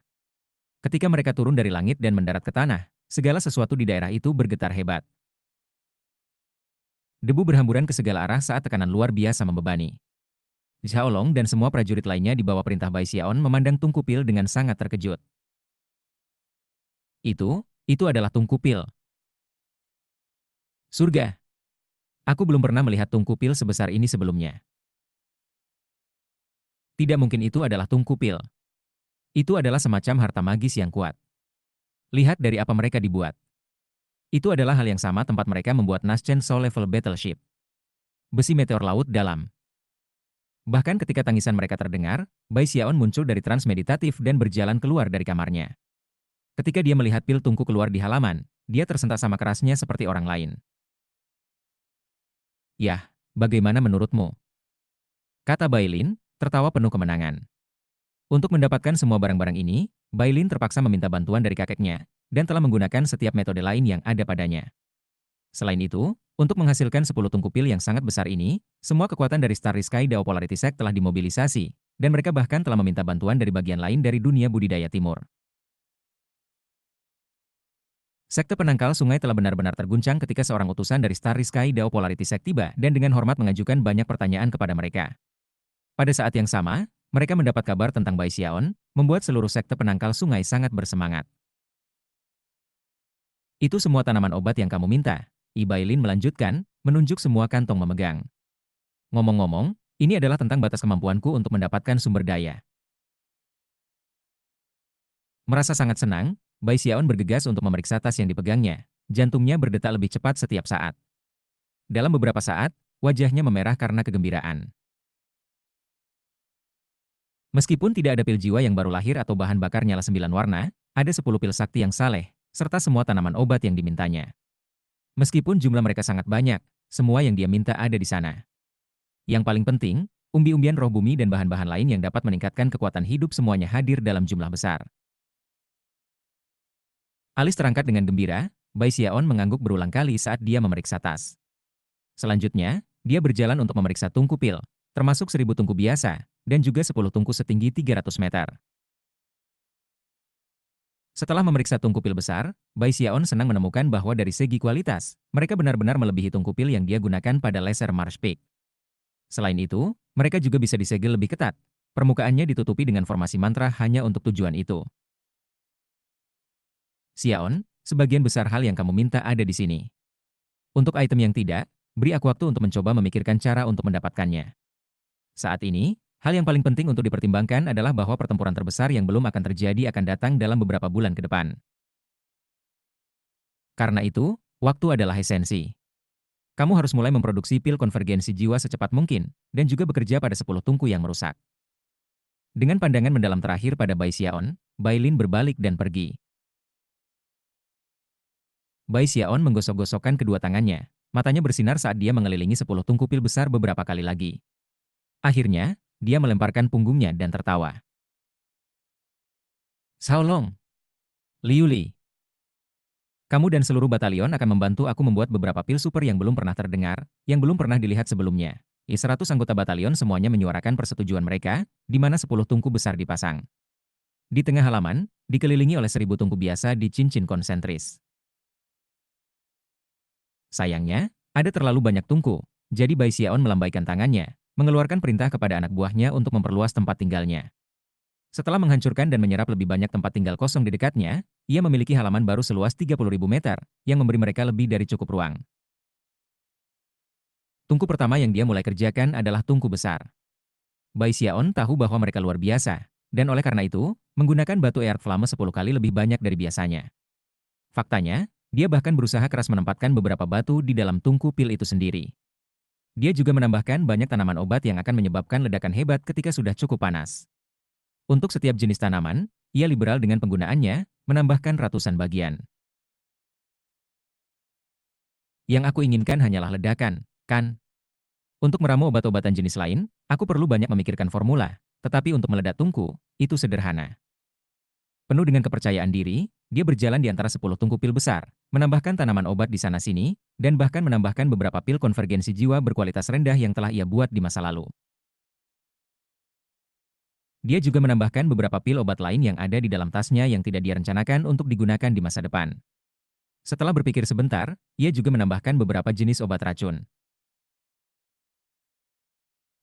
Ketika mereka turun dari langit dan mendarat ke tanah, segala sesuatu di daerah itu bergetar hebat. Debu berhamburan ke segala arah saat tekanan luar biasa membebani. Xiaolong dan semua prajurit lainnya di bawah perintah Bai Xiaon memandang Tungku Pil dengan sangat terkejut. Itu adalah Tungku Pil. Surga! Aku belum pernah melihat Tungku Pil sebesar ini sebelumnya. Tidak mungkin itu adalah Tungku Pil. Itu adalah semacam harta magis yang kuat. Lihat dari apa mereka dibuat. Itu adalah hal yang sama tempat mereka membuat Naschen Soul Level Battleship. Besi meteor laut dalam. Bahkan ketika tangisan mereka terdengar, Bai Xiaon muncul dari trans meditatif dan berjalan keluar dari kamarnya. Ketika dia melihat pil tungku keluar di halaman, dia tersentak sama kerasnya seperti orang lain. Yah, bagaimana menurutmu? Kata Bailin, tertawa penuh kemenangan. Untuk mendapatkan semua barang-barang ini, Bailin terpaksa meminta bantuan dari kakeknya, dan telah menggunakan setiap metode lain yang ada padanya. Selain itu, untuk menghasilkan 10 tungku pil yang sangat besar ini, semua kekuatan dari Starry Sky Dao Polarity Sect telah dimobilisasi, dan mereka bahkan telah meminta bantuan dari bagian lain dari dunia budidaya timur. Sekte penangkal sungai telah benar-benar terguncang ketika seorang utusan dari Starry Sky Dao Polarity Sect tiba dan dengan hormat mengajukan banyak pertanyaan kepada mereka. Pada saat yang sama, mereka mendapat kabar tentang Bai Xiaon, membuat seluruh sekte penangkal sungai sangat bersemangat. Itu semua tanaman obat yang kamu minta, Bailin melanjutkan, menunjuk semua kantong memegang. Ngomong-ngomong, ini adalah tentang batas kemampuanku untuk mendapatkan sumber daya. Merasa sangat senang, Bai Xiaon bergegas untuk memeriksa tas yang dipegangnya. Jantungnya berdetak lebih cepat setiap saat. Dalam beberapa saat, wajahnya memerah karena kegembiraan. Meskipun tidak ada pil jiwa yang baru lahir atau bahan bakar nyala 9 warna, ada 10 pil sakti yang saleh, serta semua tanaman obat yang dimintanya. Meskipun jumlah mereka sangat banyak, semua yang dia minta ada di sana. Yang paling penting, umbi-umbian roh bumi dan bahan-bahan lain yang dapat meningkatkan kekuatan hidup semuanya hadir dalam jumlah besar. Alis terangkat dengan gembira, Bai Xiaon mengangguk berulang kali saat dia memeriksa tas. Selanjutnya, dia berjalan untuk memeriksa tungku pil, termasuk 1000 tungku biasa, dan juga 10 tungku setinggi 300 meter. Setelah memeriksa tungku pil besar, Bai Xiaon senang menemukan bahwa dari segi kualitas, mereka benar-benar melebihi tungku pil yang dia gunakan pada laser Mars Peak. Selain itu, mereka juga bisa disegel lebih ketat. Permukaannya ditutupi dengan formasi mantra hanya untuk tujuan itu. Xiaon, sebagian besar hal yang kamu minta ada di sini. Untuk item yang tidak, beri aku waktu untuk mencoba memikirkan cara untuk mendapatkannya. Saat ini, hal yang paling penting untuk dipertimbangkan adalah bahwa pertempuran terbesar yang belum akan terjadi akan datang dalam beberapa bulan ke depan. Karena itu, waktu adalah esensi. Kamu harus mulai memproduksi pil konvergensi jiwa secepat mungkin, dan juga bekerja pada 10 tungku yang merusak. Dengan pandangan mendalam terakhir pada Bai Xiaon, Bailin berbalik dan pergi. Bai Xiaon menggosok-gosokkan kedua tangannya, matanya bersinar saat dia mengelilingi 10 tungku pil besar beberapa kali lagi. Akhirnya, dia melemparkan punggungnya dan tertawa. Xiaolong, Liu Li, kamu dan seluruh batalion akan membantu aku membuat beberapa pil super yang belum pernah terdengar, yang belum pernah dilihat sebelumnya. 100 anggota batalion semuanya menyuarakan persetujuan mereka, di mana 10 tungku besar dipasang. Di tengah halaman, dikelilingi oleh 1000 tungku biasa di cincin konsentris. Sayangnya, ada terlalu banyak tungku, jadi Bai Xiaon melambaikan tangannya, mengeluarkan perintah kepada anak buahnya untuk memperluas tempat tinggalnya. Setelah menghancurkan dan menyerap lebih banyak tempat tinggal kosong di dekatnya, ia memiliki halaman baru seluas 30.000 meter, yang memberi mereka lebih dari cukup ruang. Tungku pertama yang dia mulai kerjakan adalah tungku besar. Bai Xiaon tahu bahwa mereka luar biasa, dan oleh karena itu, menggunakan batu Earth Flame 10 kali lebih banyak dari biasanya. Faktanya, dia bahkan berusaha keras menempatkan beberapa batu di dalam tungku pil itu sendiri. Dia juga menambahkan banyak tanaman obat yang akan menyebabkan ledakan hebat ketika sudah cukup panas. Untuk setiap jenis tanaman, ia liberal dengan penggunaannya, menambahkan ratusan bagian. Yang aku inginkan hanyalah ledakan, kan? Untuk meramu obat-obatan jenis lain, aku perlu banyak memikirkan formula, tetapi untuk meledak tungku, itu sederhana. Penuh dengan kepercayaan diri, dia berjalan di antara 10 tungku pil besar, menambahkan tanaman obat di sana-sini, dan bahkan menambahkan beberapa pil konvergensi jiwa berkualitas rendah yang telah ia buat di masa lalu. Dia juga menambahkan beberapa pil obat lain yang ada di dalam tasnya yang tidak dia rencanakan untuk digunakan di masa depan. Setelah berpikir sebentar, ia juga menambahkan beberapa jenis obat racun.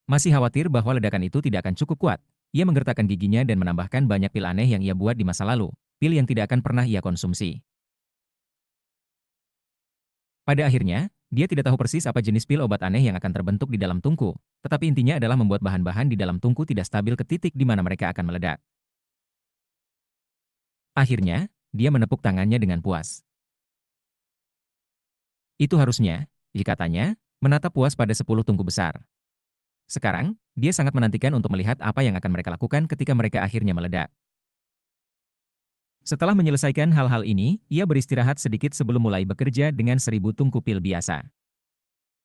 Masih khawatir bahwa ledakan itu tidak akan cukup kuat, ia menggertakkan giginya dan menambahkan banyak pil aneh yang ia buat di masa lalu, pil yang tidak akan pernah ia konsumsi. Pada akhirnya, dia tidak tahu persis apa jenis pil obat aneh yang akan terbentuk di dalam tungku, tetapi intinya adalah membuat bahan-bahan di dalam tungku tidak stabil ke titik di mana mereka akan meledak. Akhirnya, dia menepuk tangannya dengan puas. Itu harusnya, katanya, menatap puas pada 10 tungku besar. Sekarang, dia sangat menantikan untuk melihat apa yang akan mereka lakukan ketika mereka akhirnya meledak. Setelah menyelesaikan hal-hal ini, ia beristirahat sedikit sebelum mulai bekerja dengan 1000 tungku pil biasa.